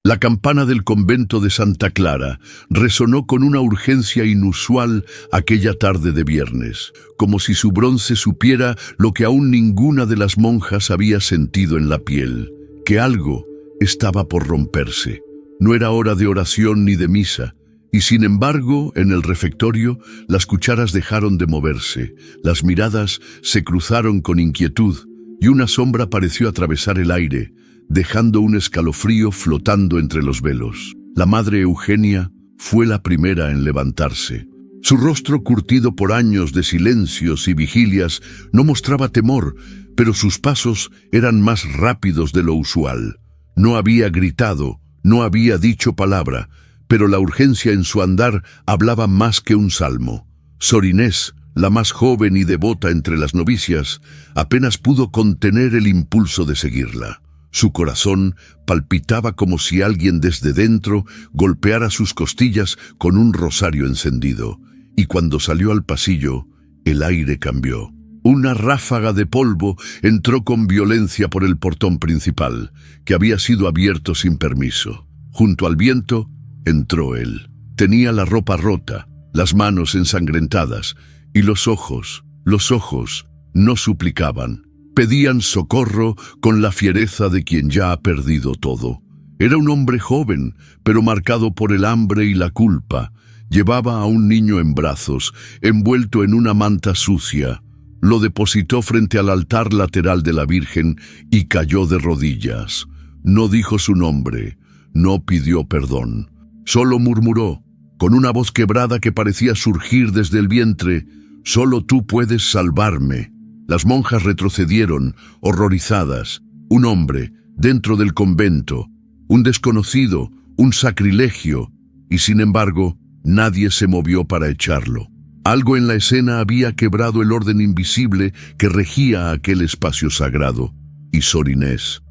La campana del convento de Santa Clara resonó con una urgencia inusual aquella tarde de viernes, como si su bronce supiera lo que aún ninguna de las monjas había sentido en la piel, que algo estaba por romperse. No era hora de oración ni de misa, y sin embargo, en el refectorio, las cucharas dejaron de moverse, las miradas se cruzaron con inquietud, y una sombra pareció atravesar el aire, dejando un escalofrío flotando entre los velos. La madre Eugenia fue la primera en levantarse. Su rostro, curtido por años de silencios y vigilias, no mostraba temor, pero sus pasos eran más rápidos de lo usual. No había gritado, no había dicho palabra, pero la urgencia en su andar hablaba más que un salmo. Sor Inés, la más joven y devota entre las novicias, apenas pudo contener el impulso de seguirla. Su corazón palpitaba como si alguien desde dentro golpeara sus costillas con un rosario encendido, y cuando salió al pasillo, el aire cambió. Una ráfaga de polvo entró con violencia por el portón principal, que había sido abierto sin permiso. Junto al viento, entró él. Tenía la ropa rota, las manos ensangrentadas, y los ojos no suplicaban. Pedían socorro con la fiereza de quien ya ha perdido todo. Era un hombre joven, pero marcado por el hambre y la culpa. Llevaba a un niño en brazos, envuelto en una manta sucia. Lo depositó frente al altar lateral de la Virgen y cayó de rodillas. No dijo su nombre, no pidió perdón. Solo murmuró, con una voz quebrada que parecía surgir desde el vientre: «Solo tú puedes salvarme». Las monjas retrocedieron, horrorizadas. Un hombre, dentro del convento, un desconocido, un sacrilegio, y sin embargo, nadie se movió para echarlo. Algo en la escena había quebrado el orden invisible que regía aquel espacio sagrado. Y Sor Inés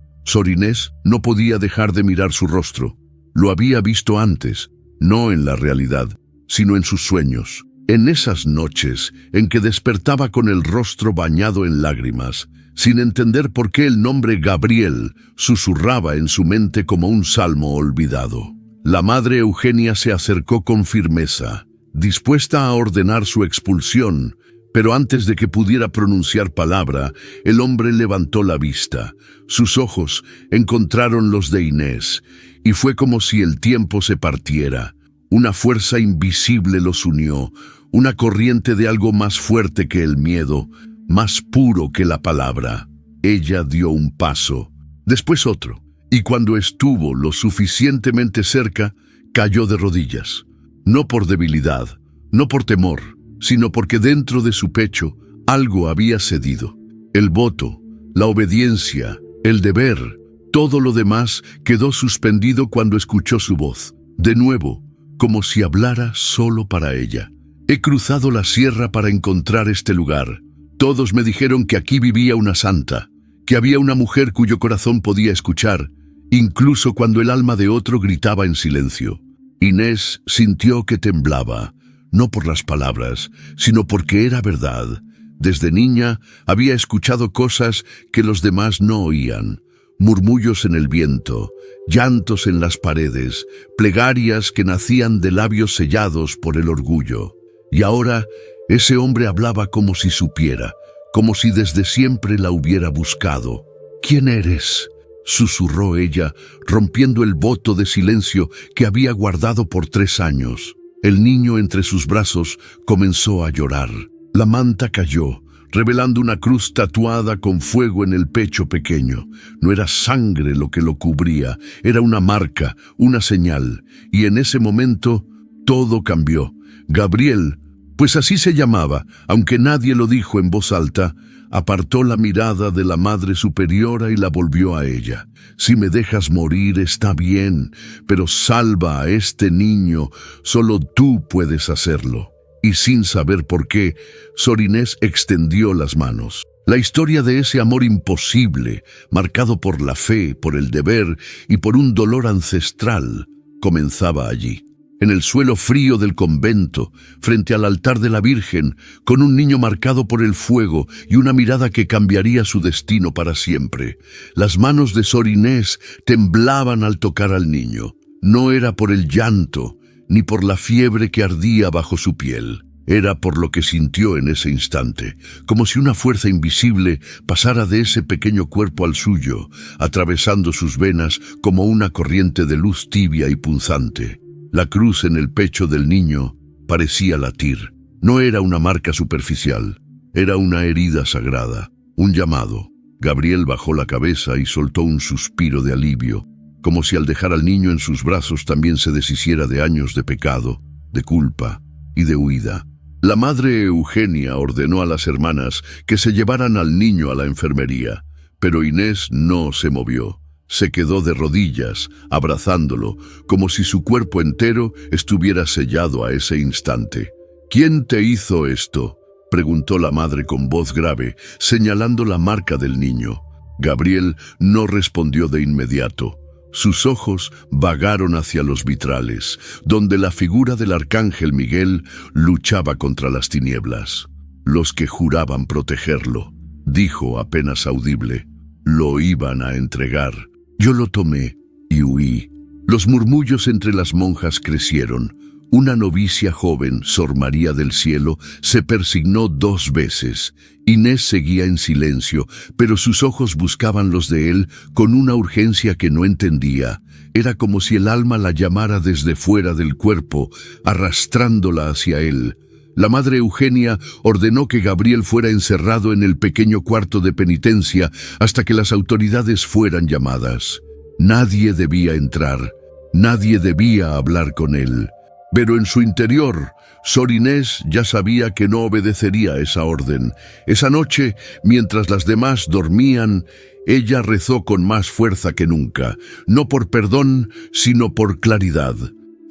no podía dejar de mirar su rostro. Lo había visto antes, no en la realidad, sino en sus sueños. En esas noches en que despertaba con el rostro bañado en lágrimas, sin entender por qué el nombre Gabriel susurraba en su mente como un salmo olvidado. La madre Eugenia se acercó con firmeza, dispuesta a ordenar su expulsión, pero antes de que pudiera pronunciar palabra, el hombre levantó la vista. Sus ojos encontraron los de Inés, y fue como si el tiempo se partiera. Una fuerza invisible los unió, una corriente de algo más fuerte que el miedo, más puro que la palabra. Ella dio un paso, después otro, y cuando estuvo lo suficientemente cerca, cayó de rodillas. No por debilidad, no por temor, sino porque dentro de su pecho algo había cedido. El voto, la obediencia, el deber, todo lo demás quedó suspendido cuando escuchó su voz. De nuevo, como si hablara solo para ella. He cruzado la sierra para encontrar este lugar. Todos me dijeron que aquí vivía una santa, que había una mujer cuyo corazón podía escuchar, incluso cuando el alma de otro gritaba en silencio. Inés sintió que temblaba, no por las palabras, sino porque era verdad. Desde niña había escuchado cosas que los demás no oían. Murmullos en el viento, llantos en las paredes, plegarias que nacían de labios sellados por el orgullo. Y ahora ese hombre hablaba como si supiera, como si desde siempre la hubiera buscado. «¿Quién eres?», susurró ella, rompiendo el voto de silencio que había guardado por 3 años. El niño entre sus brazos comenzó a llorar. La manta cayó, revelando una cruz tatuada con fuego en el pecho pequeño. No era sangre lo que lo cubría, era una marca, una señal. Y en ese momento todo cambió. Gabriel, pues así se llamaba, aunque nadie lo dijo en voz alta, apartó la mirada de la Madre Superiora y la volvió a ella. «Si me dejas morir está bien, pero salva a este niño, solo tú puedes hacerlo». Y sin saber por qué, Sor Inés extendió las manos. La historia de ese amor imposible, marcado por la fe, por el deber y por un dolor ancestral, comenzaba allí. en el suelo frío del convento, frente al altar de la Virgen, con un niño marcado por el fuego y una mirada que cambiaría su destino para siempre. Las manos de Sor Inés temblaban al tocar al niño. No era por el llanto, ni por la fiebre que ardía bajo su piel. Era por lo que sintió en ese instante, como si una fuerza invisible pasara de ese pequeño cuerpo al suyo, atravesando sus venas como una corriente de luz tibia y punzante. La cruz en el pecho del niño parecía latir. No era una marca superficial, era una herida sagrada, un llamado. Gabriel bajó la cabeza y soltó un suspiro de alivio, como si al dejar al niño en sus brazos también se deshiciera de años de pecado, de culpa y de huida. La madre Eugenia ordenó a las hermanas que se llevaran al niño a la enfermería, pero Inés no se movió. Se quedó de rodillas, abrazándolo, como si su cuerpo entero estuviera sellado a ese instante. «¿Quién te hizo esto?», preguntó la madre con voz grave, señalando la marca del niño. Gabriel no respondió de inmediato. Sus ojos vagaron hacia los vitrales, donde la figura del arcángel Miguel luchaba contra las tinieblas. «Los que juraban protegerlo», dijo apenas audible, «lo iban a entregar. Yo lo tomé y huí». Los murmullos entre las monjas crecieron. Una novicia joven, Sor María del Cielo, se persignó 2 veces. Inés seguía en silencio, pero sus ojos buscaban los de él con una urgencia que no entendía. Era como si el alma la llamara desde fuera del cuerpo, arrastrándola hacia él. La madre Eugenia ordenó que Gabriel fuera encerrado en el pequeño cuarto de penitencia hasta que las autoridades fueran llamadas. Nadie debía entrar, nadie debía hablar con él. Pero en su interior, Sor Inés ya sabía que no obedecería esa orden. Esa noche, mientras las demás dormían, ella rezó con más fuerza que nunca, no por perdón, sino por claridad.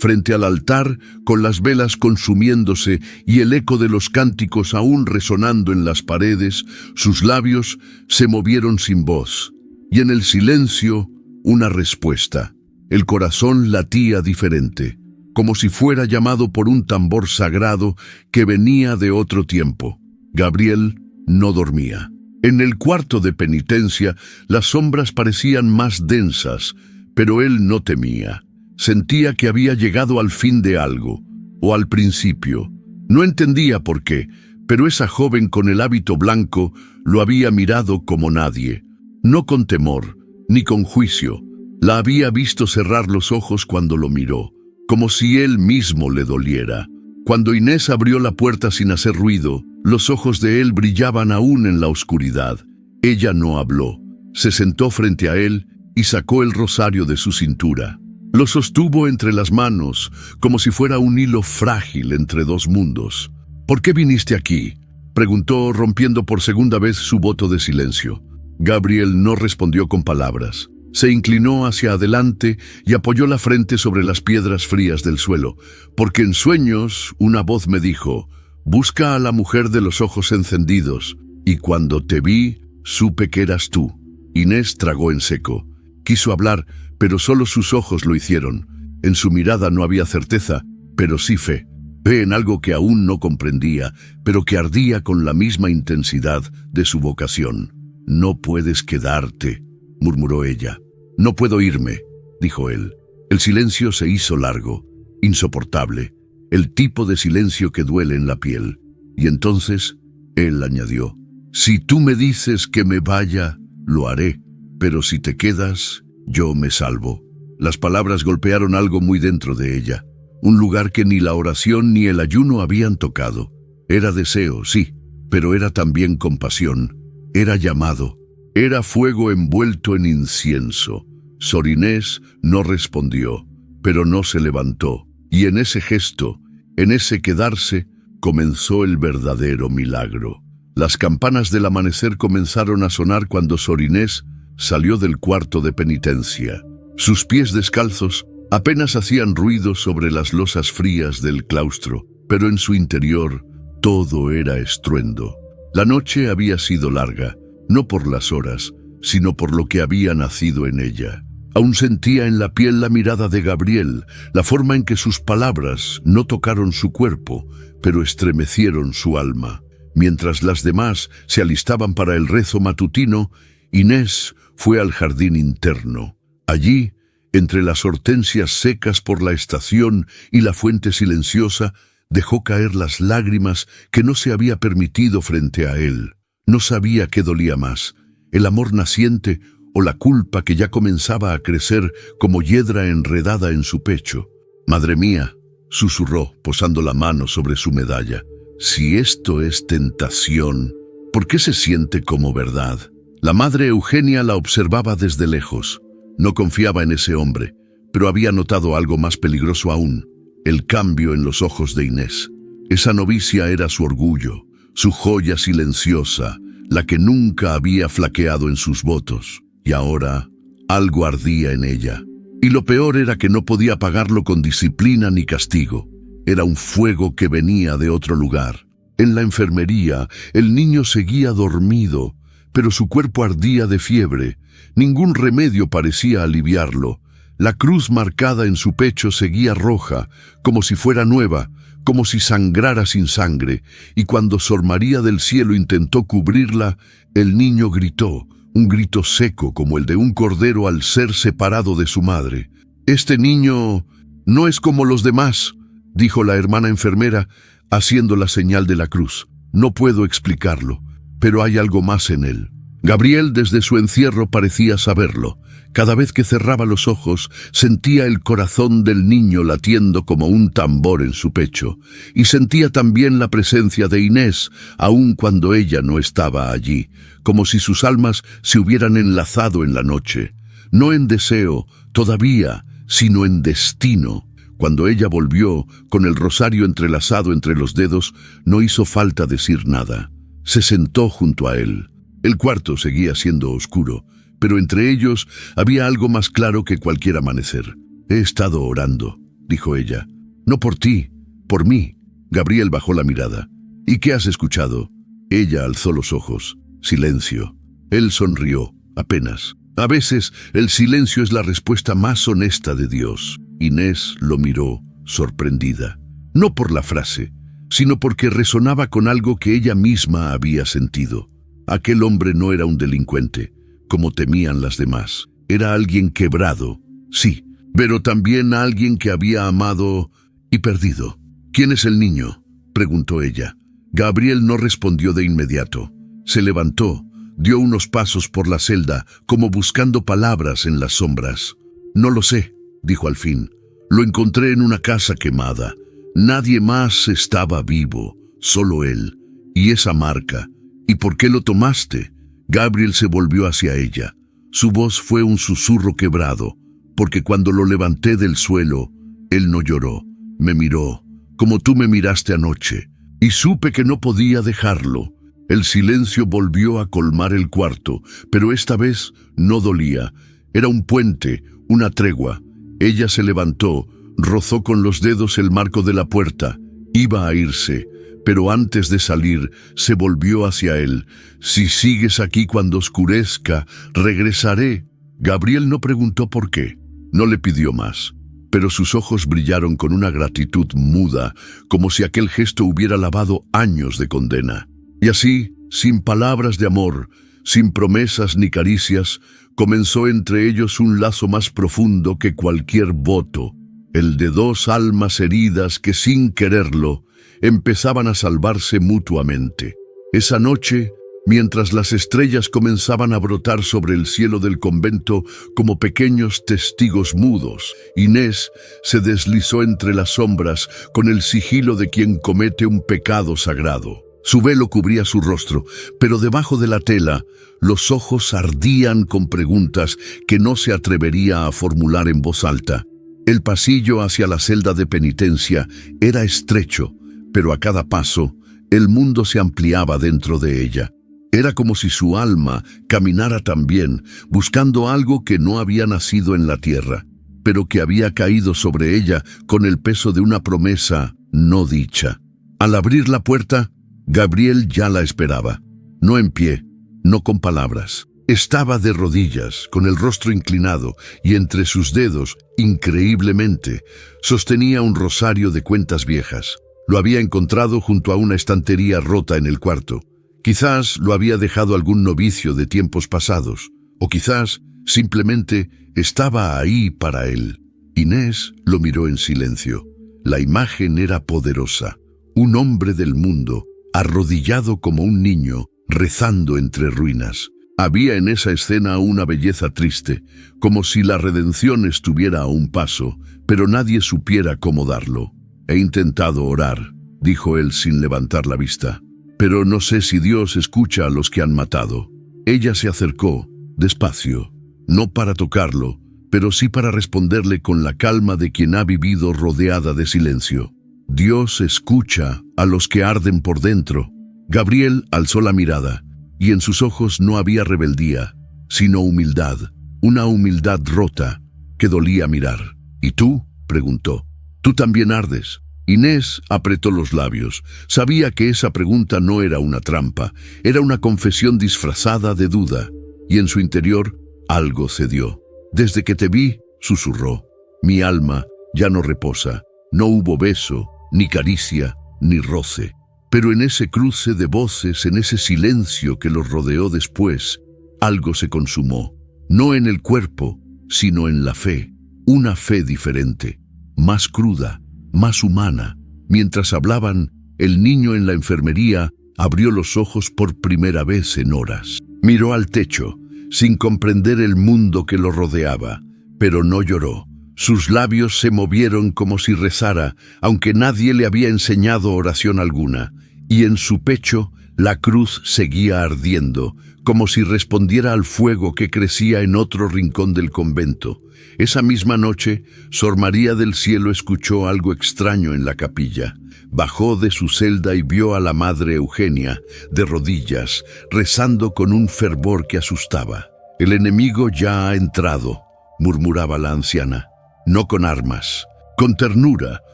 Frente al altar, con las velas consumiéndose y el eco de los cánticos aún resonando en las paredes, sus labios se movieron sin voz. Y en el silencio, una respuesta. El corazón latía diferente, como si fuera llamado por un tambor sagrado que venía de otro tiempo. Gabriel no dormía. En el cuarto de penitencia, las sombras parecían más densas, pero él no temía. Sentía que había llegado al fin de algo, o al principio. No entendía por qué, pero esa joven con el hábito blanco lo había mirado como nadie. No con temor, ni con juicio. La había visto cerrar los ojos cuando lo miró, como si él mismo le doliera. Cuando Inés abrió la puerta sin hacer ruido, los ojos de él brillaban aún en la oscuridad. Ella no habló. Se sentó frente a él y sacó el rosario de su cintura. Lo sostuvo entre las manos, como si fuera un hilo frágil entre 2 mundos. «¿Por qué viniste aquí?», preguntó, rompiendo por segunda vez su voto de silencio. Gabriel no respondió con palabras. Se inclinó hacia adelante y apoyó la frente sobre las piedras frías del suelo, porque en sueños una voz me dijo: «Busca a la mujer de los ojos encendidos», y cuando te vi, supe que eras tú. Inés tragó en seco. Quiso hablar, pero solo sus ojos lo hicieron. En su mirada no había certeza, pero sí fe. Fe en algo que aún no comprendía, pero que ardía con la misma intensidad de su vocación. «No puedes quedarte», murmuró ella. «No puedo irme», dijo él. El silencio se hizo largo, insoportable, el tipo de silencio que duele en la piel. Y entonces él añadió: «Si tú me dices que me vaya, lo haré, pero si te quedas, yo me salvo». Las palabras golpearon algo muy dentro de ella, un lugar que ni la oración ni el ayuno habían tocado. Era deseo, sí, pero era también compasión, era llamado. Era fuego envuelto en incienso. Sor Inés no respondió, pero no se levantó, y en ese gesto, en ese quedarse, comenzó el verdadero milagro. Las campanas del amanecer comenzaron a sonar cuando Sor Inés salió del cuarto de penitencia. Sus pies descalzos apenas hacían ruido sobre las losas frías del claustro, pero en su interior todo era estruendo. La noche había sido larga, no por las horas, sino por lo que había nacido en ella. Aún sentía en la piel la mirada de Gabriel, la forma en que sus palabras no tocaron su cuerpo, pero estremecieron su alma. Mientras las demás se alistaban para el rezo matutino, Inés fue al jardín interno. Allí, entre las hortensias secas por la estación y la fuente silenciosa, dejó caer las lágrimas que no se había permitido frente a él. No sabía qué dolía más, el amor naciente o la culpa que ya comenzaba a crecer como hiedra enredada en su pecho. «Madre mía», susurró, posando la mano sobre su medalla, «si esto es tentación, ¿por qué se siente como verdad?» La madre Eugenia la observaba desde lejos. No confiaba en ese hombre, pero había notado algo más peligroso aún: el cambio en los ojos de Inés. Esa novicia era su orgullo, su joya silenciosa, la que nunca había flaqueado en sus votos. Y ahora algo ardía en ella. Y lo peor era que no podía apagarlo con disciplina ni castigo. Era un fuego que venía de otro lugar. En la enfermería, el niño seguía dormido, pero su cuerpo ardía de fiebre. Ningún remedio parecía aliviarlo. La cruz marcada en su pecho seguía roja, como si fuera nueva, como si sangrara sin sangre, y cuando Sor María del Cielo intentó cubrirla, el niño gritó, un grito seco como el de un cordero al ser separado de su madre. «Este niño no es como los demás», dijo la hermana enfermera, haciendo la señal de la cruz. «No puedo explicarlo, pero hay algo más en él». Gabriel desde su encierro parecía saberlo. Cada vez que cerraba los ojos, sentía el corazón del niño latiendo como un tambor en su pecho, y sentía también la presencia de Inés, aun cuando ella no estaba allí, como si sus almas se hubieran enlazado en la noche, no en deseo, todavía, sino en destino. Cuando ella volvió, con el rosario entrelazado entre los dedos, no hizo falta decir nada. Se sentó junto a él. El cuarto seguía siendo oscuro, pero entre ellos había algo más claro que cualquier amanecer. «He estado orando», dijo ella. «No por ti, por mí». Gabriel bajó la mirada. «¿Y qué has escuchado?» Ella alzó los ojos. Silencio. Él sonrió, apenas. A veces el silencio es la respuesta más honesta de Dios. Inés lo miró, sorprendida. No por la frase, sino porque resonaba con algo que ella misma había sentido. Aquel hombre no era un delincuente, como temían las demás. Era alguien quebrado, sí, pero también alguien que había amado y perdido. «¿Quién es el niño?», preguntó ella. Gabriel no respondió de inmediato. Se levantó, dio unos pasos por la celda, como buscando palabras en las sombras. «No lo sé», dijo al fin. «Lo encontré en una casa quemada. Nadie más estaba vivo, solo él. Y esa marca. ¿Y por qué lo tomaste?». Gabriel se volvió hacia ella. Su voz fue un susurro quebrado, porque cuando lo levanté del suelo, él no lloró. Me miró, como tú me miraste anoche, y supe que no podía dejarlo. El silencio volvió a colmar el cuarto, pero esta vez no dolía. Era un puente, una tregua. Ella se levantó, rozó con los dedos el marco de la puerta. Iba a irse, pero antes de salir se volvió hacia él. «Si sigues aquí cuando oscurezca, regresaré». Gabriel no preguntó por qué, no le pidió más, pero sus ojos brillaron con una gratitud muda, como si aquel gesto hubiera lavado años de condena. Y así, sin palabras de amor, sin promesas ni caricias, comenzó entre ellos un lazo más profundo que cualquier voto, el de dos almas heridas que sin quererlo empezaban a salvarse mutuamente. Esa noche, mientras las estrellas comenzaban a brotar sobre el cielo del convento como pequeños testigos mudos, Inés se deslizó entre las sombras con el sigilo de quien comete un pecado sagrado. Su velo cubría su rostro, pero debajo de la tela, los ojos ardían con preguntas que no se atrevería a formular en voz alta. El pasillo hacia la celda de penitencia era estrecho, pero a cada paso, el mundo se ampliaba dentro de ella. Era como si su alma caminara también, buscando algo que no había nacido en la tierra, pero que había caído sobre ella con el peso de una promesa no dicha. Al abrir la puerta, Gabriel ya la esperaba, no en pie, no con palabras, Estaba de rodillas, con el rostro inclinado, y entre sus dedos, increíblemente, sostenía un rosario de cuentas viejas. Lo había encontrado junto a una estantería rota en el cuarto. Quizás lo había dejado algún novicio de tiempos pasados, o quizás simplemente estaba ahí para él. Inés lo miró en silencio. La imagen era poderosa. Un hombre del mundo, arrodillado como un niño, rezando entre ruinas. Había en esa escena una belleza triste, como si la redención estuviera a un paso, pero nadie supiera cómo darlo. He intentado orar, dijo él sin levantar la vista, pero no sé si Dios escucha a los que han matado. Ella se acercó, despacio, no para tocarlo, pero sí para responderle con la calma de quien ha vivido rodeada de silencio. Dios escucha a los que arden por dentro. Gabriel alzó la mirada, y en sus ojos no había rebeldía, sino humildad, una humildad rota que dolía mirar. ¿Y tú?, preguntó. ¿Tú también ardes? Inés apretó los labios. Sabía que esa pregunta no era una trampa, era una confesión disfrazada de duda, y en su interior algo cedió. Desde que te vi, susurró, mi alma ya no reposa. No hubo beso, ni caricia, ni roce. Pero en ese cruce de voces, en ese silencio que los rodeó después, algo se consumó. No en el cuerpo, sino en la fe. Una fe diferente, más cruda, más humana. Mientras hablaban, el niño en la enfermería abrió los ojos por primera vez en horas. Miró al techo, sin comprender el mundo que lo rodeaba, pero no lloró. Sus labios se movieron como si rezara, aunque nadie le había enseñado oración alguna, y en su pecho la cruz seguía ardiendo, como si respondiera al fuego que crecía en otro rincón del convento. Esa misma noche, Sor María del Cielo escuchó algo extraño en la capilla. Bajó de su celda y vio a la Madre Eugenia, de rodillas, rezando con un fervor que asustaba. El enemigo ya ha entrado, murmuraba la anciana. No con armas, con ternura,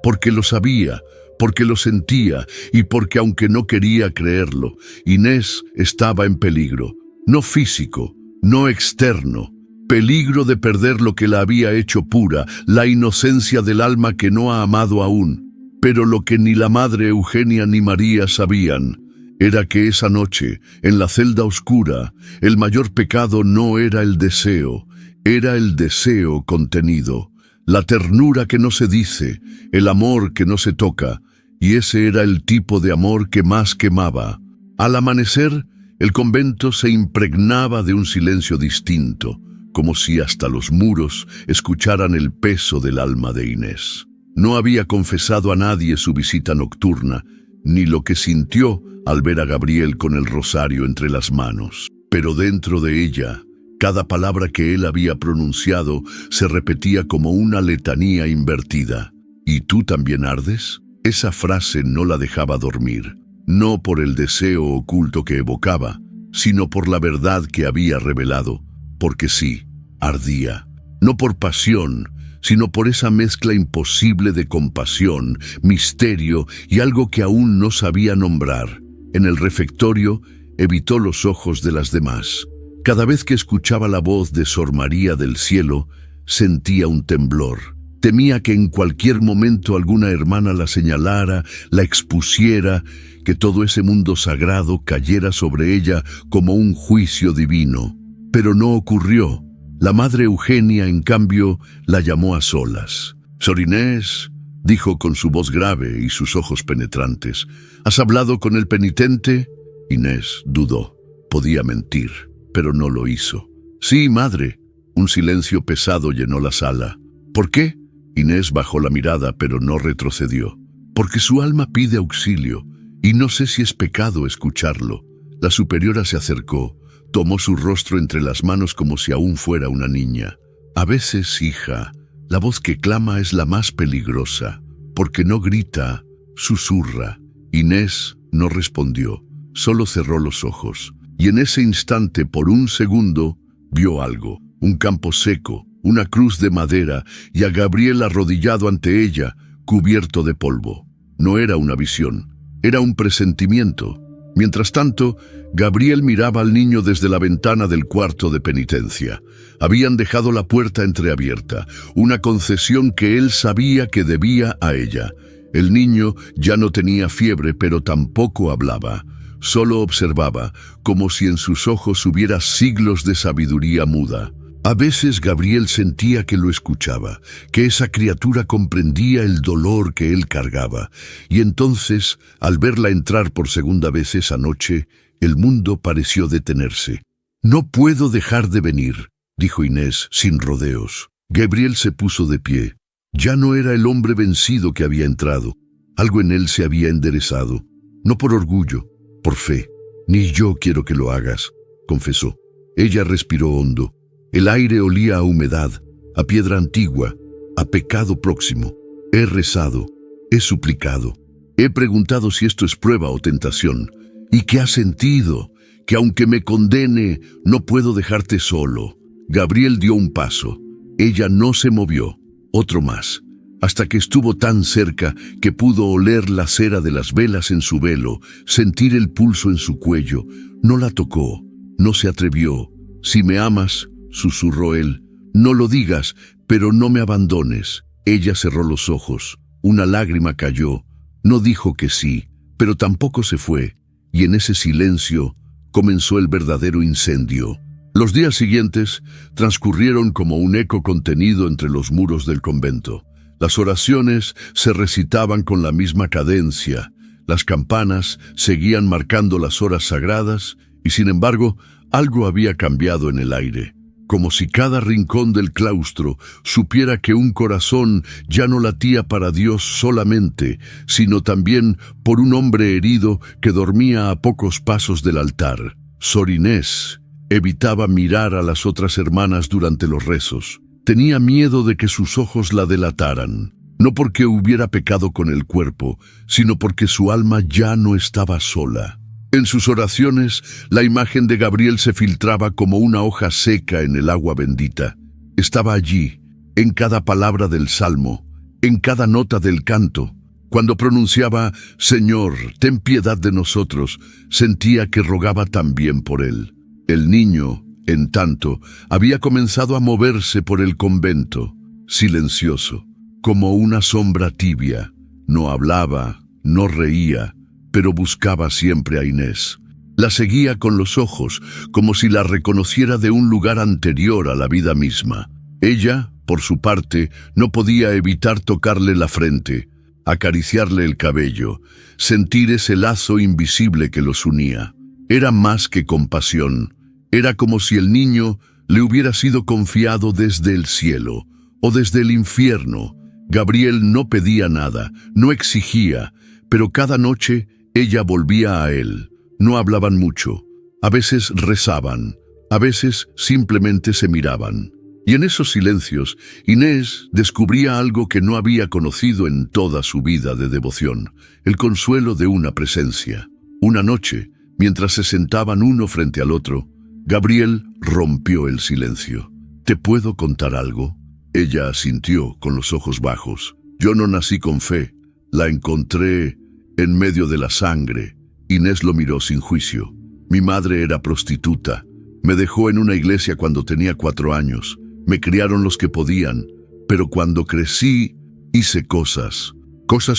porque lo sabía, porque lo sentía y porque aunque no quería creerlo, Inés estaba en peligro, no físico, no externo, peligro de perder lo que la había hecho pura, la inocencia del alma que no ha amado aún. Pero lo que ni la Madre Eugenia ni María sabían era que esa noche, en la celda oscura, el mayor pecado no era el deseo, era el deseo contenido. La ternura que no se dice, el amor que no se toca, y ese era el tipo de amor que más quemaba. Al amanecer, el convento se impregnaba de un silencio distinto, como si hasta los muros escucharan el peso del alma de Inés. No había confesado a nadie su visita nocturna, ni lo que sintió al ver a Gabriel con el rosario entre las manos. Pero dentro de ella, cada palabra que él había pronunciado se repetía como una letanía invertida. ¿Y tú también ardes? Esa frase no la dejaba dormir, no por el deseo oculto que evocaba, sino por la verdad que había revelado, porque sí, ardía, no por pasión, sino por esa mezcla imposible de compasión, misterio y algo que aún no sabía nombrar. En el refectorio evitó los ojos de las demás. Cada vez que escuchaba la voz de Sor María del Cielo, sentía un temblor. Temía que en cualquier momento alguna hermana la señalara, la expusiera, que todo ese mundo sagrado cayera sobre ella como un juicio divino. Pero no ocurrió. La Madre Eugenia, en cambio, la llamó a solas. «Sor Inés», dijo con su voz grave y sus ojos penetrantes, «¿has hablado con el penitente?» Inés dudó. Podía mentir, pero no lo hizo. «Sí, madre». Un silencio pesado llenó la sala. «¿Por qué?» Inés bajó la mirada, pero no retrocedió. «Porque su alma pide auxilio, y no sé si es pecado escucharlo». La superiora se acercó, tomó su rostro entre las manos como si aún fuera una niña. «A veces, hija, la voz que clama es la más peligrosa, porque no grita, susurra». Inés no respondió, solo cerró los ojos, y en ese instante, por un segundo, vio algo, un campo seco, una cruz de madera y a Gabriel arrodillado ante ella, cubierto de polvo. No era una visión, era un presentimiento. Mientras tanto, Gabriel miraba al niño desde la ventana del cuarto de penitencia. Habían dejado la puerta entreabierta, una concesión que él sabía que debía a ella. El niño ya no tenía fiebre, pero tampoco hablaba. Solo observaba, como si en sus ojos hubiera siglos de sabiduría muda. A veces Gabriel sentía que lo escuchaba, que esa criatura comprendía el dolor que él cargaba, y entonces, al verla entrar por segunda vez esa noche, el mundo pareció detenerse. «No puedo dejar de venir», dijo Inés, sin rodeos. Gabriel se puso de pie. Ya no era el hombre vencido que había entrado. Algo en él se había enderezado. No por orgullo, por fe. «Ni yo quiero que lo hagas», confesó. Ella respiró hondo. El aire olía a humedad, a piedra antigua, a pecado próximo. «He rezado, he suplicado, he preguntado si esto es prueba o tentación. ¿Y qué has sentido? Que aunque me condene, no puedo dejarte solo». Gabriel dio un paso. Ella no se movió. Otro más, hasta que estuvo tan cerca que pudo oler la cera de las velas en su velo, sentir el pulso en su cuello. No la tocó, no se atrevió. «Si me amas», susurró él, «no lo digas, pero no me abandones». Ella cerró los ojos. Una lágrima cayó. No dijo que sí, pero tampoco se fue. Y en ese silencio comenzó el verdadero incendio. Los días siguientes transcurrieron como un eco contenido entre los muros del convento. Las oraciones se recitaban con la misma cadencia. Las campanas seguían marcando las horas sagradas y, sin embargo, algo había cambiado en el aire. Como si cada rincón del claustro supiera que un corazón ya no latía para Dios solamente, sino también por un hombre herido que dormía a pocos pasos del altar. Sor Inés evitaba mirar a las otras hermanas durante los rezos. Tenía miedo de que sus ojos la delataran, no porque hubiera pecado con el cuerpo, sino porque su alma ya no estaba sola. En sus oraciones, la imagen de Gabriel se filtraba como una hoja seca en el agua bendita. Estaba allí, en cada palabra del salmo, en cada nota del canto. Cuando pronunciaba «Señor, ten piedad de nosotros», sentía que rogaba también por él. El niño, en tanto, había comenzado a moverse por el convento, silencioso, como una sombra tibia. No hablaba, no reía, pero buscaba siempre a Inés. La seguía con los ojos, como si la reconociera de un lugar anterior a la vida misma. Ella, por su parte, no podía evitar tocarle la frente, acariciarle el cabello, sentir ese lazo invisible que los unía. Era más que compasión. Era como si el niño le hubiera sido confiado desde el cielo o desde el infierno. Gabriel no pedía nada, no exigía, pero cada noche ella volvía a él. No hablaban mucho. A veces rezaban, a veces simplemente se miraban. Y en esos silencios, Inés descubría algo que no había conocido en toda su vida de devoción, el consuelo de una presencia. Una noche, mientras se sentaban uno frente al otro, Gabriel rompió el silencio. «¿Te puedo contar algo?». Ella asintió con los ojos bajos. «Yo no nací con fe, la encontré en medio de la sangre». Inés lo miró sin juicio. «Mi madre era prostituta. Me dejó en una iglesia cuando tenía 4 años. Me criaron los que podían, pero cuando crecí hice cosas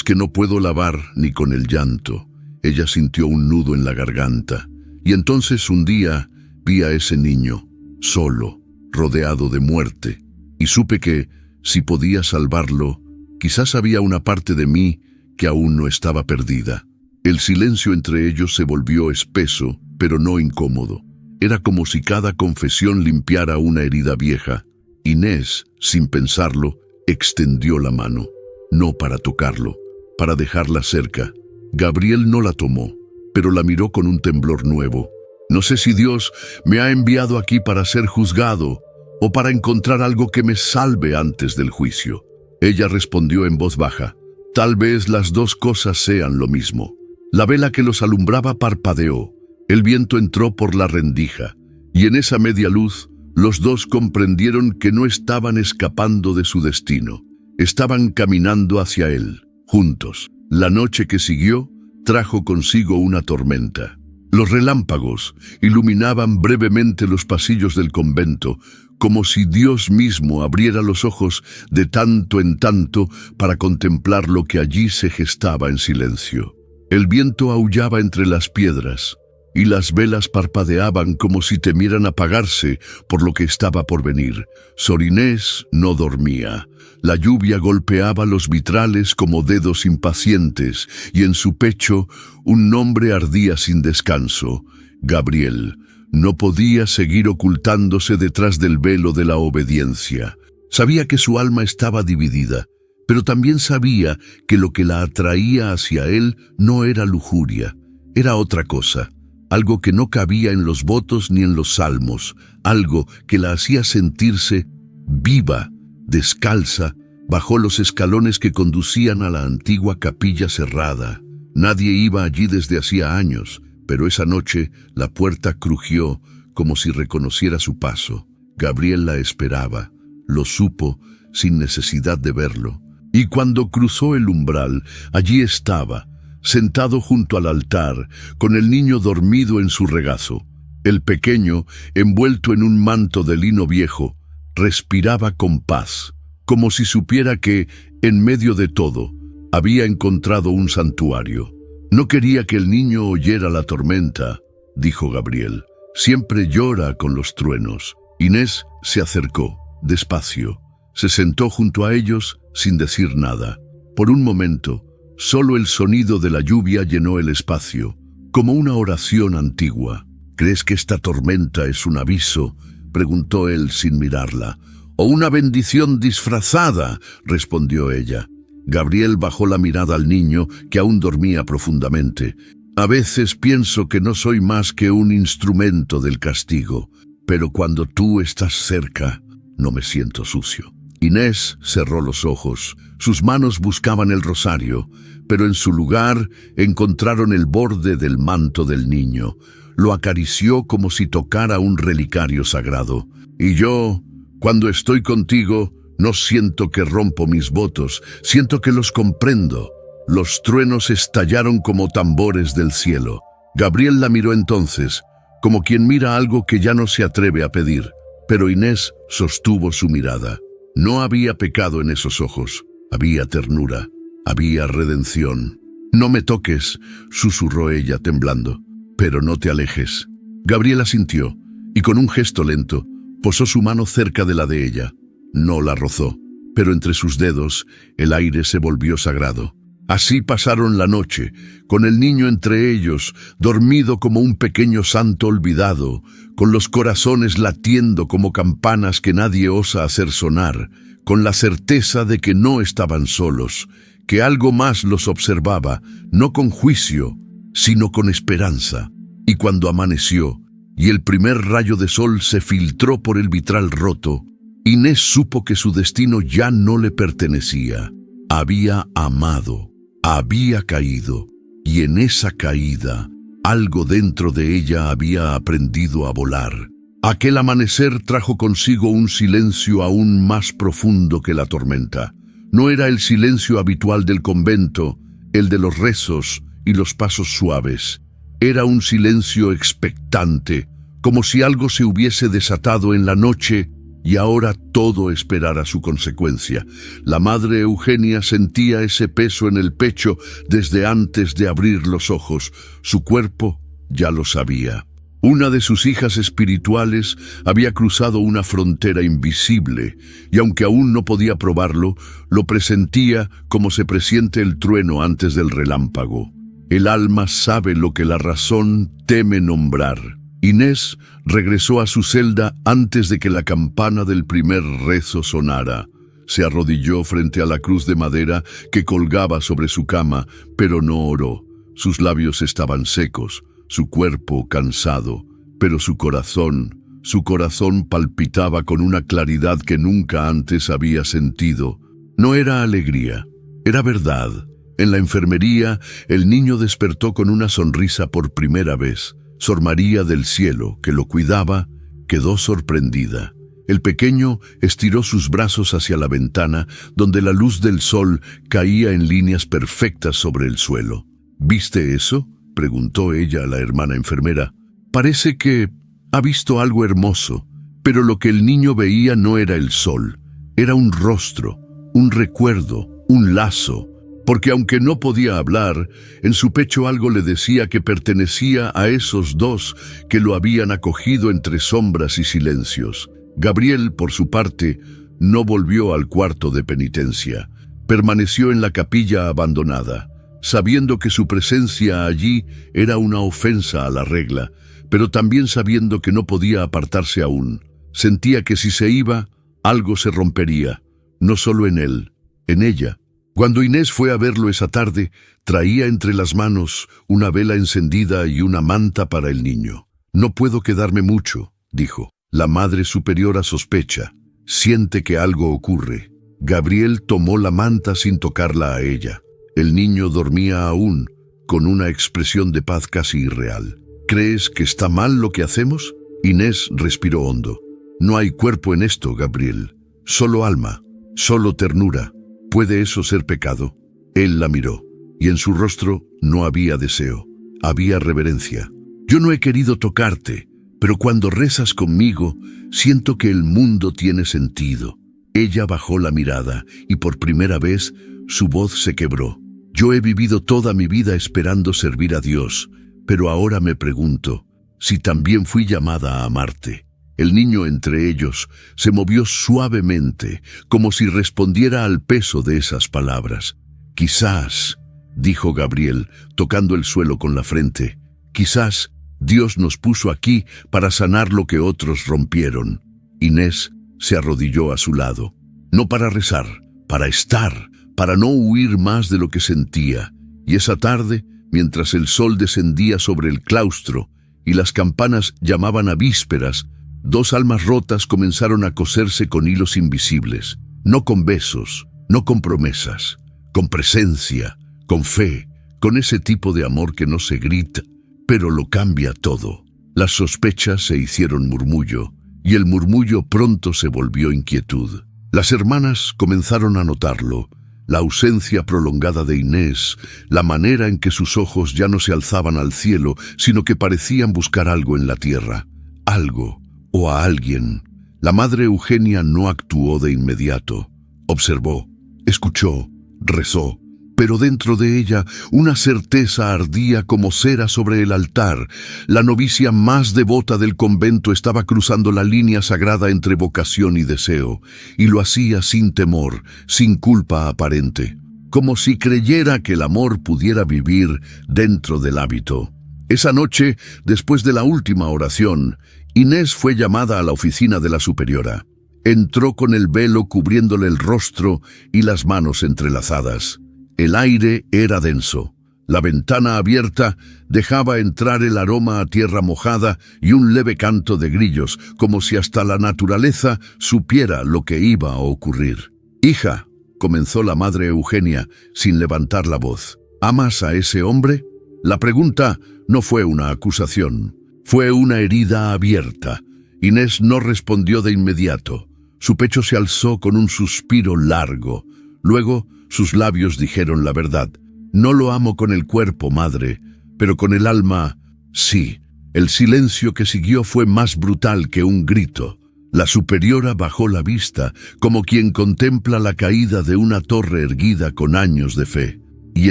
que no puedo lavar ni con el llanto». Ella sintió un nudo en la garganta. Y entonces un día vi a ese niño, solo, rodeado de muerte, y supe que, si podía salvarlo, quizás había una parte de mí que aún no estaba perdida. El silencio entre ellos se volvió espeso, pero no incómodo. Era como si cada confesión limpiara una herida vieja. Inés, sin pensarlo, extendió la mano, no para tocarlo, para dejarla cerca. Gabriel no la tomó, pero la miró con un temblor nuevo. «No sé si Dios me ha enviado aquí para ser juzgado o para encontrar algo que me salve antes del juicio». Ella respondió en voz baja: «Tal vez las dos cosas sean lo mismo». La vela que los alumbraba parpadeó. El viento entró por la rendija, y en esa media luz, los dos comprendieron que no estaban escapando de su destino. Estaban caminando hacia él, juntos. La noche que siguió trajo consigo una tormenta. Los relámpagos iluminaban brevemente los pasillos del convento, como si Dios mismo abriera los ojos de tanto en tanto para contemplar lo que allí se gestaba en silencio. El viento aullaba entre las piedras, y las velas parpadeaban como si temieran apagarse por lo que estaba por venir. Sor Inés no dormía. La lluvia golpeaba los vitrales como dedos impacientes, y en su pecho un nombre ardía sin descanso: Gabriel. No podía seguir ocultándose detrás del velo de la obediencia. Sabía que su alma estaba dividida, pero también sabía que lo que la atraía hacia él no era lujuria, era otra cosa. Algo que no cabía en los votos ni en los salmos, algo que la hacía sentirse viva, descalza, bajo los escalones que conducían a la antigua capilla cerrada. Nadie iba allí desde hacía años, pero esa noche la puerta crujió como si reconociera su paso. Gabriel la esperaba, lo supo sin necesidad de verlo. Y cuando cruzó el umbral, allí estaba, sentado junto al altar, con el niño dormido en su regazo. El pequeño, envuelto en un manto de lino viejo, respiraba con paz, como si supiera que, en medio de todo, había encontrado un santuario. No quería que el niño oyera la tormenta, dijo Gabriel. Siempre llora con los truenos. Inés se acercó, despacio. Se sentó junto a ellos sin decir nada. Por un momento, solo el sonido de la lluvia llenó el espacio, como una oración antigua. ¿Crees que esta tormenta es un aviso?, preguntó él sin mirarla. «¿O una bendición disfrazada?», respondió ella. Gabriel bajó la mirada al niño, que aún dormía profundamente. «A veces pienso que no soy más que un instrumento del castigo, pero cuando tú estás cerca, no me siento sucio». Inés cerró los ojos. Sus manos buscaban el rosario, pero en su lugar encontraron el borde del manto del niño. Lo acarició como si tocara un relicario sagrado. «Y yo, cuando estoy contigo, no siento que rompo mis votos, siento que los comprendo». Los truenos estallaron como tambores del cielo. Gabriel la miró entonces, como quien mira algo que ya no se atreve a pedir, pero Inés sostuvo su mirada. No había pecado en esos ojos, había ternura, había redención. «No me toques», susurró ella temblando, «pero no te alejes». Gabriel asintió, y con un gesto lento, posó su mano cerca de la de ella. No la rozó, pero entre sus dedos el aire se volvió sagrado. Así pasaron la noche, con el niño entre ellos, dormido como un pequeño santo olvidado, con los corazones latiendo como campanas que nadie osa hacer sonar, con la certeza de que no estaban solos, que algo más los observaba, no con juicio, sino con esperanza. Y cuando amaneció, y el primer rayo de sol se filtró por el vitral roto, Inés supo que su destino ya no le pertenecía. Había amado, había caído, y en esa caída, algo dentro de ella había aprendido a volar. Aquel amanecer trajo consigo un silencio aún más profundo que la tormenta. No era el silencio habitual del convento, el de los rezos y los pasos suaves. Era un silencio expectante, como si algo se hubiese desatado en la noche y ahora todo esperara su consecuencia. La madre Eugenia sentía ese peso en el pecho desde antes de abrir los ojos. Su cuerpo ya lo sabía. Una de sus hijas espirituales había cruzado una frontera invisible, y aunque aún no podía probarlo, lo presentía como se presiente el trueno antes del relámpago. El alma sabe lo que la razón teme nombrar. Inés regresó a su celda antes de que la campana del primer rezo sonara. Se arrodilló frente a la cruz de madera que colgaba sobre su cama, pero no oró. Sus labios estaban secos, su cuerpo cansado, pero su corazón palpitaba con una claridad que nunca antes había sentido. No era alegría, era verdad. En la enfermería, el niño despertó con una sonrisa por primera vez. Sor María del Cielo, que lo cuidaba, quedó sorprendida. El pequeño estiró sus brazos hacia la ventana, donde la luz del sol caía en líneas perfectas sobre el suelo. «¿Viste eso?», preguntó ella a la hermana enfermera. Parece que ha visto algo hermoso, pero lo que el niño veía no era el sol, era un rostro, un recuerdo, un lazo, porque aunque no podía hablar, en su pecho algo le decía que pertenecía a esos dos que lo habían acogido entre sombras y silencios. Gabriel, por su parte, no volvió al cuarto de penitencia. Permaneció en la capilla abandonada, sabiendo que su presencia allí era una ofensa a la regla, pero también sabiendo que no podía apartarse aún. Sentía que si se iba, algo se rompería, no solo en él, en ella. Cuando Inés fue a verlo esa tarde, traía entre las manos una vela encendida y una manta para el niño. «No puedo quedarme mucho», dijo. La Madre Superiora sospecha, siente que algo ocurre. Gabriel tomó la manta sin tocarla a ella. El niño dormía aún, con una expresión de paz casi irreal. «¿Crees que está mal lo que hacemos?» Inés respiró hondo. «No hay cuerpo en esto, Gabriel. Solo alma, solo ternura. ¿Puede eso ser pecado?» Él la miró, y en su rostro no había deseo, había reverencia. «Yo no he querido tocarte, pero cuando rezas conmigo, siento que el mundo tiene sentido». Ella bajó la mirada, y por primera vez su voz se quebró. «Yo he vivido toda mi vida esperando servir a Dios, pero ahora me pregunto si también fui llamada a amarte». El niño entre ellos se movió suavemente, como si respondiera al peso de esas palabras. «Quizás», dijo Gabriel, tocando el suelo con la frente, «quizás Dios nos puso aquí para sanar lo que otros rompieron». Inés se arrodilló a su lado, no para rezar, para estar, para no huir más de lo que sentía. Y esa tarde, mientras el sol descendía sobre el claustro y las campanas llamaban a vísperas, dos almas rotas comenzaron a coserse con hilos invisibles, no con besos, no con promesas, con presencia, con fe, con ese tipo de amor que no se grita, pero lo cambia todo. Las sospechas se hicieron murmullo, y el murmullo pronto se volvió inquietud. Las hermanas comenzaron a notarlo, la ausencia prolongada de Inés, la manera en que sus ojos ya no se alzaban al cielo, sino que parecían buscar algo en la tierra, algo o a alguien. La Madre Eugenia no actuó de inmediato. Observó, escuchó, rezó, pero dentro de ella una certeza ardía como cera sobre el altar. La novicia más devota del convento estaba cruzando la línea sagrada entre vocación y deseo, y lo hacía sin temor, sin culpa aparente, como si creyera que el amor pudiera vivir dentro del hábito. Esa noche, después de la última oración, Inés fue llamada a la oficina de la superiora. Entró con el velo cubriéndole el rostro y las manos entrelazadas. El aire era denso. La ventana abierta dejaba entrar el aroma a tierra mojada y un leve canto de grillos, como si hasta la naturaleza supiera lo que iba a ocurrir. «Hija», comenzó la Madre Eugenia, sin levantar la voz, «¿amas a ese hombre?» La pregunta no fue una acusación. Fue una herida abierta. Inés no respondió de inmediato. Su pecho se alzó con un suspiro largo. Luego, sus labios dijeron la verdad. «No lo amo con el cuerpo, madre, pero con el alma, sí». El silencio que siguió fue más brutal que un grito. La superiora bajó la vista, como quien contempla la caída de una torre erguida con años de fe. «¿Y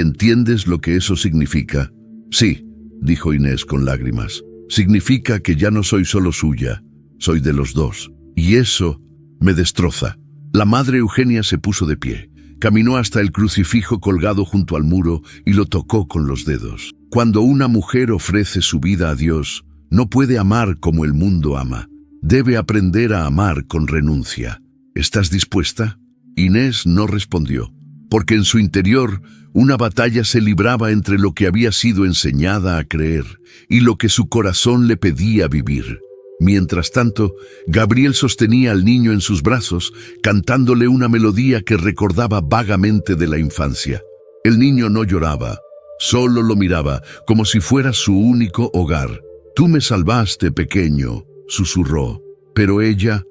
entiendes lo que eso significa?» «Sí», dijo Inés con lágrimas. «Significa que ya no soy solo suya, soy de los dos. Y eso me destroza». La Madre Eugenia se puso de pie. Caminó hasta el crucifijo colgado junto al muro y lo tocó con los dedos. Cuando una mujer ofrece su vida a Dios, no puede amar como el mundo ama. Debe aprender a amar con renuncia. ¿Estás dispuesta? Inés no respondió, porque en su interior una batalla se libraba entre lo que había sido enseñada a creer y lo que su corazón le pedía vivir. Mientras tanto, Gabriel sostenía al niño en sus brazos, cantándole una melodía que recordaba vagamente de la infancia. El niño no lloraba, solo lo miraba, como si fuera su único hogar. «Tú me salvaste, pequeño», susurró, «pero ella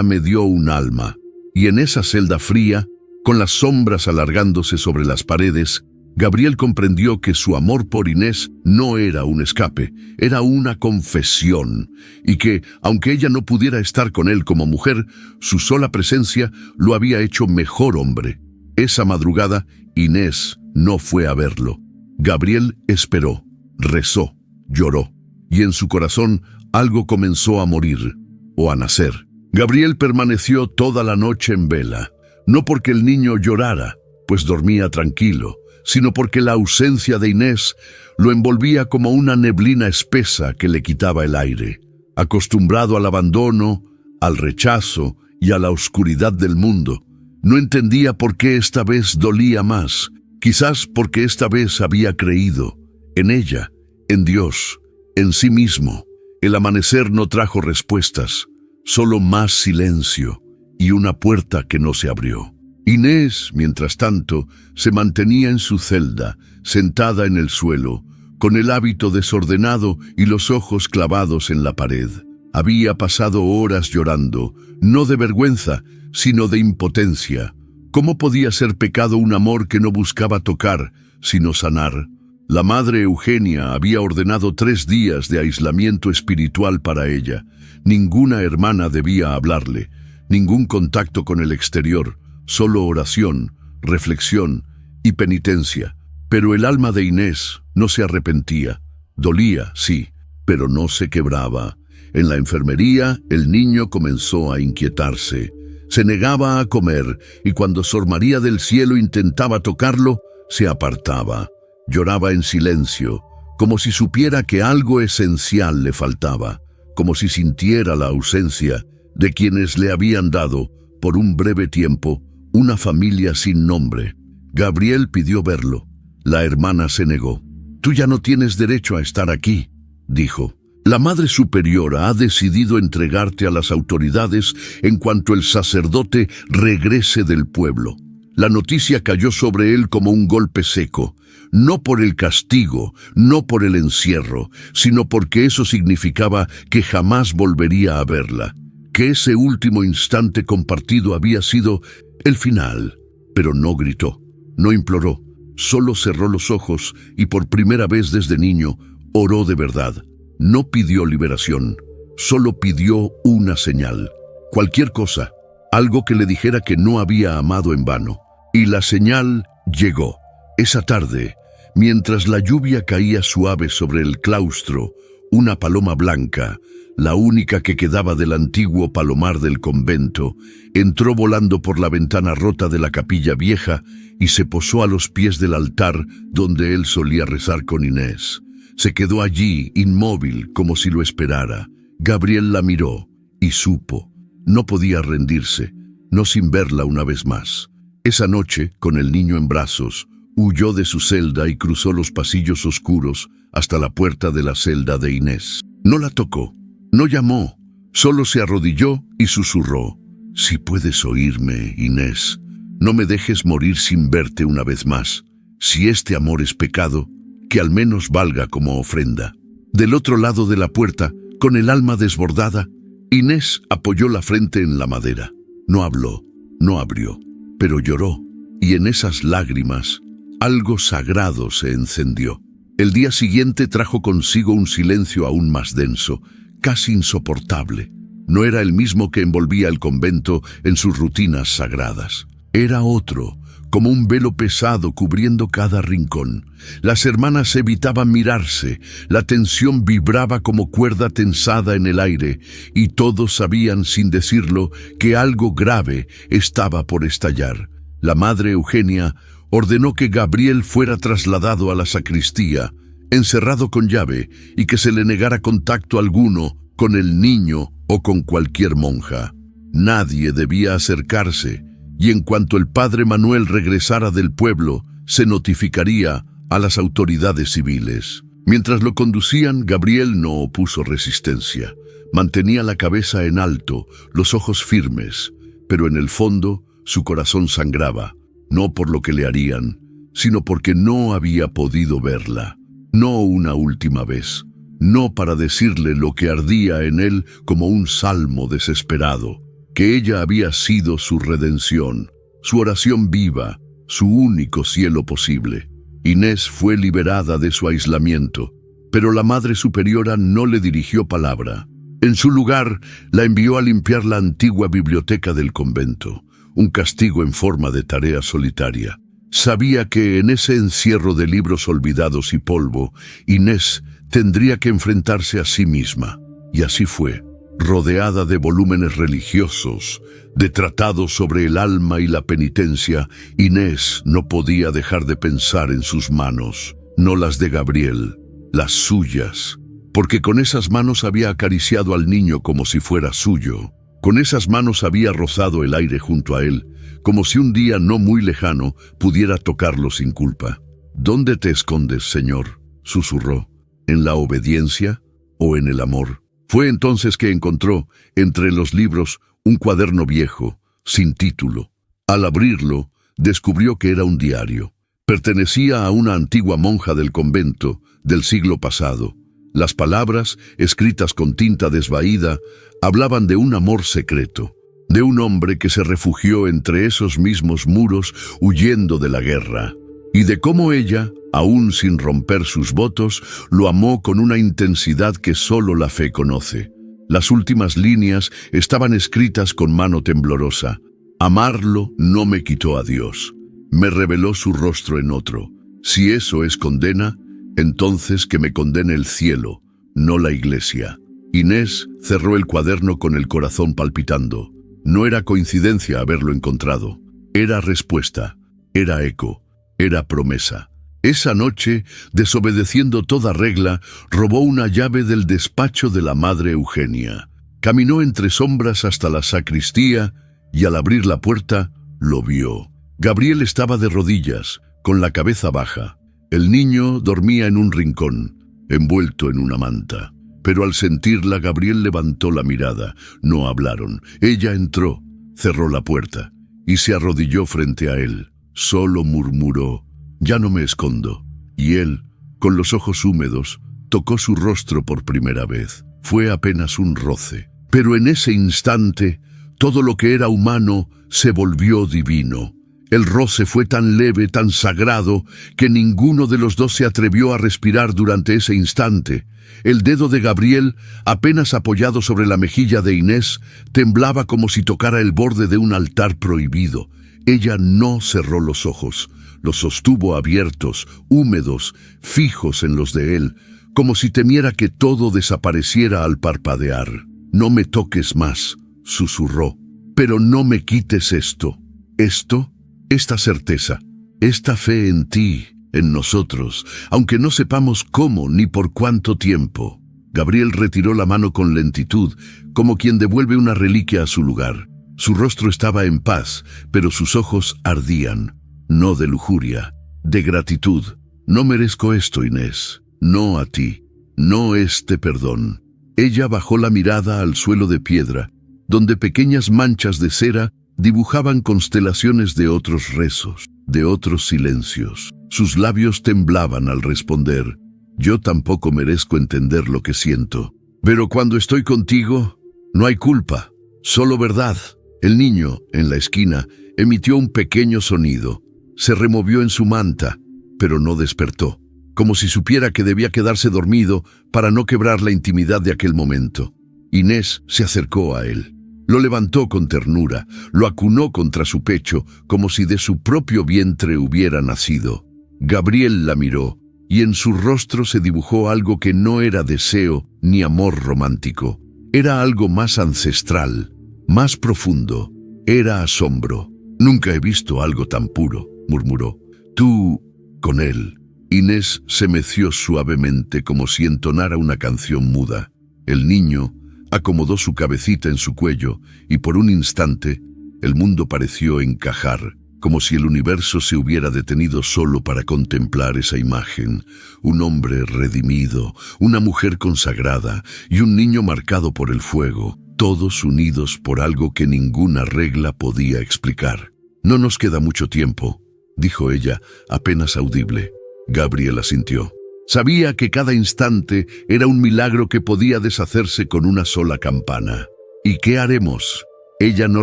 me dio un alma». Y en esa celda fría, con las sombras alargándose sobre las paredes, Gabriel comprendió que su amor por Inés no era un escape, era una confesión, y que, aunque ella no pudiera estar con él como mujer, su sola presencia lo había hecho mejor hombre. Esa madrugada, Inés no fue a verlo. Gabriel esperó, rezó, lloró, y en su corazón algo comenzó a morir, o a nacer. Gabriel permaneció toda la noche en vela, no porque el niño llorara, pues dormía tranquilo, sino porque la ausencia de Inés lo envolvía como una neblina espesa que le quitaba el aire. Acostumbrado al abandono, al rechazo y a la oscuridad del mundo, no entendía por qué esta vez dolía más. Quizás porque esta vez había creído en ella, en Dios, en sí mismo. El amanecer no trajo respuestas, solo más silencio y una puerta que no se abrió. Inés, mientras tanto, se mantenía en su celda, sentada en el suelo, con el hábito desordenado y los ojos clavados en la pared. Había pasado horas llorando, no de vergüenza, sino de impotencia. ¿Cómo podía ser pecado un amor que no buscaba tocar, sino sanar? La madre Eugenia había ordenado 3 días de aislamiento espiritual para ella. Ninguna hermana debía hablarle, ningún contacto con el exterior, solo oración, reflexión y penitencia. Pero el alma de Inés no se arrepentía. Dolía, sí, pero no se quebraba. En la enfermería, el niño comenzó a inquietarse. Se negaba a comer, y cuando Sor María del Cielo intentaba tocarlo, se apartaba. Lloraba en silencio, como si supiera que algo esencial le faltaba, como si sintiera la ausencia de quienes le habían dado, por un breve tiempo, una familia sin nombre. Gabriel pidió verlo. La hermana se negó. «Tú ya no tienes derecho a estar aquí», dijo. «La Madre Superiora ha decidido entregarte a las autoridades en cuanto el sacerdote regrese del pueblo». La noticia cayó sobre él como un golpe seco, no por el castigo, no por el encierro, sino porque eso significaba que jamás volvería a verla, que ese último instante compartido había sido el final. Pero no gritó, no imploró, solo cerró los ojos y por primera vez desde niño oró de verdad. No pidió liberación, solo pidió una señal, cualquier cosa, algo que le dijera que no había amado en vano. Y la señal llegó. Esa tarde, mientras la lluvia caía suave sobre el claustro, una paloma blanca, la única que quedaba del antiguo palomar del convento, entró volando por la ventana rota de la capilla vieja y se posó a los pies del altar donde él solía rezar con Inés. Se quedó allí, inmóvil, como si lo esperara. Gabriel la miró y supo. No podía rendirse, no sin verla una vez más. Esa noche, con el niño en brazos, huyó de su celda y cruzó los pasillos oscuros hasta la puerta de la celda de Inés. No la tocó, no llamó, solo se arrodilló y susurró: «Si puedes oírme, Inés, no me dejes morir sin verte una vez más. Si este amor es pecado, que al menos valga como ofrenda». Del otro lado de la puerta, con el alma desbordada, Inés apoyó la frente en la madera. No habló, no abrió, pero lloró, y en esas lágrimas algo sagrado se encendió. El día siguiente trajo consigo un silencio aún más denso, casi insoportable. No era el mismo que envolvía el convento en sus rutinas sagradas. Era otro, como un velo pesado cubriendo cada rincón. Las hermanas evitaban mirarse, la tensión vibraba como cuerda tensada en el aire, y todos sabían, sin decirlo, que algo grave estaba por estallar. La madre Eugenia ordenó que Gabriel fuera trasladado a la sacristía, encerrado con llave, y que se le negara contacto alguno con el niño o con cualquier monja. Nadie debía acercarse, y en cuanto el padre Manuel regresara del pueblo, se notificaría a las autoridades civiles. Mientras lo conducían, Gabriel no opuso resistencia. Mantenía la cabeza en alto, los ojos firmes, pero en el fondo su corazón sangraba, no por lo que le harían, sino porque no había podido verla. No una última vez, no para decirle lo que ardía en él como un salmo desesperado, que ella había sido su redención, su oración viva, su único cielo posible. Inés fue liberada de su aislamiento, pero la Madre Superiora no le dirigió palabra. En su lugar, la envió a limpiar la antigua biblioteca del convento, un castigo en forma de tarea solitaria. Sabía que en ese encierro de libros olvidados y polvo, Inés tendría que enfrentarse a sí misma. Y así fue. Rodeada de volúmenes religiosos, de tratados sobre el alma y la penitencia, Inés no podía dejar de pensar en sus manos, no las de Gabriel, las suyas, porque con esas manos había acariciado al niño como si fuera suyo. Con esas manos había rozado el aire junto a él, como si un día no muy lejano pudiera tocarlo sin culpa. ¿Dónde te escondes, Señor?, susurró. ¿En la obediencia o en el amor? Fue entonces que encontró, entre los libros, un cuaderno viejo, sin título. Al abrirlo, descubrió que era un diario. Pertenecía a una antigua monja del convento, del siglo pasado. Las palabras, escritas con tinta desvaída, hablaban de un amor secreto, de un hombre que se refugió entre esos mismos muros huyendo de la guerra, y de cómo ella, aún sin romper sus votos, lo amó con una intensidad que solo la fe conoce. Las últimas líneas estaban escritas con mano temblorosa. Amarlo no me quitó a Dios. Me reveló su rostro en otro. Si eso es condena, entonces que me condene el cielo, no la iglesia. Inés cerró el cuaderno con el corazón palpitando. No era coincidencia haberlo encontrado. Era respuesta, era eco, era promesa. Esa noche, desobedeciendo toda regla, robó una llave del despacho de la Madre Eugenia. Caminó entre sombras hasta la sacristía y al abrir la puerta, lo vio. Gabriel estaba de rodillas, con la cabeza baja. El niño dormía en un rincón, envuelto en una manta. Pero al sentirla, Gabriel levantó la mirada. No hablaron. Ella entró, cerró la puerta y se arrodilló frente a él. Solo murmuró: «Ya no me escondo». Y él, con los ojos húmedos, tocó su rostro por primera vez. Fue apenas un roce. Pero en ese instante, todo lo que era humano se volvió divino. El roce fue tan leve, tan sagrado, que ninguno de los dos se atrevió a respirar durante ese instante. El dedo de Gabriel, apenas apoyado sobre la mejilla de Inés, temblaba como si tocara el borde de un altar prohibido. Ella no cerró los ojos. Los sostuvo abiertos, húmedos, fijos en los de él, como si temiera que todo desapareciera al parpadear. «No me toques más», susurró, «pero no me quites esto. Esto, esta certeza, esta fe en ti, en nosotros, aunque no sepamos cómo ni por cuánto tiempo». Gabriel retiró la mano con lentitud, como quien devuelve una reliquia a su lugar. Su rostro estaba en paz, pero sus ojos ardían. No de lujuria, de gratitud. «No merezco esto, Inés. No a ti. No este perdón». Ella bajó la mirada al suelo de piedra, donde pequeñas manchas de cera dibujaban constelaciones de otros rezos, de otros silencios. Sus labios temblaban al responder: «Yo tampoco merezco entender lo que siento. Pero cuando estoy contigo, no hay culpa, solo verdad». El niño, en la esquina, emitió un pequeño sonido. Se removió en su manta, pero no despertó, como si supiera que debía quedarse dormido para no quebrar la intimidad de aquel momento. Inés se acercó a él. Lo levantó con ternura, lo acunó contra su pecho, como si de su propio vientre hubiera nacido. Gabriel la miró, y en su rostro se dibujó algo que no era deseo ni amor romántico. Era algo más ancestral, más profundo. Era asombro. «Nunca he visto algo tan puro», murmuró. «Tú, con él». Inés se meció suavemente como si entonara una canción muda. El niño acomodó su cabecita en su cuello y por un instante el mundo pareció encajar, como si el universo se hubiera detenido solo para contemplar esa imagen. Un hombre redimido, una mujer consagrada y un niño marcado por el fuego, todos unidos por algo que ninguna regla podía explicar. «No nos queda mucho tiempo», dijo ella, apenas audible. Gabriel asintió. Sabía que cada instante era un milagro que podía deshacerse con una sola campana. «¿Y qué haremos?». Ella no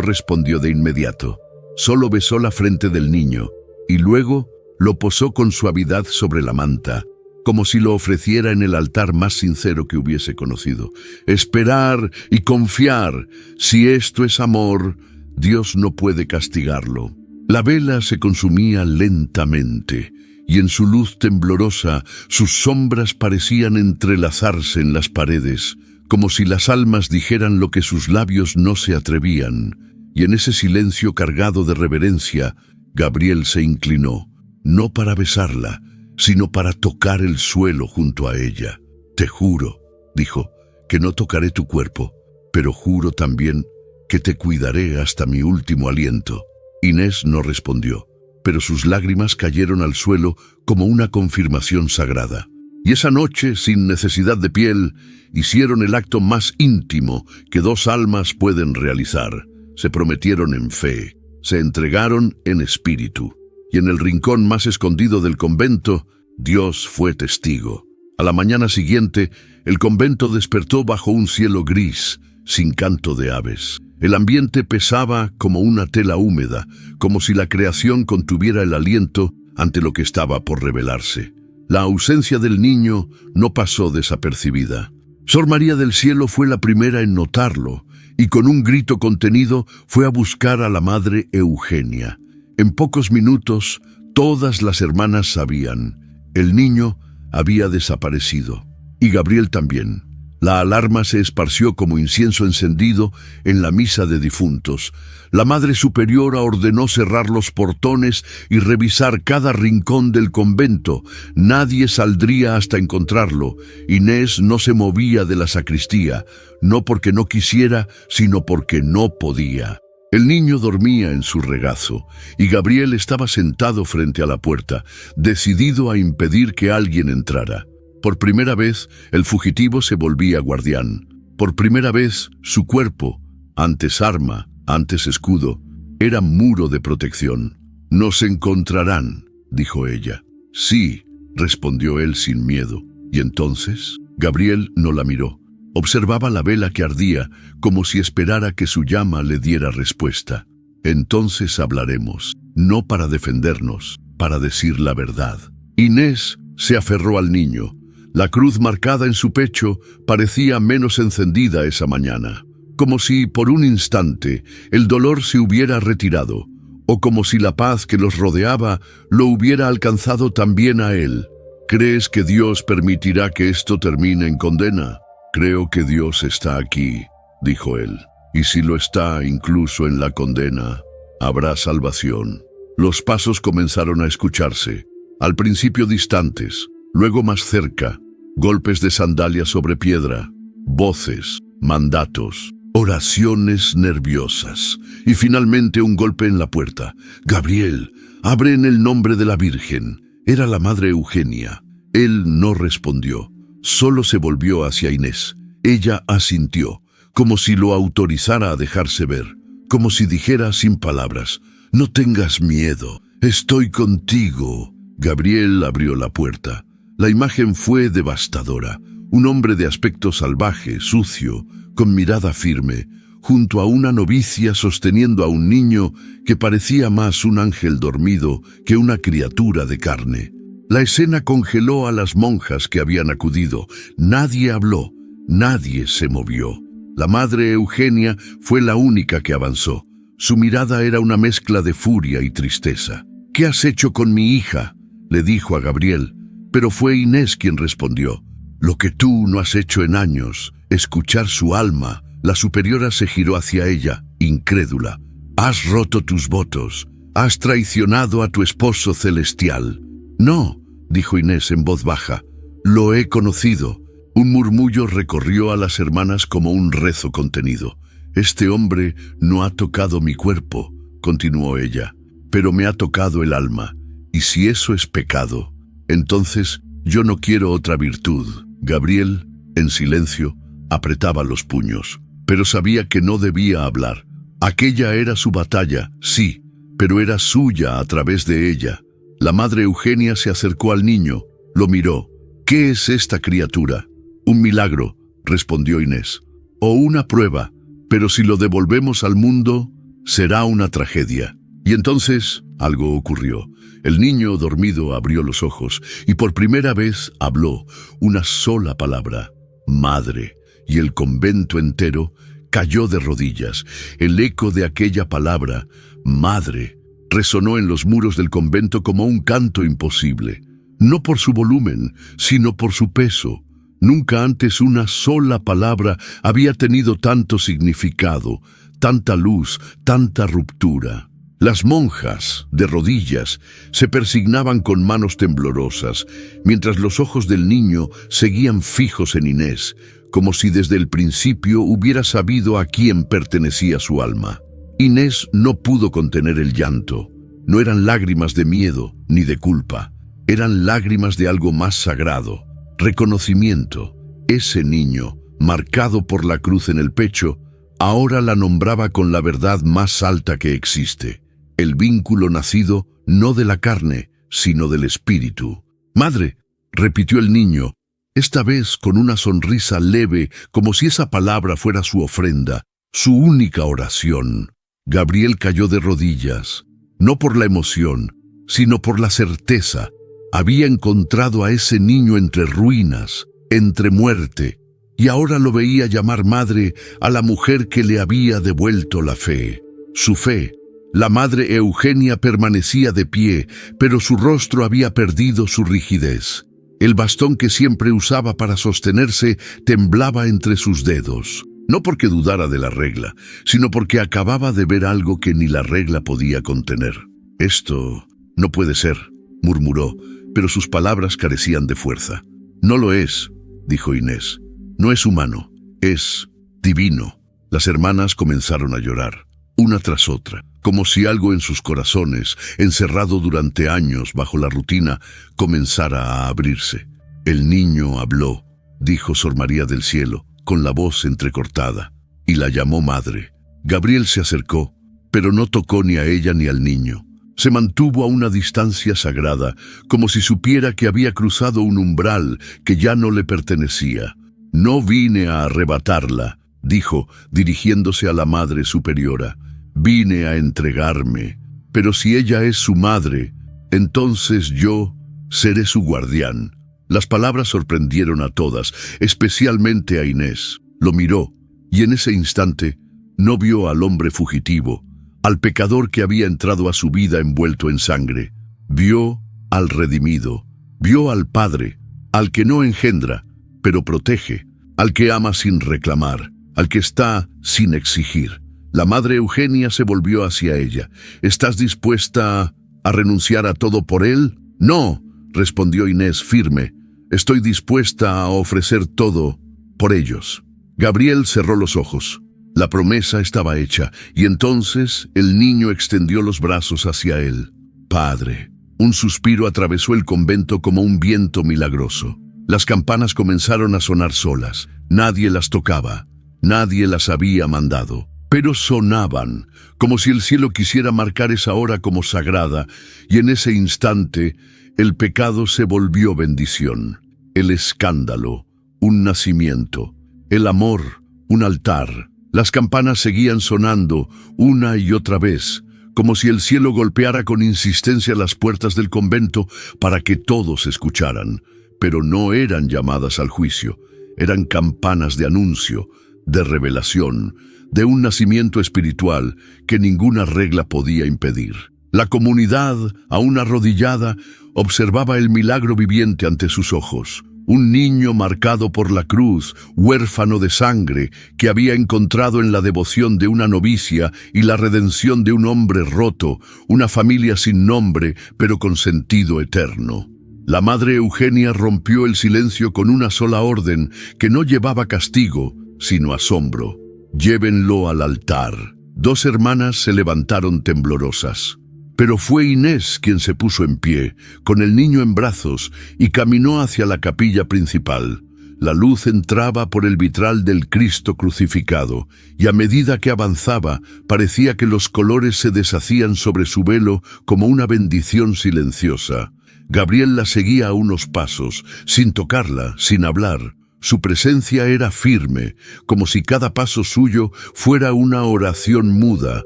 respondió de inmediato. Solo besó la frente del niño y luego lo posó con suavidad sobre la manta, como si lo ofreciera en el altar más sincero que hubiese conocido. Esperar y confiar. Si esto es amor, Dios no puede castigarlo. La vela se consumía lentamente, y en su luz temblorosa sus sombras parecían entrelazarse en las paredes, como si las almas dijeran lo que sus labios no se atrevían. Y en ese silencio cargado de reverencia, Gabriel se inclinó, no para besarla, sino para tocar el suelo junto a ella. «Te juro», dijo, «que no tocaré tu cuerpo, pero juro también que te cuidaré hasta mi último aliento». Inés no respondió, pero sus lágrimas cayeron al suelo como una confirmación sagrada. Y esa noche, sin necesidad de piel, hicieron el acto más íntimo que dos almas pueden realizar. Se prometieron en fe, se entregaron en espíritu. Y en el rincón más escondido del convento, Dios fue testigo. A la mañana siguiente, el convento despertó bajo un cielo gris, sin canto de aves. El ambiente pesaba como una tela húmeda, como si la creación contuviera el aliento ante lo que estaba por revelarse. La ausencia del niño no pasó desapercibida. Sor María del Cielo fue la primera en notarlo, y con un grito contenido fue a buscar a la madre Eugenia. En pocos minutos, todas las hermanas sabían. El niño había desaparecido, y Gabriel también. La alarma se esparció como incienso encendido en la misa de difuntos. La Madre Superiora ordenó cerrar los portones y revisar cada rincón del convento. Nadie saldría hasta encontrarlo. Inés no se movía de la sacristía, no porque no quisiera, sino porque no podía. El niño dormía en su regazo, y Gabriel estaba sentado frente a la puerta, decidido a impedir que alguien entrara. Por primera vez, el fugitivo se volvía guardián. Por primera vez, su cuerpo, antes arma, antes escudo, era muro de protección. «Nos encontrarán», dijo ella. «Sí», respondió él sin miedo. ¿Y entonces?» Gabriel no la miró. Observaba la vela que ardía, como si esperara que su llama le diera respuesta. «Entonces hablaremos, no para defendernos, para decir la verdad». Inés se aferró al niño. La cruz marcada en su pecho parecía menos encendida esa mañana, como si por un instante el dolor se hubiera retirado, o como si la paz que los rodeaba lo hubiera alcanzado también a él. «¿Crees que Dios permitirá que esto termine en condena?» «Creo que Dios está aquí», dijo él, «y si lo está incluso en la condena, habrá salvación». Los pasos comenzaron a escucharse, al principio distantes, luego más cerca, golpes de sandalia sobre piedra, voces, mandatos, oraciones nerviosas, y finalmente un golpe en la puerta. «Gabriel, abre en el nombre de la Virgen». Era la madre Eugenia. Él no respondió, solo se volvió hacia Inés. Ella asintió, como si lo autorizara a dejarse ver, como si dijera sin palabras: «No tengas miedo, estoy contigo». Gabriel abrió la puerta. La imagen fue devastadora. Un hombre de aspecto salvaje, sucio, con mirada firme, junto a una novicia sosteniendo a un niño que parecía más un ángel dormido que una criatura de carne. La escena congeló a las monjas que habían acudido. Nadie habló, nadie se movió. La madre Eugenia fue la única que avanzó. Su mirada era una mezcla de furia y tristeza. «¿Qué has hecho con mi hija?», le dijo a Gabriel. Pero fue Inés quien respondió: «Lo que tú no has hecho en años, escuchar su alma». La superiora se giró hacia ella, incrédula. «Has roto tus votos, has traicionado a tu esposo celestial». «No», dijo Inés en voz baja, «lo he conocido». Un murmullo recorrió a las hermanas como un rezo contenido. «Este hombre no ha tocado mi cuerpo», continuó ella, «pero me ha tocado el alma, y si eso es pecado, entonces yo no quiero otra virtud». Gabriel, en silencio, apretaba los puños, pero sabía que no debía hablar. Aquella era su batalla, sí, pero era suya a través de ella. La madre Eugenia se acercó al niño, lo miró. «¿Qué es esta criatura?» «Un milagro», respondió Inés, «o una prueba, pero si lo devolvemos al mundo, será una tragedia». Y entonces algo ocurrió. El niño dormido abrió los ojos y por primera vez habló una sola palabra: madre. Y el convento entero cayó de rodillas. El eco de aquella palabra, madre, resonó en los muros del convento como un canto imposible. No por su volumen, sino por su peso. Nunca antes una sola palabra había tenido tanto significado, tanta luz, tanta ruptura. Las monjas, de rodillas, se persignaban con manos temblorosas, mientras los ojos del niño seguían fijos en Inés, como si desde el principio hubiera sabido a quién pertenecía su alma. Inés no pudo contener el llanto. No eran lágrimas de miedo ni de culpa, eran lágrimas de algo más sagrado, reconocimiento. Ese niño, marcado por la cruz en el pecho, ahora la nombraba con la verdad más alta que existe: el vínculo nacido no de la carne, sino del espíritu. «Madre», repitió el niño, esta vez con una sonrisa leve, como si esa palabra fuera su ofrenda, su única oración. Gabriel cayó de rodillas, no por la emoción, sino por la certeza. Había encontrado a ese niño entre ruinas, entre muerte, y ahora lo veía llamar madre a la mujer que le había devuelto la fe. Su fe. La madre Eugenia permanecía de pie, pero su rostro había perdido su rigidez. El bastón que siempre usaba para sostenerse temblaba entre sus dedos. No porque dudara de la regla, sino porque acababa de ver algo que ni la regla podía contener. «Esto no puede ser», murmuró, pero sus palabras carecían de fuerza. «No lo es», dijo Inés. «No es humano, es divino». Las hermanas comenzaron a llorar, una tras otra, como si algo en sus corazones, encerrado durante años bajo la rutina, comenzara a abrirse. «El niño habló», dijo Sor María del Cielo, con la voz entrecortada, y la llamó madre. Gabriel se acercó, pero no tocó ni a ella ni al niño. Se mantuvo a una distancia sagrada, como si supiera que había cruzado un umbral que ya no le pertenecía. «No vine a arrebatarla», dijo, dirigiéndose a la Madre Superiora. «Vine a entregarme, pero si ella es su madre, entonces yo seré su guardián». Las palabras sorprendieron a todas, especialmente a Inés. Lo miró, y en ese instante no vio al hombre fugitivo, al pecador que había entrado a su vida envuelto en sangre. Vio al redimido, vio al Padre, al que no engendra, pero protege, al que ama sin reclamar, al que está sin exigir. La madre Eugenia se volvió hacia ella. «¿Estás dispuesta a renunciar a todo por él?» «No», respondió Inés firme. «Estoy dispuesta a ofrecer todo por ellos». Gabriel cerró los ojos. La promesa estaba hecha, y entonces el niño extendió los brazos hacia él. «Padre». Un suspiro atravesó el convento como un viento milagroso. Las campanas comenzaron a sonar solas. Nadie las tocaba, nadie las había mandado. Pero sonaban, como si el cielo quisiera marcar esa hora como sagrada, y en ese instante el pecado se volvió bendición, el escándalo, un nacimiento, el amor, un altar. Las campanas seguían sonando una y otra vez, como si el cielo golpeara con insistencia las puertas del convento para que todos escucharan. Pero no eran llamadas al juicio, eran campanas de anuncio, de revelación, de un nacimiento espiritual que ninguna regla podía impedir. La comunidad, aún arrodillada, observaba el milagro viviente ante sus ojos. Un niño marcado por la cruz, huérfano de sangre, que había encontrado en la devoción de una novicia y la redención de un hombre roto, una familia sin nombre, pero con sentido eterno. La madre Eugenia rompió el silencio con una sola orden que no llevaba castigo, sino asombro. «Llévenlo al altar». Dos hermanas se levantaron temblorosas. Pero fue Inés quien se puso en pie, con el niño en brazos, y caminó hacia la capilla principal. La luz entraba por el vitral del Cristo crucificado, y a medida que avanzaba, parecía que los colores se deshacían sobre su velo como una bendición silenciosa. Gabriel la seguía a unos pasos, sin tocarla, sin hablar, Su presencia era firme, como si cada paso suyo fuera una oración muda,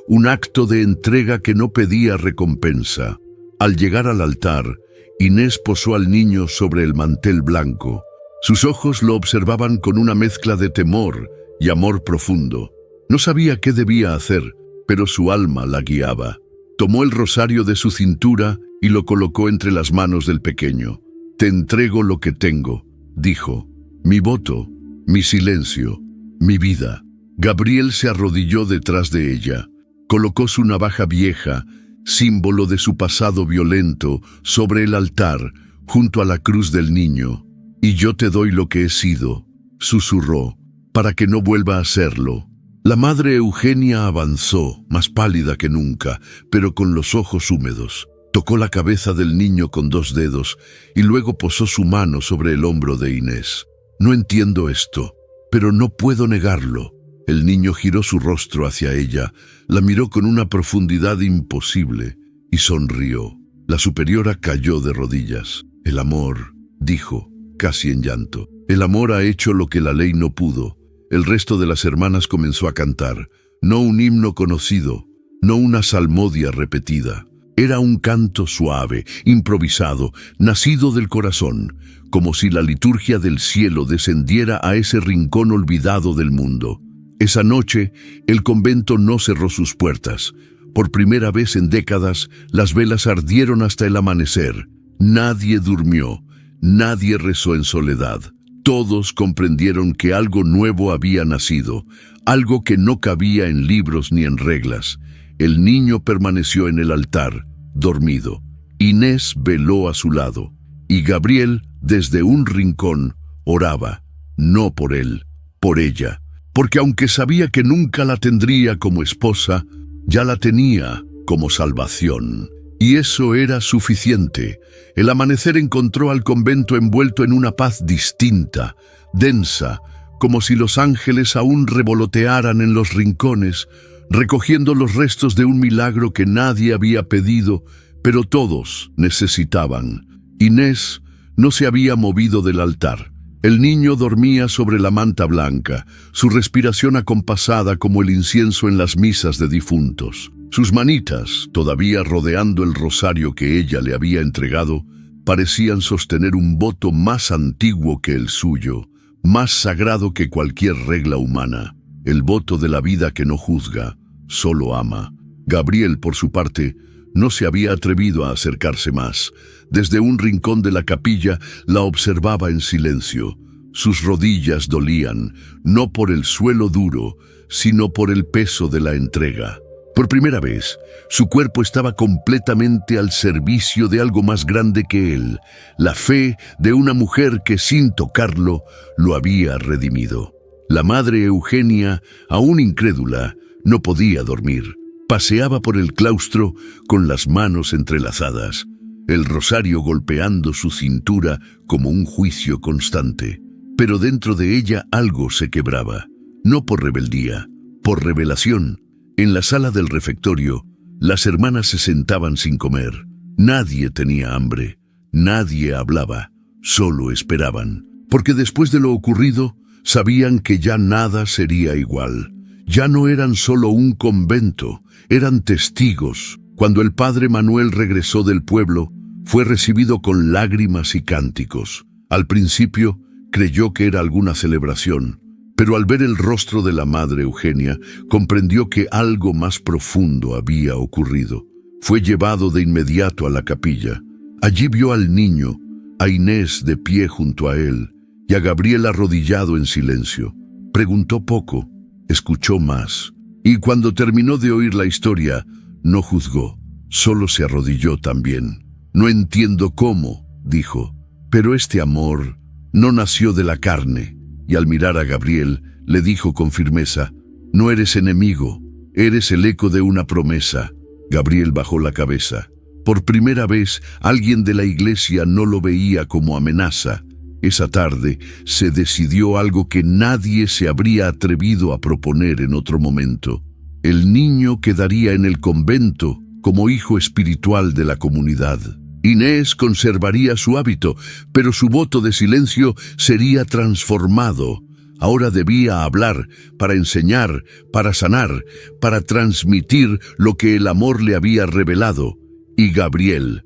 un acto de entrega que no pedía recompensa. Al llegar al altar, Inés posó al niño sobre el mantel blanco. Sus ojos lo observaban con una mezcla de temor y amor profundo. No sabía qué debía hacer, pero su alma la guiaba. Tomó el rosario de su cintura y lo colocó entre las manos del pequeño. «Te entrego lo que tengo», dijo. «Mi voto, mi silencio, mi vida». Gabriel se arrodilló detrás de ella. Colocó su navaja vieja, símbolo de su pasado violento, sobre el altar, junto a la cruz del niño. «Y yo te doy lo que he sido», susurró, «para que no vuelva a serlo». La madre Eugenia avanzó, más pálida que nunca, pero con los ojos húmedos. Tocó la cabeza del niño con 2 dedos y luego posó su mano sobre el hombro de Inés. «No entiendo esto, pero no puedo negarlo». El niño giró su rostro hacia ella, la miró con una profundidad imposible y sonrió. La superiora cayó de rodillas. «El amor», dijo, casi en llanto. «El amor ha hecho lo que la ley no pudo». El resto de las hermanas comenzó a cantar, no un himno conocido, no una salmodia repetida. Era un canto suave, improvisado, nacido del corazón, como si la liturgia del cielo descendiera a ese rincón olvidado del mundo. Esa noche, el convento no cerró sus puertas. Por primera vez en décadas, las velas ardieron hasta el amanecer. Nadie durmió, nadie rezó en soledad. Todos comprendieron que algo nuevo había nacido, algo que no cabía en libros ni en reglas. El niño permaneció en el altar, dormido. Inés veló a su lado, y Gabriel, desde un rincón, oraba, no por él, por ella, porque aunque sabía que nunca la tendría como esposa, ya la tenía como salvación. Y eso era suficiente. El amanecer encontró al convento envuelto en una paz distinta, densa, como si los ángeles aún revolotearan en los rincones, recogiendo los restos de un milagro que nadie había pedido, pero todos necesitaban. Inés no se había movido del altar. El niño dormía sobre la manta blanca, su respiración acompasada como el incienso en las misas de difuntos. Sus manitas, todavía rodeando el rosario que ella le había entregado, parecían sostener un voto más antiguo que el suyo, más sagrado que cualquier regla humana, el voto de la vida que no juzga, solo ama. Gabriel, por su parte, no se había atrevido a acercarse más. Desde un rincón de la capilla la observaba en silencio. Sus rodillas dolían, no por el suelo duro, sino por el peso de la entrega. Por primera vez, su cuerpo estaba completamente al servicio de algo más grande que él, la fe de una mujer que sin tocarlo lo había redimido. La madre Eugenia, aún incrédula, no podía dormir. Paseaba por el claustro con las manos entrelazadas, el rosario golpeando su cintura como un juicio constante. Pero dentro de ella algo se quebraba, no por rebeldía, por revelación. En la sala del refectorio, las hermanas se sentaban sin comer. Nadie tenía hambre, nadie hablaba, solo esperaban. Porque después de lo ocurrido, sabían que ya nada sería igual. Ya no eran solo un convento, eran testigos. Cuando el padre Manuel regresó del pueblo, fue recibido con lágrimas y cánticos. Al principio, creyó que era alguna celebración, pero al ver el rostro de la madre Eugenia, comprendió que algo más profundo había ocurrido. Fue llevado de inmediato a la capilla. Allí vio al niño, a Inés de pie junto a él, y a Gabriel arrodillado en silencio. Preguntó poco, escuchó más, y cuando terminó de oír la historia, no juzgó, solo se arrodilló también. «No entiendo cómo», dijo, «pero este amor no nació de la carne». Y al mirar a Gabriel, le dijo con firmeza, «No eres enemigo, eres el eco de una promesa». Gabriel bajó la cabeza. Por primera vez, alguien de la iglesia no lo veía como amenaza. Esa tarde se decidió algo que nadie se habría atrevido a proponer en otro momento. El niño quedaría en el convento como hijo espiritual de la comunidad. Inés conservaría su hábito, pero su voto de silencio sería transformado. Ahora debía hablar, para enseñar, para sanar, para transmitir lo que el amor le había revelado. Y Gabriel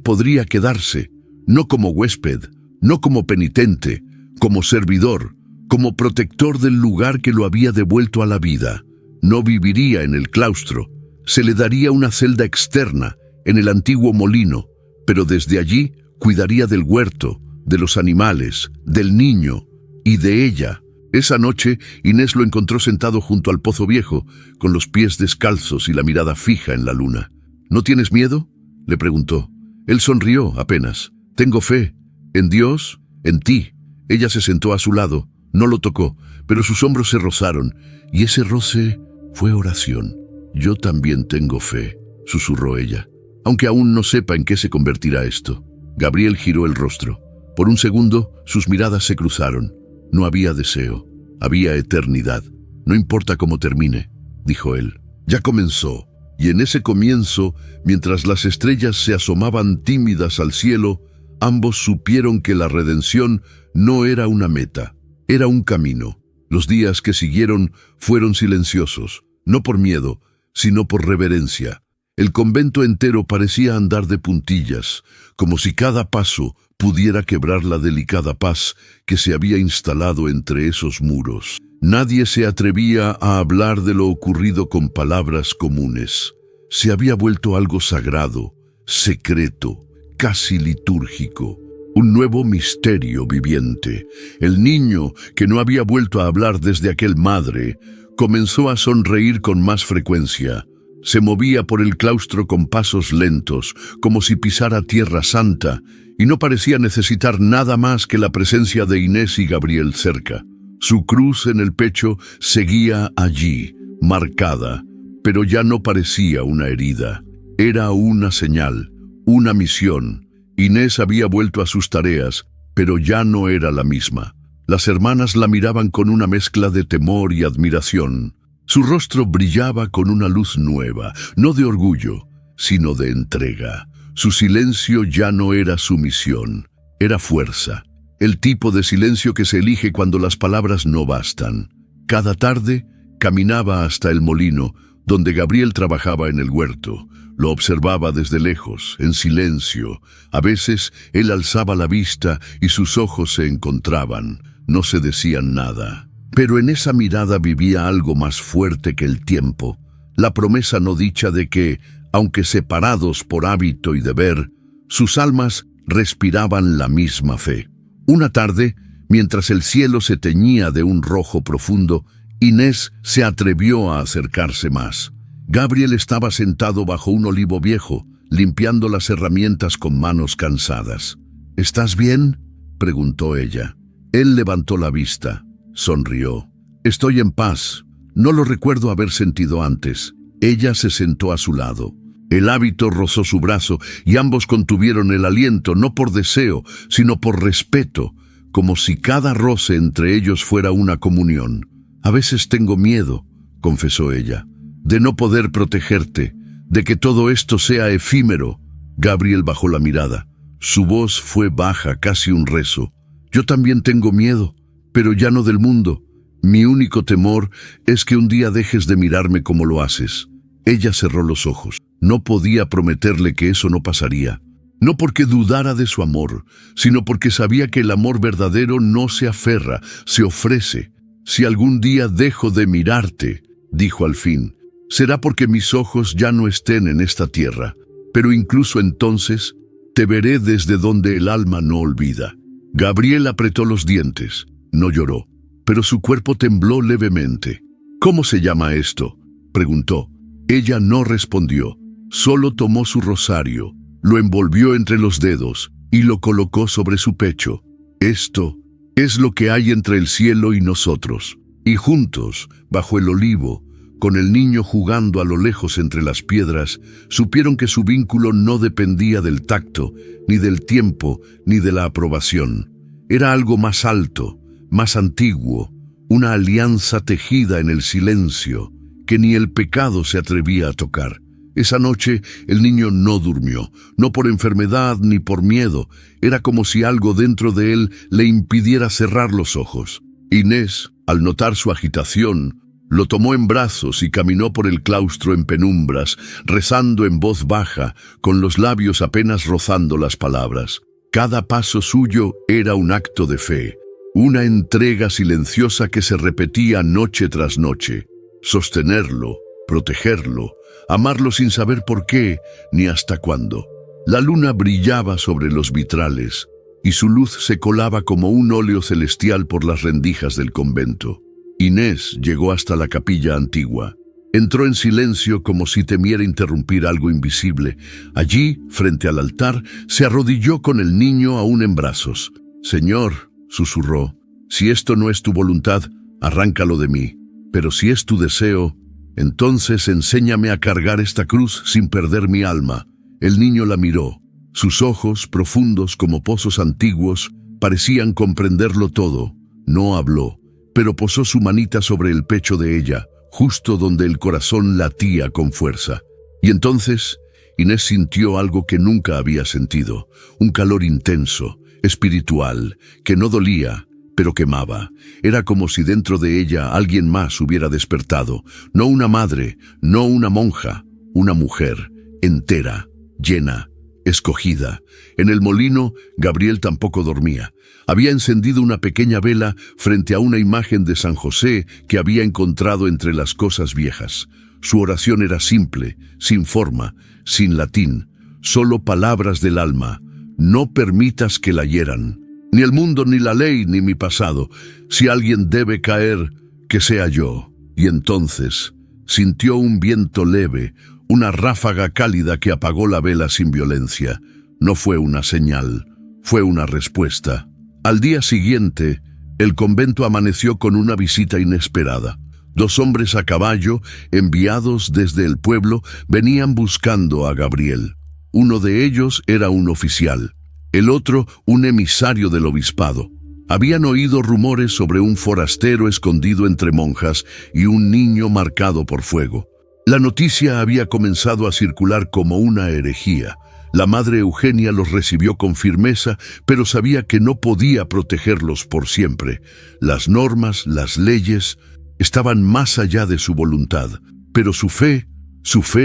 podría quedarse, no como huésped, no como penitente, como servidor, como protector del lugar que lo había devuelto a la vida. No viviría en el claustro, se le daría una celda externa, en el antiguo molino, pero desde allí cuidaría del huerto, de los animales, del niño y de ella. Esa noche, Inés lo encontró sentado junto al pozo viejo, con los pies descalzos y la mirada fija en la luna. ¿No tienes miedo?, le preguntó. Él sonrió apenas. Tengo fe. En Dios, en ti. Ella se sentó a su lado. No lo tocó, pero sus hombros se rozaron, y ese roce fue oración. Yo también tengo fe, susurró ella, aunque aún no sepa en qué se convertirá esto. Gabriel giró el rostro. Por un segundo, sus miradas se cruzaron. No había deseo, había eternidad. No importa cómo termine, dijo él. Ya comenzó, y en ese comienzo, mientras las estrellas se asomaban tímidas al cielo, ambos supieron que la redención no era una meta, era un camino. Los días que siguieron fueron silenciosos, no por miedo, sino por reverencia. El convento entero parecía andar de puntillas, como si cada paso pudiera quebrar la delicada paz que se había instalado entre esos muros. Nadie se atrevía a hablar de lo ocurrido con palabras comunes. Se había vuelto algo sagrado, secreto, casi litúrgico. Un nuevo misterio viviente. El niño, que no había vuelto a hablar desde aquel madre, comenzó a sonreír con más frecuencia. Se movía por el claustro con pasos lentos, como si pisara tierra santa, y no parecía necesitar nada más que la presencia de Inés y Gabriel cerca. Su cruz en el pecho seguía allí, marcada, pero ya no parecía una herida. Era una señal, una misión. Inés había vuelto a sus tareas, pero ya no era la misma. Las hermanas la miraban con una mezcla de temor y admiración. Su rostro brillaba con una luz nueva, no de orgullo, sino de entrega. Su silencio ya no era sumisión, era fuerza. El tipo de silencio que se elige cuando las palabras no bastan. Cada tarde caminaba hasta el molino, donde Gabriel trabajaba en el huerto. Lo observaba desde lejos, en silencio. A veces él alzaba la vista y sus ojos se encontraban. No se decían nada. Pero en esa mirada vivía algo más fuerte que el tiempo, la promesa no dicha de que, aunque separados por hábito y deber, sus almas respiraban la misma fe. Una tarde, mientras el cielo se teñía de un rojo profundo, Inés se atrevió a acercarse más. Gabriel estaba sentado bajo un olivo viejo, limpiando las herramientas con manos cansadas. ¿Estás bien?, preguntó ella. Él levantó la vista. Sonrió. Estoy en paz. No lo recuerdo haber sentido antes. Ella se sentó a su lado. El hábito rozó su brazo y ambos contuvieron el aliento, no por deseo, sino por respeto, como si cada roce entre ellos fuera una comunión. A veces tengo miedo, confesó ella, de no poder protegerte, de que todo esto sea efímero. Gabriel bajó la mirada. Su voz fue baja, casi un rezo. Yo también tengo miedo, pero ya no del mundo. Mi único temor es que un día dejes de mirarme como lo haces. Ella cerró los ojos. No podía prometerle que eso no pasaría. No porque dudara de su amor, sino porque sabía que el amor verdadero no se aferra, se ofrece. Si algún día dejo de mirarte, dijo al fin, será porque mis ojos ya no estén en esta tierra. Pero incluso entonces, te veré desde donde el alma no olvida. Gabriel apretó los dientes. No lloró, pero su cuerpo tembló levemente. ¿Cómo se llama esto?, preguntó. Ella no respondió, solo tomó su rosario, lo envolvió entre los dedos y lo colocó sobre su pecho. Esto es lo que hay entre el cielo y nosotros. Y juntos, bajo el olivo, con el niño jugando a lo lejos entre las piedras, supieron que su vínculo no dependía del tacto, ni del tiempo, ni de la aprobación. Era algo más alto, más antiguo, una alianza tejida en el silencio que ni el pecado se atrevía a tocar. Esa noche el niño no durmió, no por enfermedad ni por miedo. Era como si algo dentro de él le impidiera cerrar los ojos. Inés, al notar su agitación, lo tomó en brazos y caminó por el claustro en penumbras, rezando en voz baja, con los labios apenas rozando las palabras. Cada paso suyo era un acto de fe, una entrega silenciosa que se repetía noche tras noche. Sostenerlo, protegerlo, amarlo sin saber por qué ni hasta cuándo. La luna brillaba sobre los vitrales y su luz se colaba como un óleo celestial por las rendijas del convento. Inés llegó hasta la capilla antigua. Entró en silencio como si temiera interrumpir algo invisible. Allí, frente al altar, se arrodilló con el niño aún en brazos. «Señor», susurró, «si esto no es tu voluntad, arráncalo de mí. Pero si es tu deseo, entonces enséñame a cargar esta cruz sin perder mi alma». El niño la miró. Sus ojos, profundos como pozos antiguos, parecían comprenderlo todo. No habló, pero posó su manita sobre el pecho de ella, justo donde el corazón latía con fuerza. Y entonces Inés sintió algo que nunca había sentido, un calor intenso, espiritual, que no dolía, pero quemaba. Era como si dentro de ella alguien más hubiera despertado, no una madre, no una monja, una mujer, entera, llena, escogida. En el molino, Gabriel tampoco dormía. Había encendido una pequeña vela frente a una imagen de San José que había encontrado entre las cosas viejas. Su oración era simple, sin forma, sin latín, solo palabras del alma. No permitas que la hieran. Ni el mundo, ni la ley, ni mi pasado. Si alguien debe caer, que sea yo. Y entonces sintió un viento leve, una ráfaga cálida que apagó la vela sin violencia. No fue una señal, fue una respuesta. Al día siguiente, el convento amaneció con una visita inesperada. 2 hombres a caballo, enviados desde el pueblo, venían buscando a Gabriel. Uno de ellos era un oficial, el otro un emisario del obispado. Habían oído rumores sobre un forastero escondido entre monjas y un niño marcado por fuego. La noticia había comenzado a circular como una herejía. La madre Eugenia los recibió con firmeza, pero sabía que no podía protegerlos por siempre. Las normas, las leyes, estaban más allá de su voluntad, pero su fe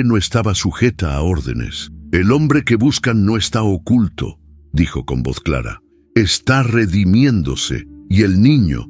no estaba sujeta a órdenes. «El hombre que buscan no está oculto», dijo con voz clara. «Está redimiéndose, y el niño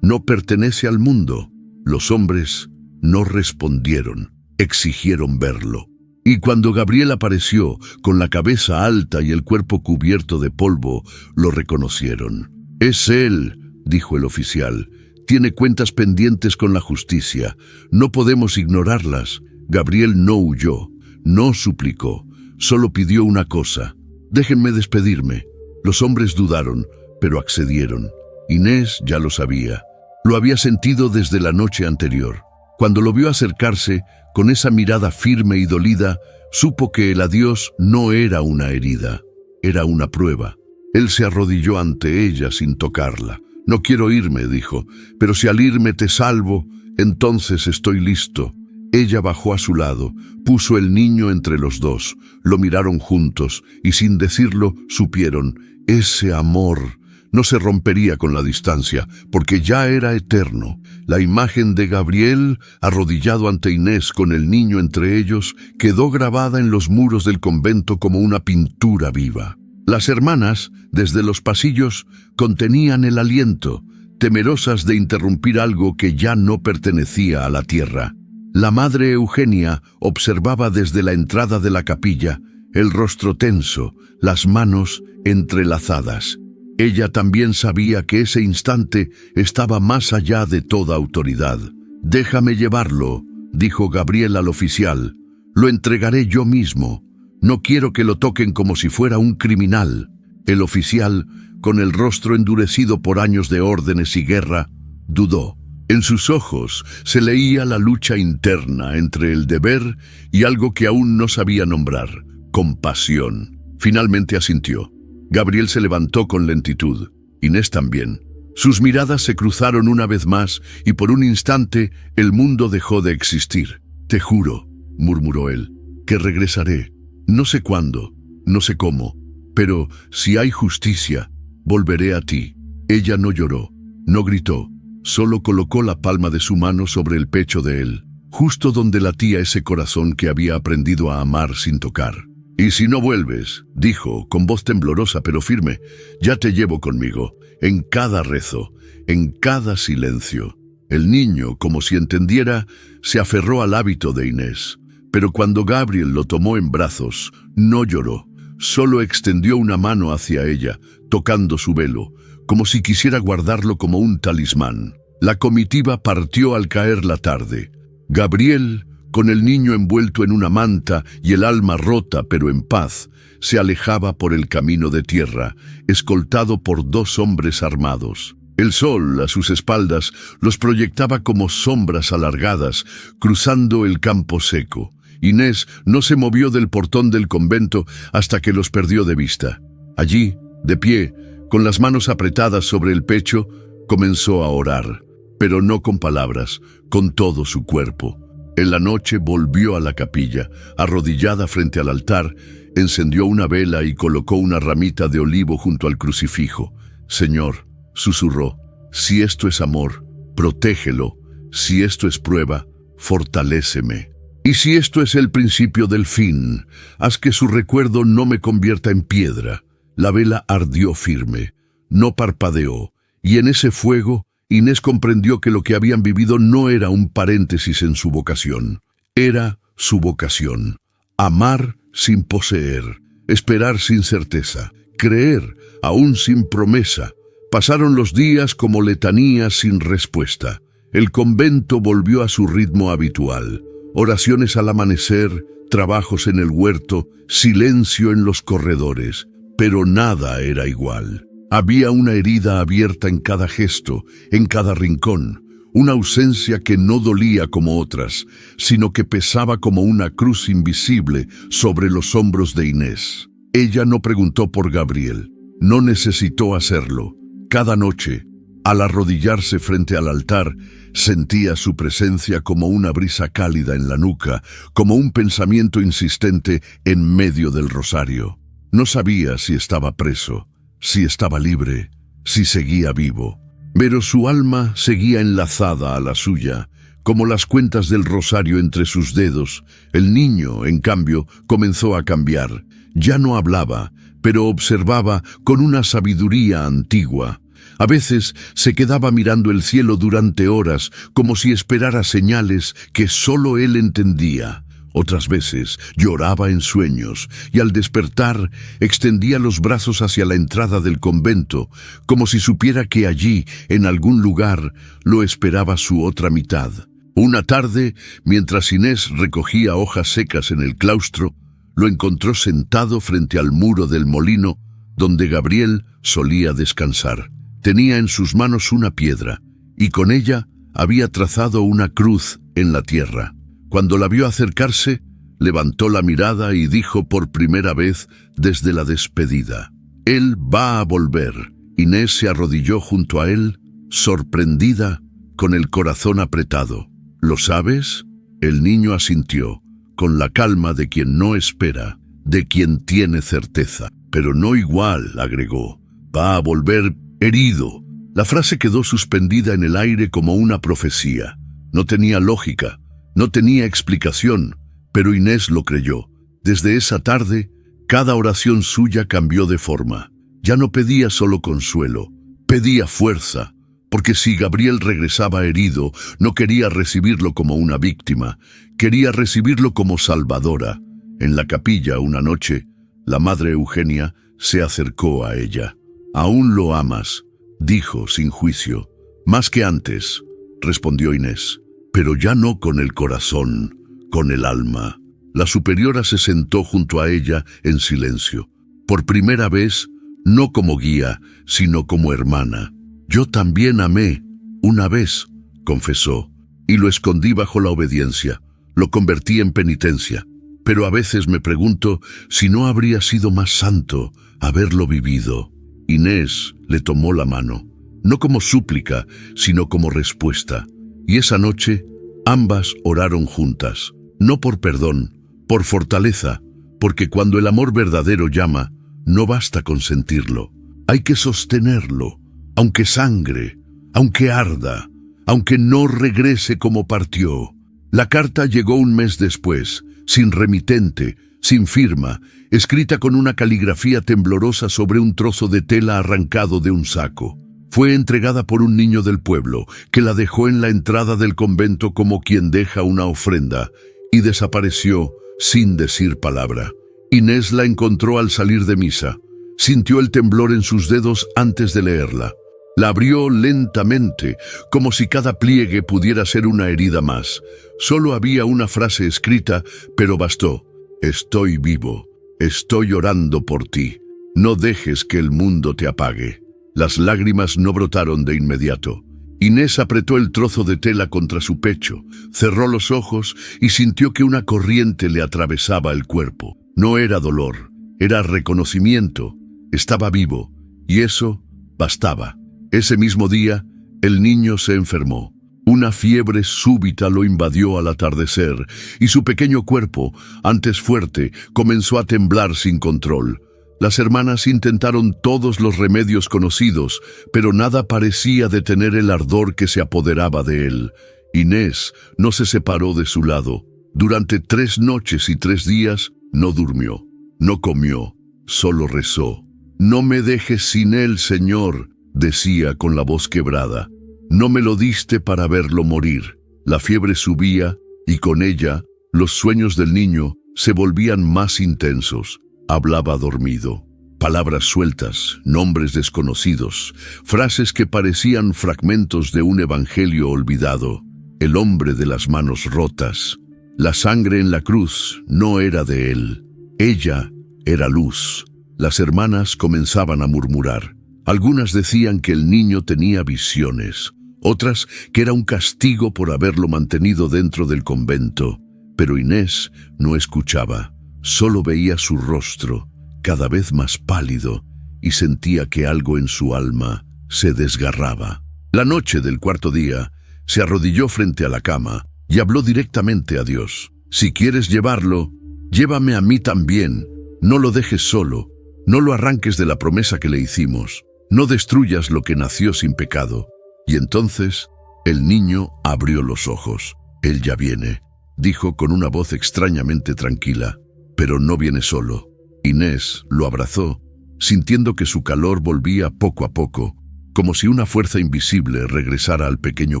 no pertenece al mundo». Los hombres no respondieron, exigieron verlo. Y cuando Gabriel apareció, con la cabeza alta y el cuerpo cubierto de polvo, lo reconocieron. «Es él», dijo el oficial. «Tiene cuentas pendientes con la justicia. No podemos ignorarlas». Gabriel no huyó, no suplicó, solo pidió una cosa: «Déjenme despedirme». Los hombres dudaron, pero accedieron. Inés ya lo sabía. Lo había sentido desde la noche anterior. Cuando lo vio acercarse, con esa mirada firme y dolida, supo que el adiós no era una herida, era una prueba. Él se arrodilló ante ella sin tocarla. «No quiero irme», dijo, «pero si al irme te salvo, entonces estoy listo». Ella bajó a su lado, puso el niño entre los dos, lo miraron juntos y sin decirlo supieron, ese amor no se rompería con la distancia, porque ya era eterno. La imagen de Gabriel, arrodillado ante Inés con el niño entre ellos, quedó grabada en los muros del convento como una pintura viva. Las hermanas, desde los pasillos, contenían el aliento, temerosas de interrumpir algo que ya no pertenecía a la tierra. La madre Eugenia observaba desde la entrada de la capilla, el rostro tenso, las manos entrelazadas. Ella también sabía que ese instante estaba más allá de toda autoridad. «Déjame llevarlo», dijo Gabriel al oficial. «Lo entregaré yo mismo. No quiero que lo toquen como si fuera un criminal». El oficial, con el rostro endurecido por años de órdenes y guerra, dudó. En sus ojos se leía la lucha interna entre el deber y algo que aún no sabía nombrar: compasión. Finalmente asintió. Gabriel se levantó con lentitud. Inés también. Sus miradas se cruzaron una vez más y por un instante el mundo dejó de existir. «Te juro», murmuró él, que regresaré. No sé cuándo, no sé cómo, pero si hay justicia, volveré a ti. Ella no lloró, no gritó, solo colocó la palma de su mano sobre el pecho de él, justo donde latía ese corazón que había aprendido a amar sin tocar. «Y si no vuelves», dijo, con voz temblorosa pero firme, «ya te llevo conmigo, en cada rezo, en cada silencio». El niño, como si entendiera, se aferró al hábito de Inés, pero cuando Gabriel lo tomó en brazos, no lloró, solo extendió una mano hacia ella, tocando su velo, como si quisiera guardarlo como un talismán. La comitiva partió al caer la tarde. Gabriel, con el niño envuelto en una manta y el alma rota pero en paz, se alejaba por el camino de tierra, escoltado por 2 hombres armados. El sol, a sus espaldas, los proyectaba como sombras alargadas, cruzando el campo seco. Inés no se movió del portón del convento hasta que los perdió de vista. Allí, de pie, con las manos apretadas sobre el pecho, comenzó a orar, pero no con palabras, con todo su cuerpo. En la noche volvió a la capilla, arrodillada frente al altar, encendió una vela y colocó una ramita de olivo junto al crucifijo. «Señor», susurró, «si esto es amor, protégelo. Si esto es prueba, fortaléceme. Y si esto es el principio del fin, haz que su recuerdo no me convierta en piedra». La vela ardió firme, no parpadeó, y en ese fuego Inés comprendió que lo que habían vivido no era un paréntesis en su vocación. Era su vocación. Amar sin poseer, esperar sin certeza, creer aún sin promesa. Pasaron los días como letanías sin respuesta. El convento volvió a su ritmo habitual. Oraciones al amanecer, trabajos en el huerto, silencio en los corredores. Pero nada era igual. Había una herida abierta en cada gesto, en cada rincón, una ausencia que no dolía como otras, sino que pesaba como una cruz invisible sobre los hombros de Inés. Ella no preguntó por Gabriel, no necesitó hacerlo. Cada noche, al arrodillarse frente al altar, sentía su presencia como una brisa cálida en la nuca, como un pensamiento insistente en medio del rosario. No sabía si estaba preso, si estaba libre, si seguía vivo, pero su alma seguía enlazada a la suya, como las cuentas del rosario entre sus dedos. El niño, en cambio, comenzó a cambiar. Ya no hablaba, pero observaba con una sabiduría antigua. A veces se quedaba mirando el cielo durante horas, como si esperara señales que solo él entendía. Otras veces lloraba en sueños y al despertar extendía los brazos hacia la entrada del convento, como si supiera que allí, en algún lugar, lo esperaba su otra mitad. Una tarde, mientras Inés recogía hojas secas en el claustro, lo encontró sentado frente al muro del molino donde Gabriel solía descansar. Tenía en sus manos una piedra y con ella había trazado una cruz en la tierra. Cuando la vio acercarse, levantó la mirada y dijo por primera vez desde la despedida: «Él va a volver». Inés se arrodilló junto a él, sorprendida, con el corazón apretado. «¿Lo sabes?». El niño asintió, con la calma de quien no espera, de quien tiene certeza. «Pero no igual», agregó. «Va a volver herido». La frase quedó suspendida en el aire como una profecía. No tenía lógica. No tenía explicación, pero Inés lo creyó. Desde esa tarde, cada oración suya cambió de forma. Ya no pedía solo consuelo, pedía fuerza, porque si Gabriel regresaba herido, no quería recibirlo como una víctima, quería recibirlo como salvadora. En la capilla, una noche, la madre Eugenia se acercó a ella. «¿Aún lo amas?», dijo sin juicio. «Más que antes», respondió Inés. «Pero ya no con el corazón, con el alma». La superiora se sentó junto a ella en silencio. Por primera vez, no como guía, sino como hermana. «Yo también amé, una vez», confesó, «y lo escondí bajo la obediencia, lo convertí en penitencia. Pero a veces me pregunto si no habría sido más santo haberlo vivido». Inés le tomó la mano, no como súplica, sino como respuesta. Y esa noche, ambas oraron juntas. no por perdón, por fortaleza, porque cuando el amor verdadero llama, no basta con sentirlo, hay que sostenerlo, aunque sangre, aunque arda, aunque no regrese como partió. La carta llegó un mes después, sin remitente, sin firma, escrita con una caligrafía temblorosa sobre un trozo de tela arrancado de un saco. Fue entregada por un niño del pueblo, que la dejó en la entrada del convento como quien deja una ofrenda, y desapareció sin decir palabra. Inés la encontró al salir de misa. Sintió el temblor en sus dedos antes de leerla. La abrió lentamente, como si cada pliegue pudiera ser una herida más. Solo había una frase escrita, pero bastó. Estoy vivo, estoy orando por ti. No dejes que el mundo te apague. Las lágrimas no brotaron de inmediato. Inés apretó el trozo de tela contra su pecho, cerró los ojos y sintió que una corriente le atravesaba el cuerpo. No era dolor, era reconocimiento. Estaba vivo, y eso bastaba. Ese mismo día, el niño se enfermó. Una fiebre súbita lo invadió al atardecer, y su pequeño cuerpo, antes fuerte, comenzó a temblar sin control. Las hermanas intentaron todos los remedios conocidos, pero nada parecía detener el ardor que se apoderaba de él. Inés no se separó de su lado. Durante 3 noches y 3 días no durmió, no comió, solo rezó. «No me dejes sin él, Señor», decía con la voz quebrada. «No me lo diste para verlo morir». La fiebre subía y con ella los sueños del niño se volvían más intensos. Hablaba dormido. Palabras sueltas, nombres desconocidos, frases que parecían fragmentos de un evangelio olvidado. El hombre de las manos rotas. La sangre en la cruz no era de él. Ella era luz. Las hermanas comenzaban a murmurar. Algunas decían que el niño tenía visiones, otras que era un castigo por haberlo mantenido dentro del convento. Pero Inés no escuchaba, solo veía su rostro, cada vez más pálido, y sentía que algo en su alma se desgarraba. La noche del 4.º día, se arrodilló frente a la cama y habló directamente a Dios. «Si quieres llevarlo, llévame a mí también. No lo dejes solo. No lo arranques de la promesa que le hicimos. No destruyas lo que nació sin pecado». Y entonces el niño abrió los ojos. «Él ya viene», dijo con una voz extrañamente tranquila. «Pero no viene solo». Inés lo abrazó, sintiendo que su calor volvía poco a poco, como si una fuerza invisible regresara al pequeño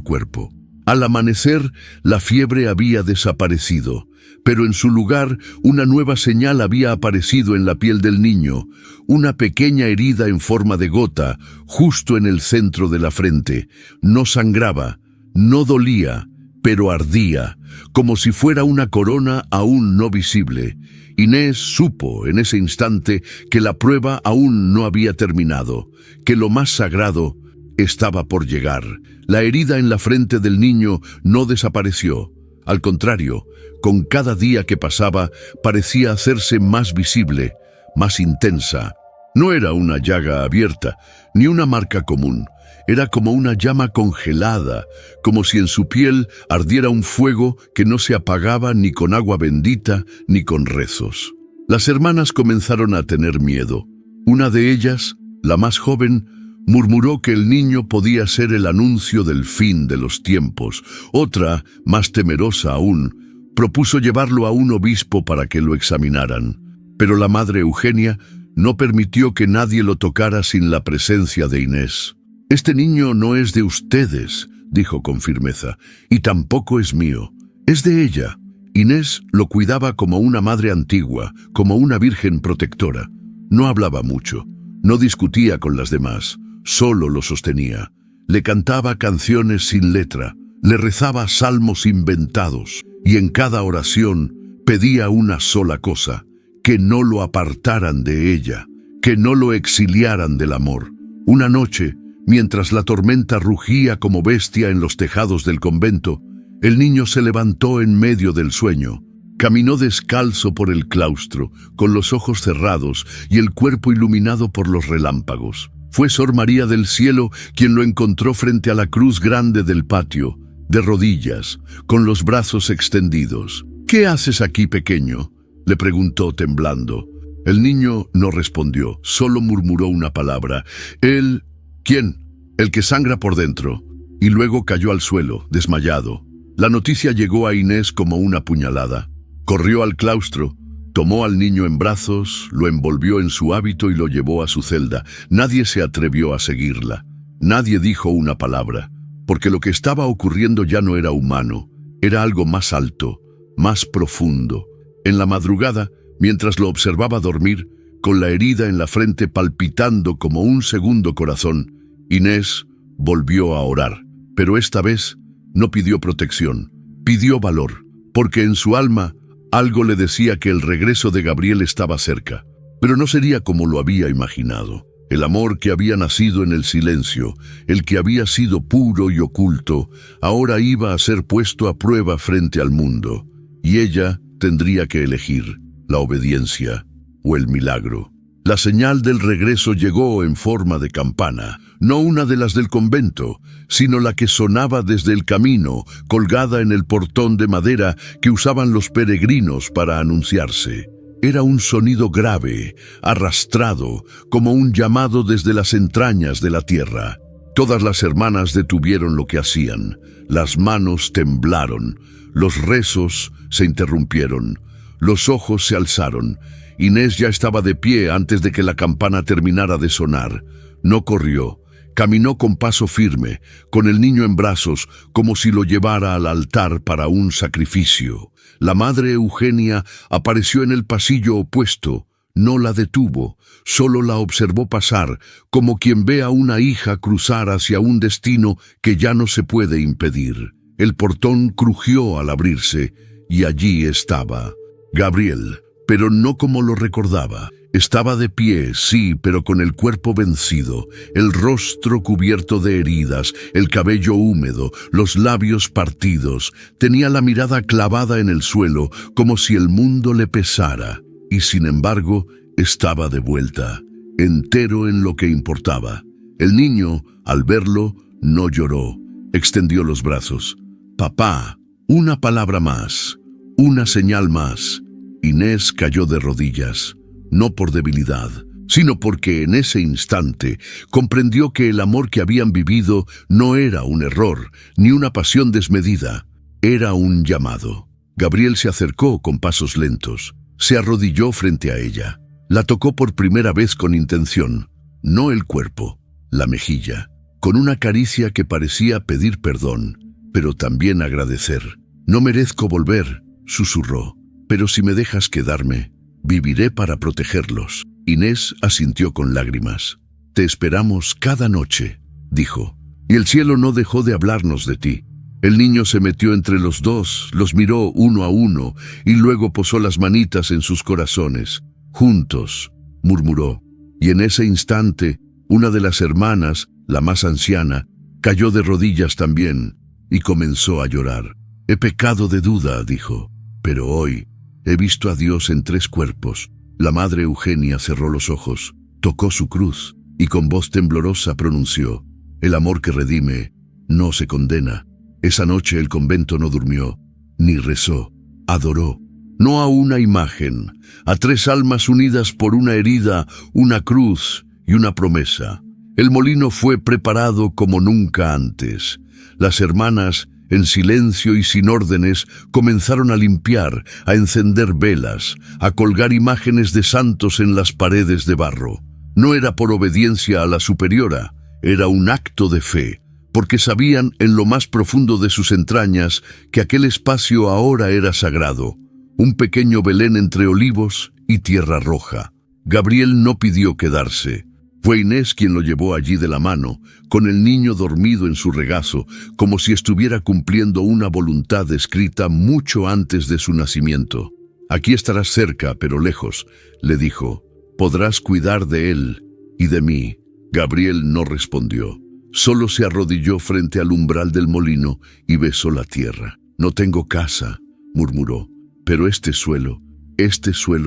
cuerpo. Al amanecer, la fiebre había desaparecido, pero en su lugar una nueva señal había aparecido en la piel del niño, una pequeña herida en forma de gota, justo en el centro de la frente. No sangraba, no dolía, pero ardía, como si fuera una corona aún no visible. Inés supo en ese instante que la prueba aún no había terminado, que lo más sagrado estaba por llegar. La herida en la frente del niño no desapareció. Al contrario, con cada día que pasaba parecía hacerse más visible, más intensa. No era una llaga abierta, ni una marca común. Era como una llama congelada, como si en su piel ardiera un fuego que no se apagaba ni con agua bendita ni con rezos. Las hermanas comenzaron a tener miedo. Una de ellas, la más joven, murmuró que el niño podía ser el anuncio del fin de los tiempos. Otra, más temerosa aún, propuso llevarlo a un obispo para que lo examinaran. Pero la madre Eugenia no permitió que nadie lo tocara sin la presencia de Inés. «Este niño no es de ustedes», dijo con firmeza, «y tampoco es mío. Es de ella». Inés lo cuidaba como una madre antigua, como una virgen protectora. No hablaba mucho, no discutía con las demás, solo lo sostenía. Le cantaba canciones sin letra, le rezaba salmos inventados, y en cada oración pedía una sola cosa: que no lo apartaran de ella, que no lo exiliaran del amor. Una noche, mientras la tormenta rugía como bestia en los tejados del convento, el niño se levantó en medio del sueño. Caminó descalzo por el claustro, con los ojos cerrados y el cuerpo iluminado por los relámpagos. Fue Sor María del Cielo quien lo encontró frente a la cruz grande del patio, de rodillas, con los brazos extendidos. «¿Qué haces aquí, pequeño?», le preguntó temblando. El niño no respondió, solo murmuró una palabra. «Él... ¿Quién? El que sangra por dentro». Y luego cayó al suelo, desmayado. La noticia llegó a Inés como una puñalada. Corrió al claustro, tomó al niño en brazos, lo envolvió en su hábito y lo llevó a su celda. Nadie se atrevió a seguirla. Nadie dijo una palabra, porque lo que estaba ocurriendo ya no era humano, era algo más alto, más profundo. En la madrugada, mientras lo observaba dormir, con la herida en la frente palpitando como un segundo corazón, Inés volvió a orar. Pero esta vez no pidió protección, pidió valor, porque en su alma algo le decía que el regreso de Gabriel estaba cerca. Pero no sería como lo había imaginado. El amor que había nacido en el silencio, el que había sido puro y oculto, ahora iba a ser puesto a prueba frente al mundo. Y ella tendría que elegir la obediencia o el milagro. La señal del regreso llegó en forma de campana, no una de las del convento, sino la que sonaba desde el camino, colgada en el portón de madera que usaban los peregrinos para anunciarse. Era un sonido grave, arrastrado, como un llamado desde las entrañas de la tierra. Todas las hermanas detuvieron lo que hacían. Las manos temblaron, los rezos se interrumpieron, los ojos se alzaron. Inés ya estaba de pie antes de que la campana terminara de sonar. No corrió, caminó con paso firme, con el niño en brazos, como si lo llevara al altar para un sacrificio. La madre Eugenia apareció en el pasillo opuesto. No la detuvo, solo la observó pasar, como quien ve a una hija cruzar hacia un destino que ya no se puede impedir. El portón crujió al abrirse, y allí estaba Gabriel, pero no como lo recordaba. Estaba de pie, sí, pero con el cuerpo vencido, el rostro cubierto de heridas, el cabello húmedo, los labios partidos. Tenía la mirada clavada en el suelo, como si el mundo le pesara. Y sin embargo, estaba de vuelta, entero en lo que importaba. El niño, al verlo, no lloró. Extendió los brazos. «Papá», una palabra más, una señal más. Inés cayó de rodillas, no por debilidad, sino porque en ese instante comprendió que el amor que habían vivido no era un error, ni una pasión desmedida, era un llamado. Gabriel se acercó con pasos lentos, se arrodilló frente a ella, la tocó por primera vez con intención, no el cuerpo, la mejilla, con una caricia que parecía pedir perdón, pero también agradecer. «No merezco volver», susurró, «pero si me dejas quedarme, viviré para protegerlos». Inés asintió con lágrimas. «Te esperamos cada noche», dijo, «y el cielo no dejó de hablarnos de ti». El niño se metió entre los dos, los miró uno a uno, y luego posó las manitas en sus corazones. «Juntos», murmuró, y en ese instante, una de las hermanas, la más anciana, cayó de rodillas también, y comenzó a llorar. «He pecado de duda», dijo, «pero hoy he visto a Dios en 3 cuerpos». La madre Eugenia cerró los ojos, tocó su cruz, y con voz temblorosa pronunció: «El amor que redime no se condena». Esa noche el convento no durmió, ni rezó, adoró, no a una imagen, a 3 almas unidas por una herida, una cruz y una promesa. El molino fue preparado como nunca antes. Las hermanas, en silencio y sin órdenes, comenzaron a limpiar, a encender velas, a colgar imágenes de santos en las paredes de barro. No era por obediencia a la superiora, era un acto de fe, porque sabían en lo más profundo de sus entrañas que aquel espacio ahora era sagrado, un pequeño Belén entre olivos y tierra roja. Gabriel no pidió quedarse. Fue Inés quien lo llevó allí de la mano, con el niño dormido en su regazo, como si estuviera cumpliendo una voluntad escrita mucho antes de su nacimiento. «Aquí estarás cerca, pero lejos», le dijo. «Podrás cuidar de él y de mí». Gabriel no respondió. Solo se arrodilló frente al umbral del molino y besó la tierra. «No tengo casa», murmuró, «pero este suelo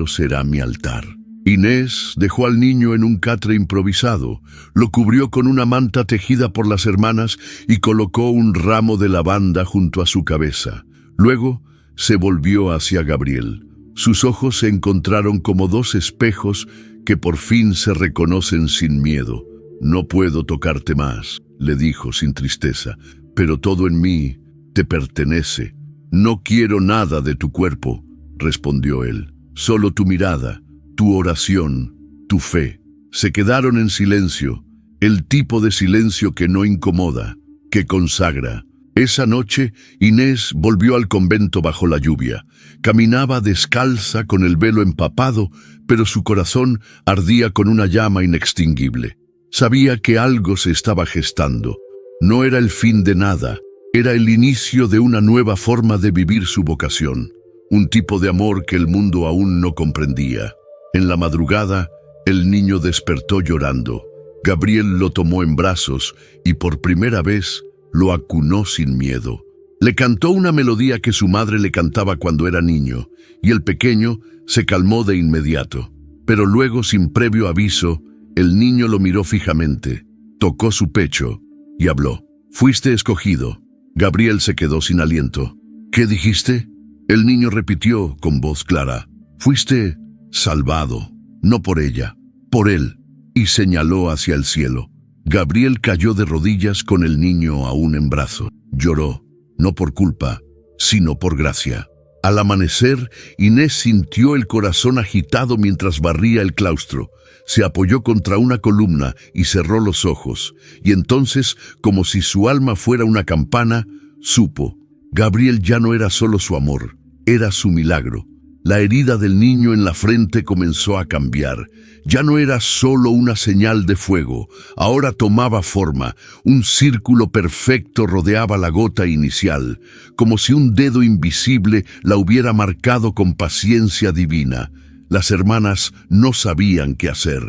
será mi altar». Inés dejó al niño en un catre improvisado, lo cubrió con una manta tejida por las hermanas y colocó un ramo de lavanda junto a su cabeza. Luego se volvió hacia Gabriel. Sus ojos se encontraron como dos espejos que por fin se reconocen sin miedo. «No puedo tocarte más», le dijo sin tristeza, «pero todo en mí te pertenece». «No quiero nada de tu cuerpo», respondió él, «solo tu mirada, tu oración, tu fe». Se quedaron en silencio, el tipo de silencio que no incomoda, que consagra. Esa noche, Inés volvió al convento bajo la lluvia. Caminaba descalza con el velo empapado, pero su corazón ardía con una llama inextinguible. Sabía que algo se estaba gestando. No era el fin de nada, era el inicio de una nueva forma de vivir su vocación, un tipo de amor que el mundo aún no comprendía. En la madrugada, el niño despertó llorando. Gabriel lo tomó en brazos y por primera vez lo acunó sin miedo. Le cantó una melodía que su madre le cantaba cuando era niño, y el pequeño se calmó de inmediato. Pero luego, sin previo aviso, el niño lo miró fijamente, tocó su pecho y habló. «Fuiste escogido». Gabriel se quedó sin aliento. «¿Qué dijiste?». El niño repitió con voz clara. «Fuiste salvado, no por ella, por él», y señaló hacia el cielo. Gabriel cayó de rodillas con el niño aún en brazos. Lloró, no por culpa, sino por gracia. Al amanecer, Inés sintió el corazón agitado mientras barría el claustro. Se apoyó contra una columna y cerró los ojos. Y entonces, como si su alma fuera una campana, supo. Gabriel ya no era solo su amor, era su milagro. La herida del niño en la frente comenzó a cambiar. Ya no era solo una señal de fuego, ahora tomaba forma. Un círculo perfecto rodeaba la gota inicial, como si un dedo invisible la hubiera marcado con paciencia divina. Las hermanas no sabían qué hacer.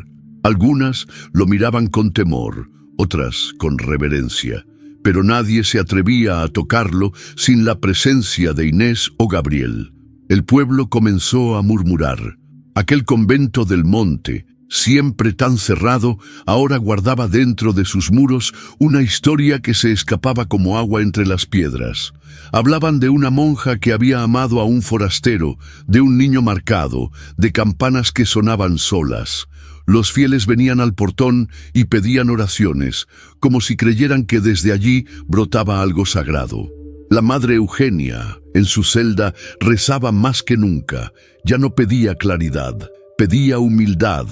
Algunas lo miraban con temor, otras con reverencia, pero nadie se atrevía a tocarlo sin la presencia de Inés o Gabriel. El pueblo comenzó a murmurar. Aquel convento del monte, siempre tan cerrado, ahora guardaba dentro de sus muros una historia que se escapaba como agua entre las piedras. Hablaban de una monja que había amado a un forastero, de un niño marcado, de campanas que sonaban solas. Los fieles venían al portón y pedían oraciones, como si creyeran que desde allí brotaba algo sagrado. La madre Eugenia, en su celda, rezaba más que nunca. Ya no pedía claridad, pedía humildad.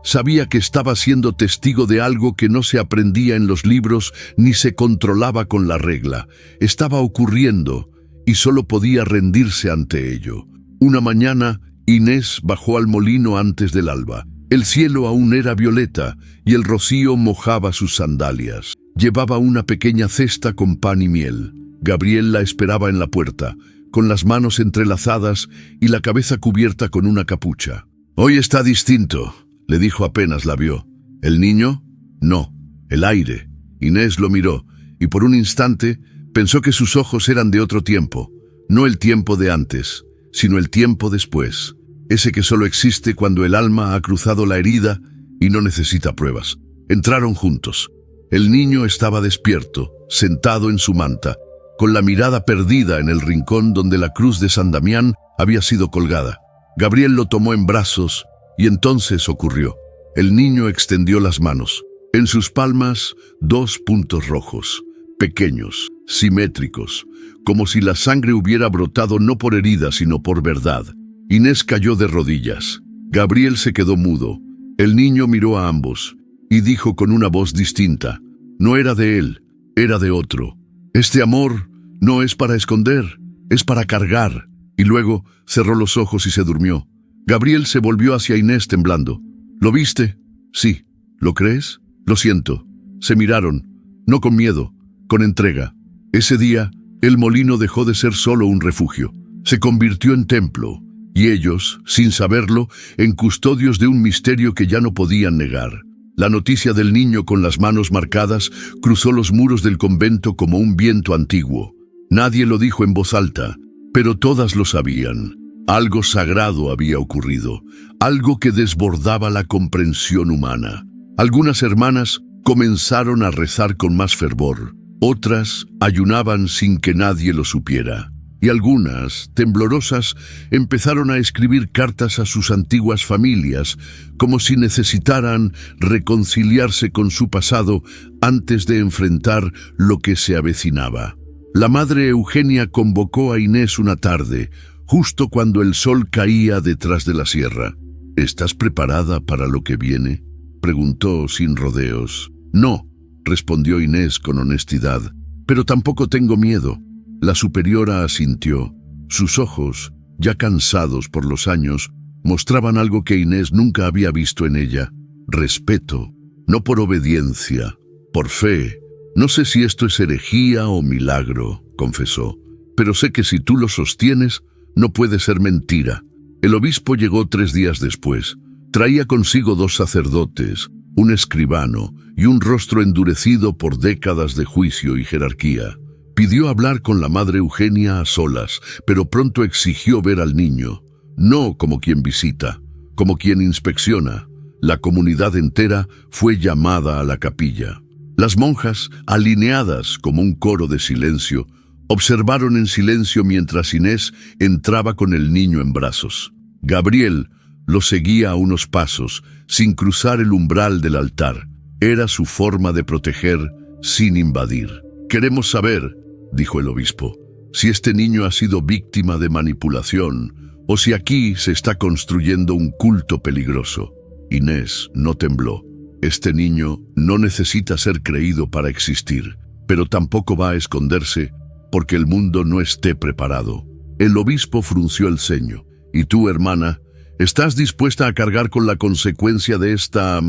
Sabía que estaba siendo testigo de algo que no se aprendía en los libros ni se controlaba con la regla. Estaba ocurriendo y solo podía rendirse ante ello. Una mañana, Inés bajó al molino antes del alba. El cielo aún era violeta y el rocío mojaba sus sandalias. Llevaba una pequeña cesta con pan y miel. Gabriel la esperaba en la puerta, con las manos entrelazadas y la cabeza cubierta con una capucha. «Hoy está distinto», le dijo apenas la vio. «¿El niño?» «No, el aire». Inés lo miró, y por un instante pensó que sus ojos eran de otro tiempo, no el tiempo de antes, sino el tiempo después, ese que solo existe cuando el alma ha cruzado la herida y no necesita pruebas. Entraron juntos. El niño estaba despierto, sentado en su manta, con la mirada perdida en el rincón donde la cruz de San Damián había sido colgada. Gabriel lo tomó en brazos y entonces ocurrió. El niño extendió las manos. En sus palmas, 2 puntos rojos, pequeños, simétricos, como si la sangre hubiera brotado no por herida sino por verdad. Inés cayó de rodillas. Gabriel se quedó mudo. El niño miró a ambos y dijo con una voz distinta. No era de él, era de otro. Este amor no es para esconder, es para cargar. Y luego cerró los ojos y se durmió. Gabriel se volvió hacia Inés temblando. ¿Lo viste? Sí. ¿Lo crees? Lo siento. Se miraron, no con miedo, con entrega. Ese día, el molino dejó de ser solo un refugio. Se convirtió en templo, y ellos, sin saberlo, en custodios de un misterio que ya no podían negar. La noticia del niño con las manos marcadas cruzó los muros del convento como un viento antiguo. Nadie lo dijo en voz alta, pero todas lo sabían. Algo sagrado había ocurrido, algo que desbordaba la comprensión humana. Algunas hermanas comenzaron a rezar con más fervor, otras ayunaban sin que nadie lo supiera. y algunas, temblorosas, empezaron a escribir cartas a sus antiguas familias, como si necesitaran reconciliarse con su pasado antes de enfrentar lo que se avecinaba. La madre Eugenia convocó a Inés una tarde, justo cuando el sol caía detrás de la sierra. «¿Estás preparada para lo que viene?», preguntó sin rodeos. «No», respondió Inés con honestidad, «pero tampoco tengo miedo». La superiora asintió. Sus ojos, ya cansados por los años, mostraban algo que Inés nunca había visto en ella: respeto, no por obediencia, por fe. «No sé si esto es herejía o milagro», confesó, «pero sé que si tú lo sostienes, no puede ser mentira». El obispo llegó 3 días después. Traía consigo 2 sacerdotes, un escribano y un rostro endurecido por décadas de juicio y jerarquía. Pidió hablar con la madre Eugenia a solas, pero pronto exigió ver al niño, no como quien visita, como quien inspecciona. La comunidad entera fue llamada a la capilla. Las monjas, alineadas como un coro de silencio, observaron en silencio mientras Inés entraba con el niño en brazos. Gabriel lo seguía a unos pasos, sin cruzar el umbral del altar. Era su forma de proteger sin invadir. «Queremos saber», dijo el obispo, «si este niño ha sido víctima de manipulación o si aquí se está construyendo un culto peligroso». Inés no tembló. «Este niño no necesita ser creído para existir, pero tampoco va a esconderse porque el mundo no esté preparado». El obispo frunció el ceño. «¿Y tú, hermana, estás dispuesta a cargar con la consecuencia de esta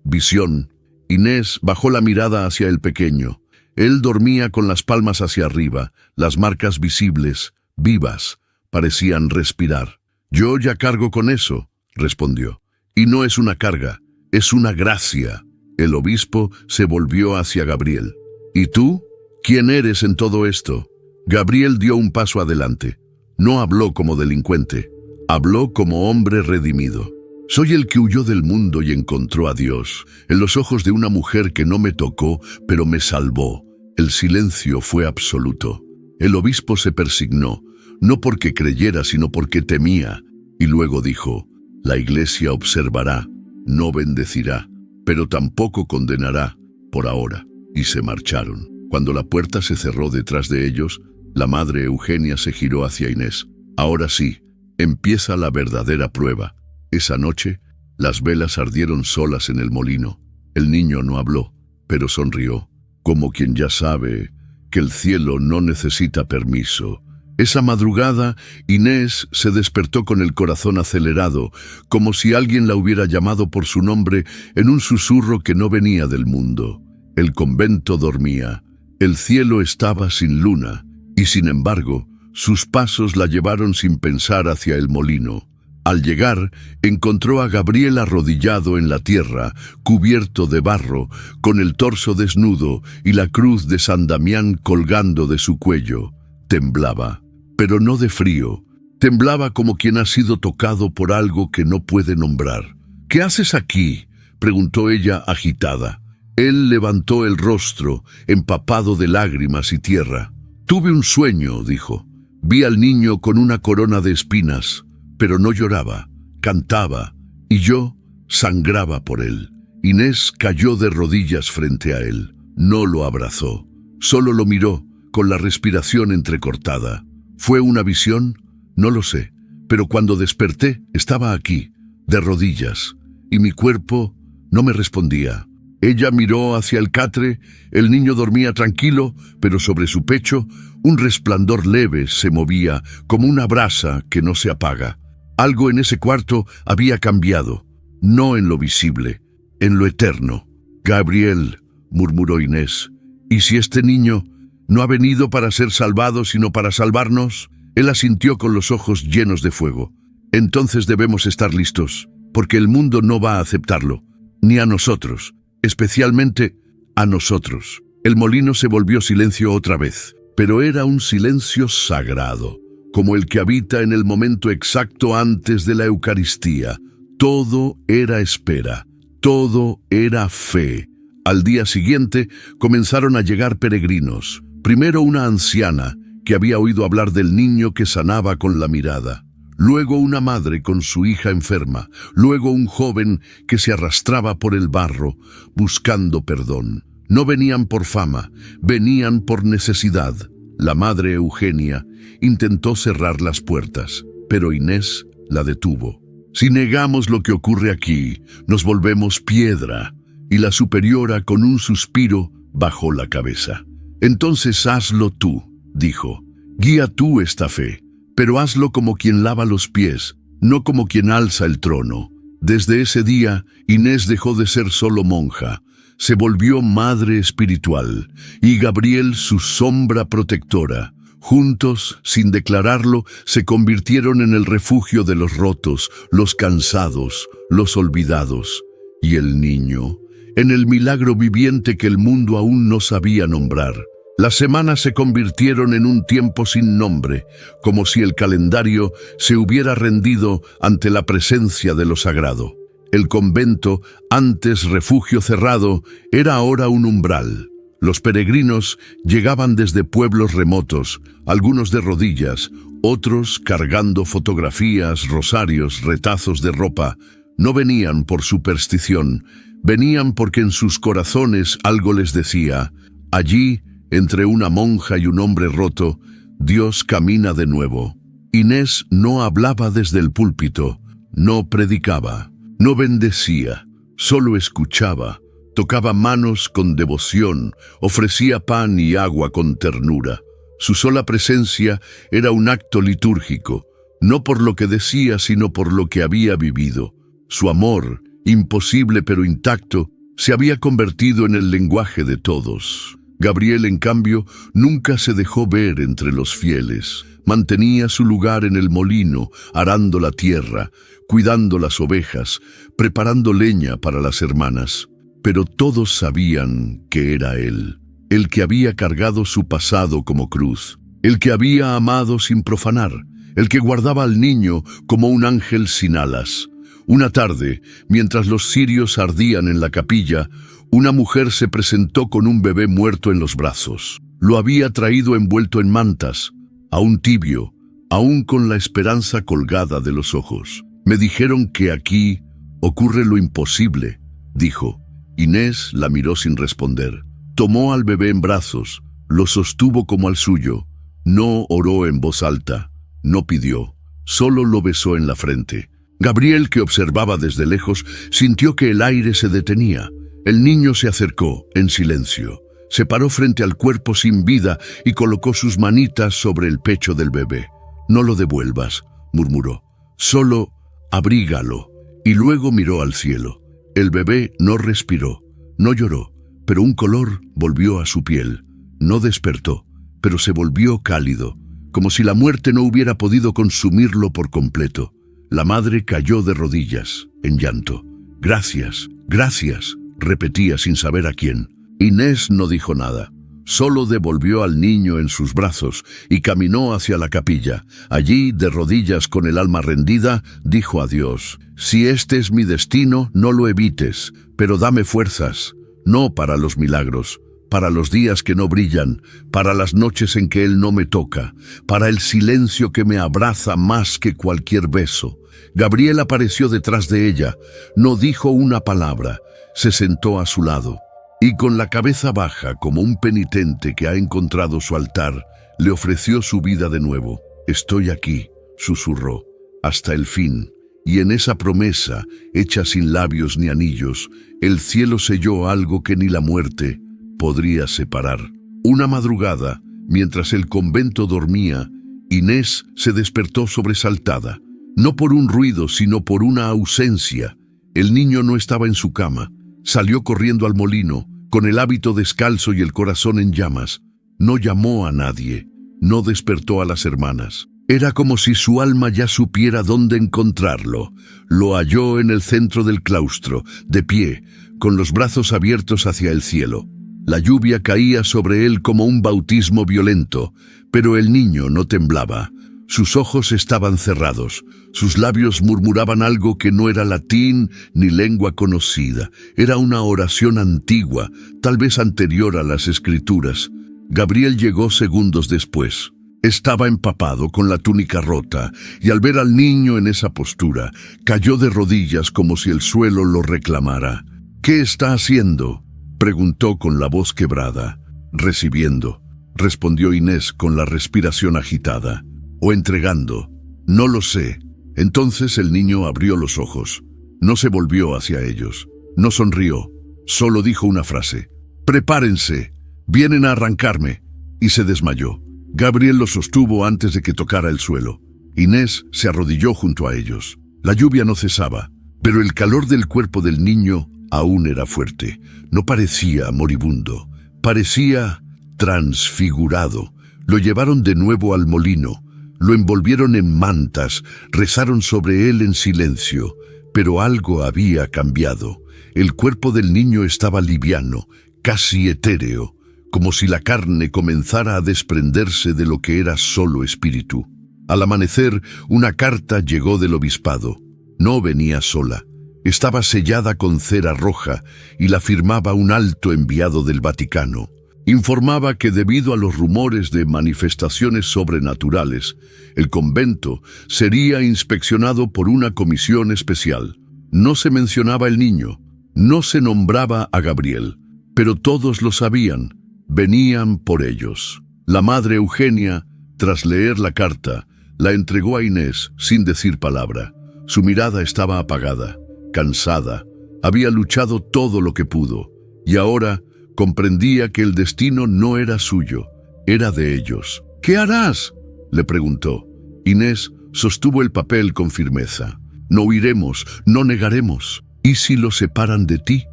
visión?» Inés bajó la mirada hacia el pequeño. Él dormía con las palmas hacia arriba, las marcas visibles, vivas, parecían respirar. «Yo ya cargo con eso», respondió. «Y no es una carga, es una gracia». El obispo se volvió hacia Gabriel. «¿Y tú? ¿Quién eres en todo esto?» Gabriel dio un paso adelante. No habló como delincuente, habló como hombre redimido. «Soy el que huyó del mundo y encontró a Dios, en los ojos de una mujer que no me tocó, pero me salvó». El silencio fue absoluto. El obispo se persignó, no porque creyera, sino porque temía, y luego dijo: «La Iglesia observará, no bendecirá, pero tampoco condenará, por ahora». Y se marcharon. Cuando la puerta se cerró detrás de ellos, la madre Eugenia se giró hacia Inés. «Ahora sí, empieza la verdadera prueba». Esa noche, las velas ardieron solas en el molino. El niño no habló, pero sonrió, como quien ya sabe que el cielo no necesita permiso. Esa madrugada, Inés se despertó con el corazón acelerado, como si alguien la hubiera llamado por su nombre en un susurro que no venía del mundo. El convento dormía, el cielo estaba sin luna, y sin embargo, sus pasos la llevaron sin pensar hacia el molino. Al llegar, encontró a Gabriel arrodillado en la tierra, cubierto de barro, con el torso desnudo y la cruz de San Damián colgando de su cuello. Temblaba, pero no de frío. Temblaba como quien ha sido tocado por algo que no puede nombrar. «¿Qué haces aquí?», preguntó ella agitada. Él levantó el rostro, empapado de lágrimas y tierra. «Tuve un sueño», dijo. «Vi al niño con una corona de espinas, pero no lloraba, cantaba, y yo sangraba por él». Inés cayó de rodillas frente a él. No lo abrazó, solo lo miró, con la respiración entrecortada. ¿Fue una visión? No lo sé, pero cuando desperté estaba aquí, de rodillas, y mi cuerpo no me respondía. Ella miró hacia el catre. El niño dormía tranquilo, pero sobre su pecho un resplandor leve se movía, como una brasa que no se apaga. Algo en ese cuarto había cambiado, no en lo visible, en lo eterno. «Gabriel», murmuró Inés, «¿y si este niño no ha venido para ser salvado, sino para salvarnos?» Él asintió con los ojos llenos de fuego. «Entonces debemos estar listos, porque el mundo no va a aceptarlo, ni a nosotros, especialmente a nosotros». El molino se volvió silencio otra vez, pero era un silencio sagrado, como el que habita en el momento exacto antes de la Eucaristía. Todo era espera, todo era fe. Al día siguiente comenzaron a llegar peregrinos. Primero una anciana, que había oído hablar del niño que sanaba con la mirada. Luego una madre con su hija enferma, luego un joven que se arrastraba por el barro buscando perdón. No venían por fama, venían por necesidad. La madre Eugenia intentó cerrar las puertas, pero Inés la detuvo. Si negamos lo que ocurre aquí, nos volvemos piedra. Y la superiora, con un suspiro, bajó la cabeza. Entonces hazlo tú, dijo. Guía tú esta fe, pero hazlo como quien lava los pies, no como quien alza el trono. Desde ese día, Inés dejó de ser solo monja, se volvió madre espiritual, y Gabriel su sombra protectora. Juntos, sin declararlo, se convirtieron en el refugio de los rotos, los cansados, los olvidados. Y el niño, en el milagro viviente que el mundo aún no sabía nombrar. Las semanas se convirtieron en un tiempo sin nombre, como si el calendario se hubiera rendido ante la presencia de lo sagrado. El convento, antes refugio cerrado, era ahora un umbral. Los peregrinos llegaban desde pueblos remotos, algunos de rodillas, otros cargando fotografías, rosarios, retazos de ropa. No venían por superstición, venían porque en sus corazones algo les decía: allí, entre una monja y un hombre roto, Dios camina de nuevo. Inés no hablaba desde el púlpito, no predicaba, no bendecía, solo escuchaba, tocaba manos con devoción, ofrecía pan y agua con ternura. Su sola presencia era un acto litúrgico, no por lo que decía, sino por lo que había vivido. Su amor, imposible pero intacto, se había convertido en el lenguaje de todos. Gabriel, en cambio, nunca se dejó ver entre los fieles. Mantenía su lugar en el molino, arando la tierra, cuidando las ovejas, preparando leña para las hermanas. Pero todos sabían que era él, el que había cargado su pasado como cruz, el que había amado sin profanar, el que guardaba al niño como un ángel sin alas. Una tarde, mientras los cirios ardían en la capilla, una mujer se presentó con un bebé muerto en los brazos. Lo había traído envuelto en mantas, aún tibio, aún con la esperanza colgada de los ojos. Me dijeron que aquí ocurre lo imposible, dijo. Inés la miró sin responder. Tomó al bebé en brazos, lo sostuvo como al suyo. No oró en voz alta, no pidió, solo lo besó en la frente. Gabriel, que observaba desde lejos, sintió que el aire se detenía. El niño se acercó, en silencio. Se paró frente al cuerpo sin vida y colocó sus manitas sobre el pecho del bebé. «No lo devuelvas», murmuró. «Solo abrígalo». Y luego miró al cielo. El bebé no respiró, no lloró, pero un color volvió a su piel. No despertó, pero se volvió cálido, como si la muerte no hubiera podido consumirlo por completo. La madre cayó de rodillas, en llanto. «Gracias, gracias», repetía sin saber a quién. Inés no dijo nada. Solo devolvió al niño en sus brazos y caminó hacia la capilla. Allí, de rodillas con el alma rendida, dijo a Dios: «Si este es mi destino, no lo evites, pero dame fuerzas, no para los milagros, para los días que no brillan, para las noches en que Él no me toca, para el silencio que me abraza más que cualquier beso». Gabriel apareció detrás de ella, no dijo una palabra, se sentó a su lado, y con la cabeza baja como un penitente que ha encontrado su altar, le ofreció su vida de nuevo. «Estoy aquí», susurró, «hasta el fin». Y en esa promesa, hecha sin labios ni anillos, el cielo selló algo que ni la muerte podría separar. Una madrugada, mientras el convento dormía, Inés se despertó sobresaltada, no por un ruido, sino por una ausencia. El niño no estaba en su cama. Salió corriendo al molino, con el hábito descalzo y el corazón en llamas. No llamó a nadie, no despertó a las hermanas. Era como si su alma ya supiera dónde encontrarlo. Lo halló en el centro del claustro, de pie, con los brazos abiertos hacia el cielo. La lluvia caía sobre él como un bautismo violento, pero el niño no temblaba. Sus ojos estaban cerrados, sus labios murmuraban algo que no era latín ni lengua conocida. Era una oración antigua, tal vez anterior a las escrituras. Gabriel llegó segundos después. Estaba empapado, con la túnica rota, y al ver al niño en esa postura, cayó de rodillas como si el suelo lo reclamara. «¿Qué está haciendo?», preguntó con la voz quebrada. «Recibiendo», respondió Inés con la respiración agitada. «O entregando. No lo sé». Entonces el niño abrió los ojos. No se volvió hacia ellos. No sonrió. Solo dijo una frase. «Prepárense. Vienen a arrancarme». Y se desmayó. Gabriel lo sostuvo antes de que tocara el suelo. Inés se arrodilló junto a ellos. La lluvia no cesaba, pero el calor del cuerpo del niño aún era fuerte. No parecía moribundo. Parecía transfigurado. Lo llevaron de nuevo al molino. Lo envolvieron en mantas, rezaron sobre él en silencio, pero algo había cambiado. El cuerpo del niño estaba liviano, casi etéreo, como si la carne comenzara a desprenderse de lo que era solo espíritu. Al amanecer, una carta llegó del obispado. No venía sola. Estaba sellada con cera roja y la firmaba un alto enviado del Vaticano. Informaba que debido a los rumores de manifestaciones sobrenaturales, el convento sería inspeccionado por una comisión especial. No se mencionaba el niño, no se nombraba a Gabriel, pero todos lo sabían, venían por ellos. La madre Eugenia, tras leer la carta, la entregó a Inés sin decir palabra. Su mirada estaba apagada, cansada, había luchado todo lo que pudo, y ahora comprendía que el destino no era suyo, era de ellos. «¿Qué harás?», le preguntó. Inés sostuvo el papel con firmeza. «No huiremos, no negaremos. ¿Y si lo separan de ti?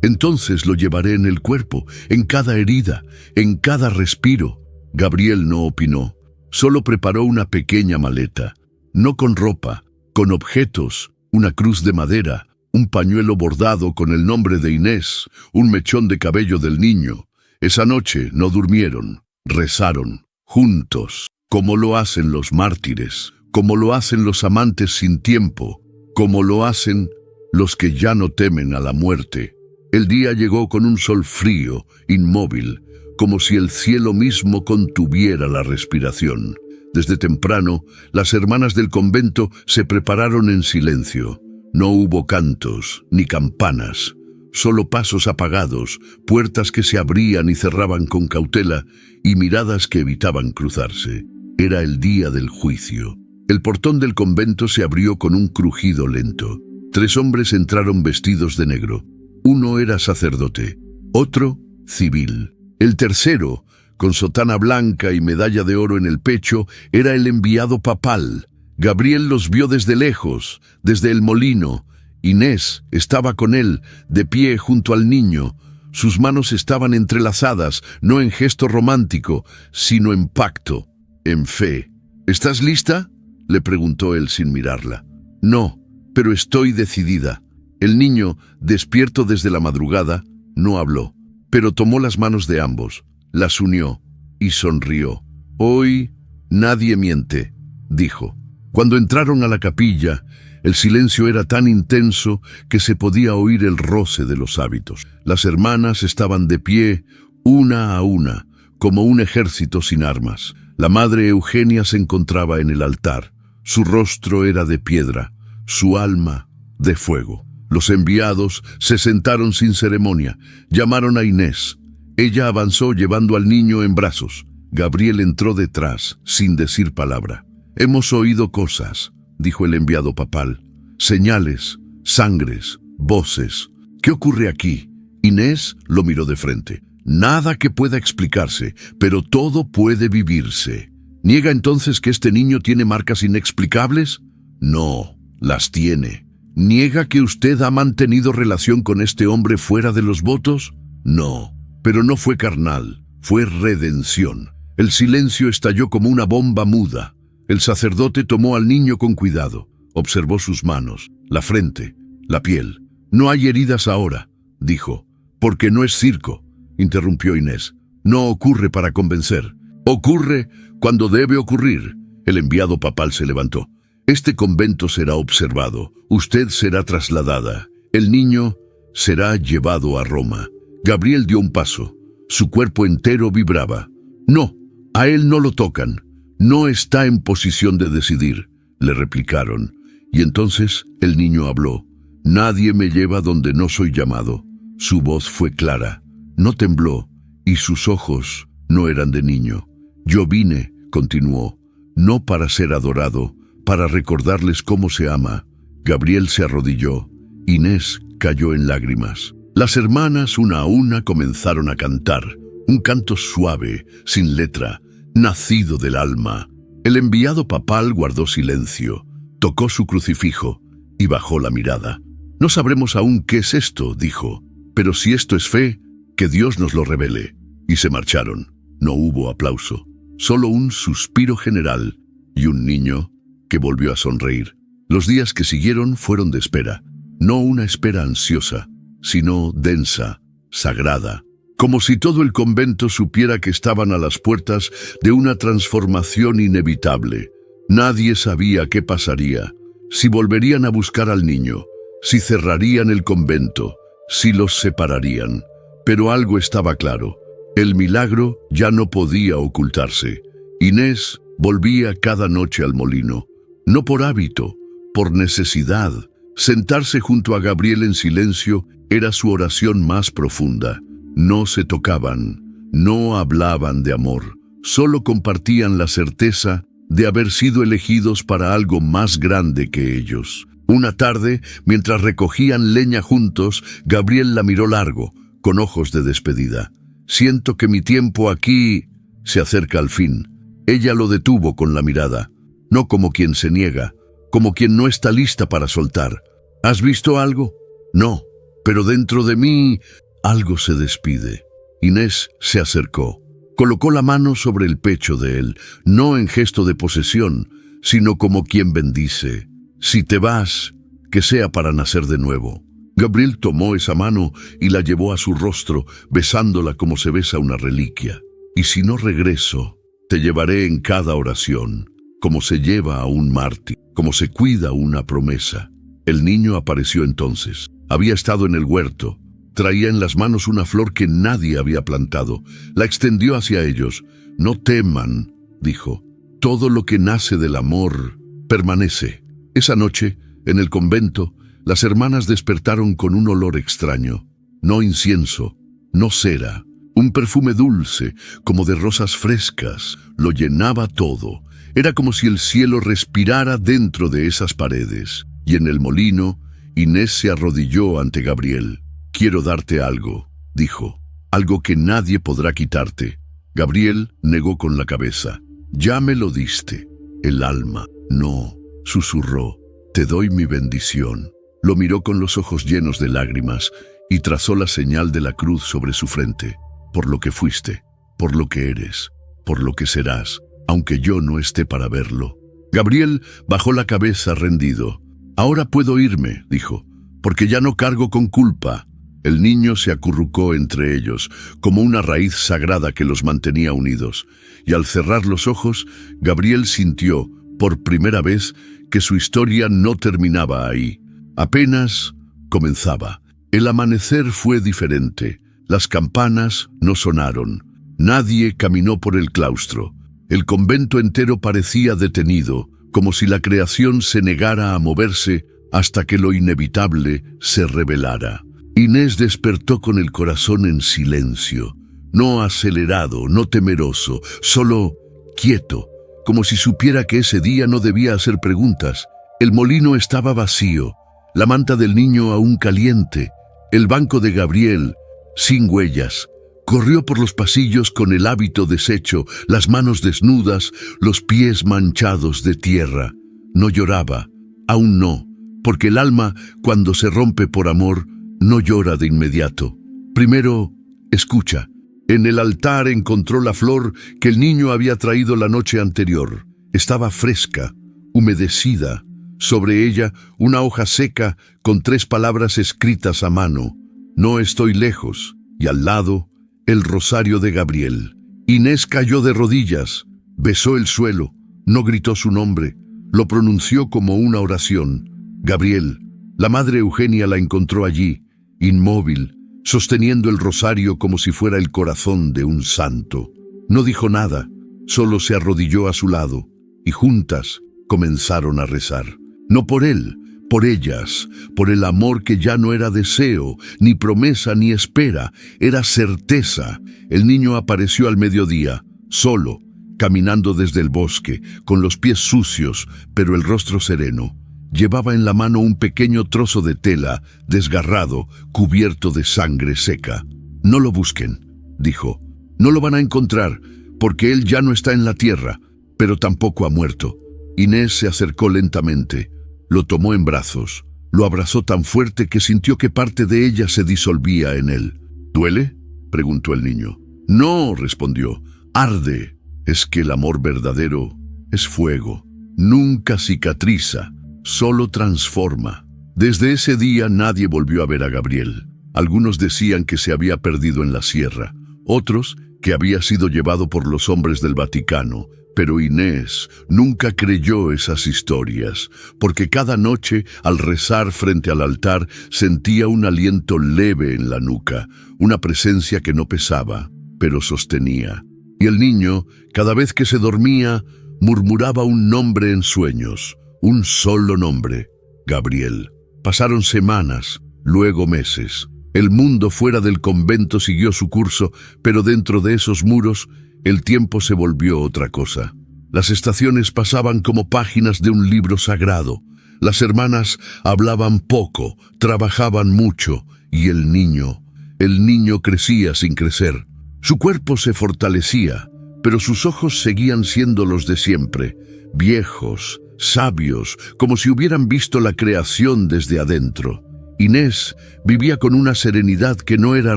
Entonces lo llevaré en el cuerpo, en cada herida, en cada respiro». Gabriel no opinó. Solo preparó una pequeña maleta, no con ropa, con objetos, una cruz de madera, un pañuelo bordado con el nombre de Inés, un mechón de cabello del niño. Esa noche no durmieron, rezaron, juntos, como lo hacen los mártires, como lo hacen los amantes sin tiempo, como lo hacen los que ya no temen a la muerte. El día llegó con un sol frío, inmóvil, como si el cielo mismo contuviera la respiración. Desde temprano, las hermanas del convento se prepararon en silencio. No hubo cantos ni campanas, solo pasos apagados, puertas que se abrían y cerraban con cautela y miradas que evitaban cruzarse. Era el día del juicio. El portón del convento se abrió con un crujido lento. 3 hombres entraron vestidos de negro. Uno era sacerdote, otro civil. El tercero, con sotana blanca y medalla de oro en el pecho, era el enviado papal. Gabriel los vio desde lejos, desde el molino. Inés estaba con él, de pie junto al niño. Sus manos estaban entrelazadas, no en gesto romántico, sino en pacto, en fe. «¿Estás lista?», le preguntó él sin mirarla. «No, pero estoy decidida». El niño, despierto desde la madrugada, no habló, pero tomó las manos de ambos, las unió y sonrió. «Hoy nadie miente», dijo. Cuando entraron a la capilla, el silencio era tan intenso que se podía oír el roce de los hábitos. Las hermanas estaban de pie, una a una, como un ejército sin armas. La madre Eugenia se encontraba en el altar. Su rostro era de piedra, su alma de fuego. Los enviados se sentaron sin ceremonia. Llamaron a Inés. Ella avanzó llevando al niño en brazos. Gabriel entró detrás, sin decir palabra. «Hemos oído cosas», dijo el enviado papal. «Señales, sangres, voces. ¿Qué ocurre aquí?». Inés lo miró de frente. «Nada que pueda explicarse, pero todo puede vivirse». «¿Niega entonces que este niño tiene marcas inexplicables?». «No, las tiene». «¿Niega que usted ha mantenido relación con este hombre fuera de los votos?». «No, pero no fue carnal, fue redención». El silencio estalló como una bomba muda. El sacerdote tomó al niño con cuidado, observó sus manos, la frente, la piel. «No hay heridas ahora», dijo. «Porque no es circo», interrumpió Inés. «No ocurre para convencer. Ocurre cuando debe ocurrir». El enviado papal se levantó. «Este convento será observado. Usted será trasladada. El niño será llevado a Roma». Gabriel dio un paso. Su cuerpo entero vibraba. «No, a él no lo tocan. No está en posición de decidir, le replicaron. Y entonces el niño habló. Nadie me lleva donde no soy llamado. Su voz fue clara, no tembló, y sus ojos no eran de niño. Yo vine, continuó, no para ser adorado, para recordarles cómo se ama. Gabriel se arrodilló. Inés cayó en lágrimas. Las hermanas, una a una, comenzaron a cantar. Un canto suave, sin letra, nacido del alma. El enviado papal guardó silencio, tocó su crucifijo y bajó la mirada. No sabremos aún qué es esto, dijo, pero si esto es fe, que Dios nos lo revele. Y se marcharon. No hubo aplauso, solo un suspiro general y un niño que volvió a sonreír. Los días que siguieron fueron de espera, no una espera ansiosa, sino densa, sagrada, como si todo el convento supiera que estaban a las puertas de una transformación inevitable. Nadie sabía qué pasaría, si volverían a buscar al niño, si cerrarían el convento, si los separarían. Pero algo estaba claro, el milagro ya no podía ocultarse. Inés volvía cada noche al molino, no por hábito, por necesidad. Sentarse junto a Gabriel en silencio era su oración más profunda. No se tocaban, no hablaban de amor, solo compartían la certeza de haber sido elegidos para algo más grande que ellos. Una tarde, mientras recogían leña juntos, Gabriel la miró largo, con ojos de despedida. Siento que mi tiempo aquí se acerca al fin. Ella lo detuvo con la mirada, no como quien se niega, como quien no está lista para soltar. ¿Has visto algo? No, pero dentro de mí algo se despide. Inés se acercó, colocó la mano sobre el pecho de él, no en gesto de posesión, sino como quien bendice. Si te vas, que sea para nacer de nuevo. Gabriel tomó esa mano y la llevó a su rostro, besándola como se besa una reliquia. Y si no regreso, te llevaré en cada oración, como se lleva a un mártir, como se cuida una promesa. El niño apareció entonces. Había estado en el huerto. Traía en las manos una flor que nadie había plantado. La extendió hacia ellos. No teman, dijo. Todo lo que nace del amor permanece. Esa noche, en el convento, las hermanas despertaron con un olor extraño. No incienso, no cera. Un perfume dulce, como de rosas frescas, lo llenaba todo. Era como si el cielo respirara dentro de esas paredes. Y en el molino, Inés se arrodilló ante Gabriel. Quiero darte algo, dijo, algo que nadie podrá quitarte. Gabriel negó con la cabeza. Ya me lo diste, el alma. No, susurró, te doy mi bendición. Lo miró con los ojos llenos de lágrimas y trazó la señal de la cruz sobre su frente. Por lo que fuiste, por lo que eres, por lo que serás, aunque yo no esté para verlo. Gabriel bajó la cabeza rendido. Ahora puedo irme, dijo, porque ya no cargo con culpa. El niño se acurrucó entre ellos, como una raíz sagrada que los mantenía unidos, y al cerrar los ojos, Gabriel sintió, por primera vez, que su historia no terminaba ahí. Apenas comenzaba. El amanecer fue diferente. Las campanas no sonaron. Nadie caminó por el claustro. El convento entero parecía detenido, como si la creación se negara a moverse hasta que lo inevitable se revelara. Inés despertó con el corazón en silencio, no acelerado, no temeroso, solo quieto, como si supiera que ese día no debía hacer preguntas. El molino estaba vacío, la manta del niño aún caliente, el banco de Gabriel, sin huellas. Corrió por los pasillos con el hábito deshecho, las manos desnudas, los pies manchados de tierra. No lloraba, aún no, porque el alma, cuando se rompe por amor, no llora de inmediato. Primero, escucha. En el altar encontró la flor que el niño había traído la noche anterior. Estaba fresca, humedecida. Sobre ella, una hoja seca con 3 palabras escritas a mano. No estoy lejos. Y al lado, el rosario de Gabriel. Inés cayó de rodillas, besó el suelo, no gritó su nombre, lo pronunció como una oración. Gabriel, la madre Eugenia la encontró allí, inmóvil, sosteniendo el rosario como si fuera el corazón de un santo. No dijo nada, solo se arrodilló a su lado y juntas comenzaron a rezar. No por él, por ellas, por el amor que ya no era deseo, ni promesa, ni espera, era certeza. El niño apareció al mediodía, solo, caminando desde el bosque, con los pies sucios, pero el rostro sereno. Llevaba en la mano un pequeño trozo de tela, desgarrado, cubierto de sangre seca. «No lo busquen», dijo. «No lo van a encontrar, porque él ya no está en la tierra, pero tampoco ha muerto». Inés se acercó lentamente, lo tomó en brazos, lo abrazó tan fuerte que sintió que parte de ella se disolvía en él. «¿Duele?», preguntó el niño. «No», respondió, «arde». Es que el amor verdadero es fuego. Nunca cicatriza, solo transforma. Desde ese día nadie volvió a ver a Gabriel. Algunos decían que se había perdido en la sierra, otros que había sido llevado por los hombres del Vaticano. Pero Inés nunca creyó esas historias, porque cada noche, al rezar frente al altar, sentía un aliento leve en la nuca, una presencia que no pesaba, pero sostenía. Y el niño, cada vez que se dormía, murmuraba un nombre en sueños, un solo nombre: Gabriel. Pasaron semanas, luego meses. El mundo fuera del convento siguió su curso, pero dentro de esos muros, el tiempo se volvió otra cosa. Las estaciones pasaban como páginas de un libro sagrado. Las hermanas hablaban poco, trabajaban mucho, y el niño crecía sin crecer. Su cuerpo se fortalecía, pero sus ojos seguían siendo los de siempre, viejos, sabios, como si hubieran visto la creación desde adentro. Inés vivía con una serenidad que no era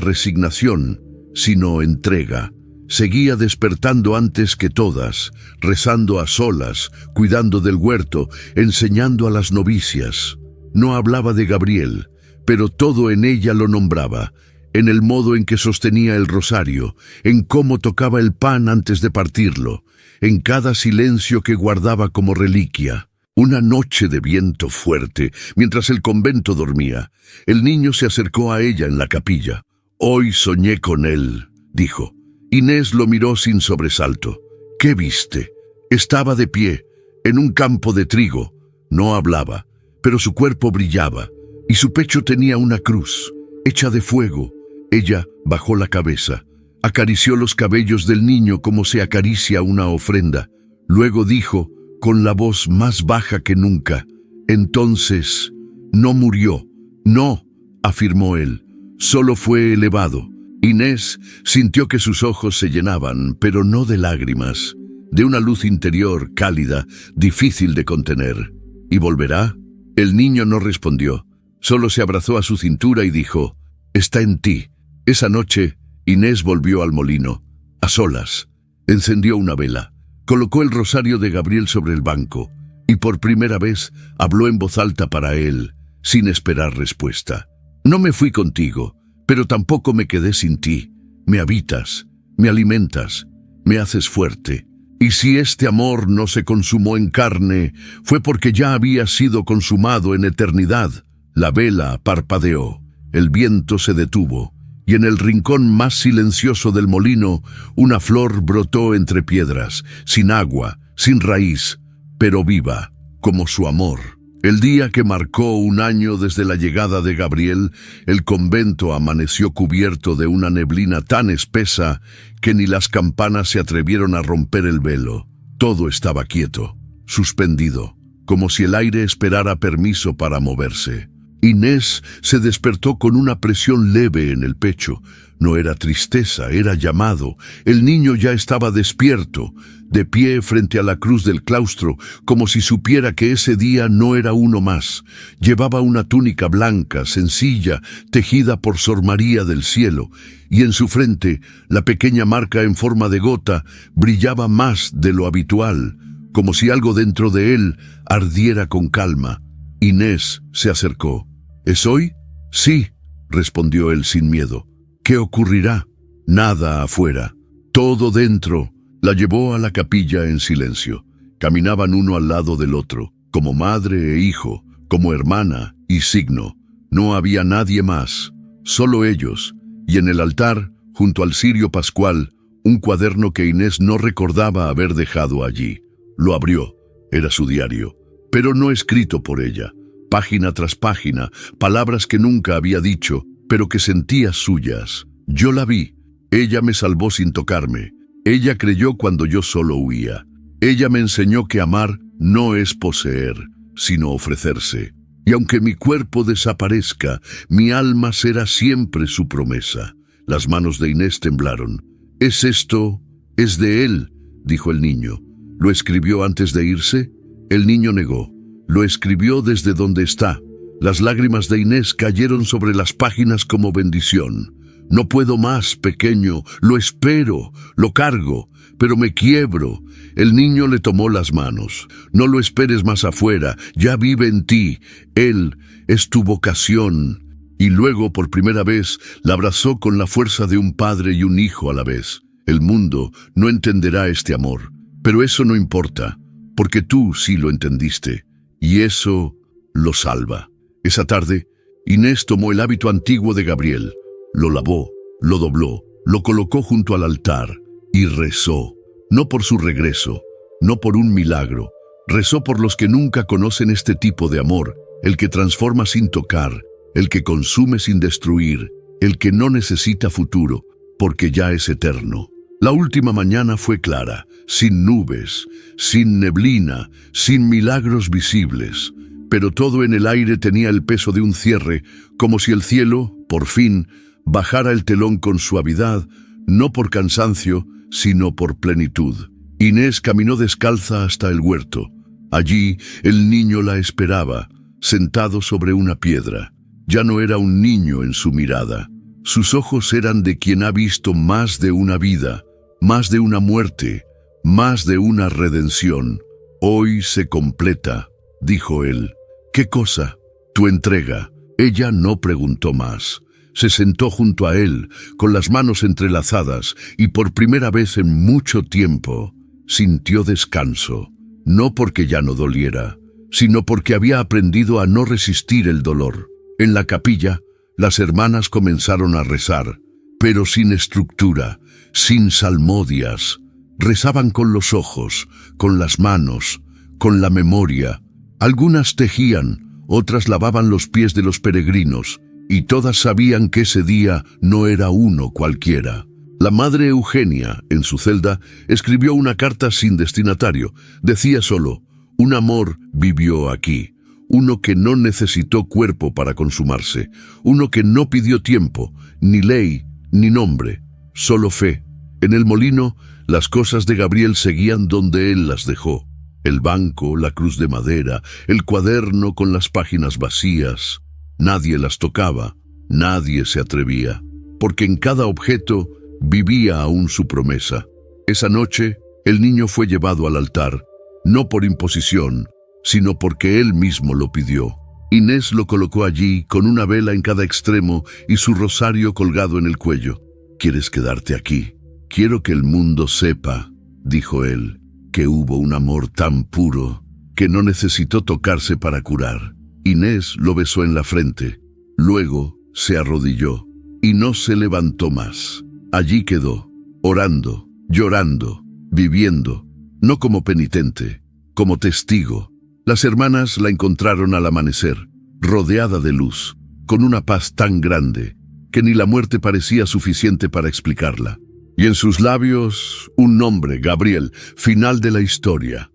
resignación, sino entrega. Seguía despertando antes que todas, rezando a solas, cuidando del huerto, enseñando a las novicias. No hablaba de Gabriel, pero todo en ella lo nombraba, en el modo en que sostenía el rosario, en cómo tocaba el pan antes de partirlo, en cada silencio que guardaba como reliquia. Una noche de viento fuerte, mientras el convento dormía, el niño se acercó a ella en la capilla. «Hoy soñé con él», dijo. Inés lo miró sin sobresalto. «¿Qué viste?» Estaba de pie, en un campo de trigo. No hablaba, pero su cuerpo brillaba, y su pecho tenía una cruz, hecha de fuego. Ella bajó la cabeza, acarició los cabellos del niño como se acaricia una ofrenda. Luego dijo, con la voz más baja que nunca: «Entonces, no murió». «No», afirmó él, «solo fue elevado». Inés sintió que sus ojos se llenaban, pero no de lágrimas, de una luz interior cálida, difícil de contener. «¿Y volverá?». El niño no respondió, solo se abrazó a su cintura y dijo: «Está en ti». Esa noche, Inés volvió al molino, a solas. Encendió una vela, colocó el rosario de Gabriel sobre el banco, y por primera vez habló en voz alta para él, sin esperar respuesta. «No me fui contigo, pero tampoco me quedé sin ti. Me habitas, me alimentas, me haces fuerte. Y si este amor no se consumó en carne, fue porque ya había sido consumado en eternidad». La vela parpadeó, el viento se detuvo, y en el rincón más silencioso del molino, una flor brotó entre piedras, sin agua, sin raíz, pero viva, como su amor. El día que marcó un año desde la llegada de Gabriel, el convento amaneció cubierto de una neblina tan espesa que ni las campanas se atrevieron a romper el velo. Todo estaba quieto, suspendido, como si el aire esperara permiso para moverse. Inés se despertó con una presión leve en el pecho. No era tristeza, era llamado. El niño ya estaba despierto, de pie frente a la cruz del claustro, como si supiera que ese día no era uno más. Llevaba una túnica blanca, sencilla, tejida por Sor María del Cielo, y en su frente, la pequeña marca en forma de gota brillaba más de lo habitual, como si algo dentro de él ardiera con calma. Inés se acercó. «¿Es hoy?». «Sí», respondió él sin miedo. «¿Qué ocurrirá?». «Nada afuera, todo dentro». La llevó a la capilla en silencio. Caminaban uno al lado del otro, como madre e hijo, como hermana y signo. No había nadie más, solo ellos, y en el altar, junto al cirio pascual, un cuaderno que Inés no recordaba haber dejado allí. Lo abrió. Era su diario, pero no escrito por ella. Página tras página, palabras que nunca había dicho, pero que sentía suyas. Yo la vi. Ella me salvó sin tocarme. Ella creyó cuando yo solo huía. Ella me enseñó que amar no es poseer, sino ofrecerse. Y aunque mi cuerpo desaparezca, mi alma será siempre su promesa. Las manos de Inés temblaron. «¿Es esto? Es de él», dijo el niño. «¿Lo escribió antes de irse?» El niño negó. «Lo escribió desde donde está». Las lágrimas de Inés cayeron sobre las páginas como bendición. «No puedo más, pequeño, lo espero, lo cargo, pero me quiebro». El niño le tomó las manos. «No lo esperes más afuera, ya vive en ti. Él es tu vocación». Y luego, por primera vez, la abrazó con la fuerza de un padre y un hijo a la vez. El mundo no entenderá este amor, pero eso no importa, porque tú sí lo entendiste, y eso lo salva. Esa tarde, Inés tomó el hábito antiguo de Gabriel, lo lavó, lo dobló, lo colocó junto al altar y rezó, no por su regreso, no por un milagro, rezó por los que nunca conocen este tipo de amor, el que transforma sin tocar, el que consume sin destruir, el que no necesita futuro, porque ya es eterno. La última mañana fue clara, sin nubes, sin neblina, sin milagros visibles, pero todo en el aire tenía el peso de un cierre, como si el cielo, por fin, bajara el telón con suavidad, no por cansancio, sino por plenitud. Inés caminó descalza hasta el huerto. Allí el niño la esperaba, sentado sobre una piedra. Ya no era un niño en su mirada. Sus ojos eran de quien ha visto más de una vida, más de una muerte, más de una redención. «Hoy se completa», dijo él. «¿Qué cosa?» «Tu entrega». Ella no preguntó más. Se sentó junto a él, con las manos entrelazadas, y por primera vez en mucho tiempo sintió descanso. No porque ya no doliera, sino porque había aprendido a no resistir el dolor. En la capilla, las hermanas comenzaron a rezar, pero sin estructura, sin salmodias. Rezaban con los ojos, con las manos, con la memoria. Algunas tejían, otras lavaban los pies de los peregrinos, y todas sabían que ese día no era uno cualquiera. La madre Eugenia, en su celda, escribió una carta sin destinatario. Decía solo: «Un amor vivió aquí». Uno que no necesitó cuerpo para consumarse, uno que no pidió tiempo, ni ley, ni nombre, solo fe. En el molino, las cosas de Gabriel seguían donde él las dejó. El banco, la cruz de madera, el cuaderno con las páginas vacías. Nadie las tocaba, nadie se atrevía, porque en cada objeto vivía aún su promesa. Esa noche, el niño fue llevado al altar, no por imposición, sino porque él mismo lo pidió. Inés lo colocó allí con una vela en cada extremo y su rosario colgado en el cuello. «¿Quieres quedarte aquí? Quiero que el mundo sepa», dijo él, «que hubo un amor tan puro que no necesitó tocarse para curar». Inés lo besó en la frente, luego se arrodilló y no se levantó más. Allí quedó, orando, llorando, viviendo, no como penitente, como testigo. Las hermanas la encontraron al amanecer, rodeada de luz, con una paz tan grande que ni la muerte parecía suficiente para explicarla. Y en sus labios un nombre, Gabriel, final de la historia.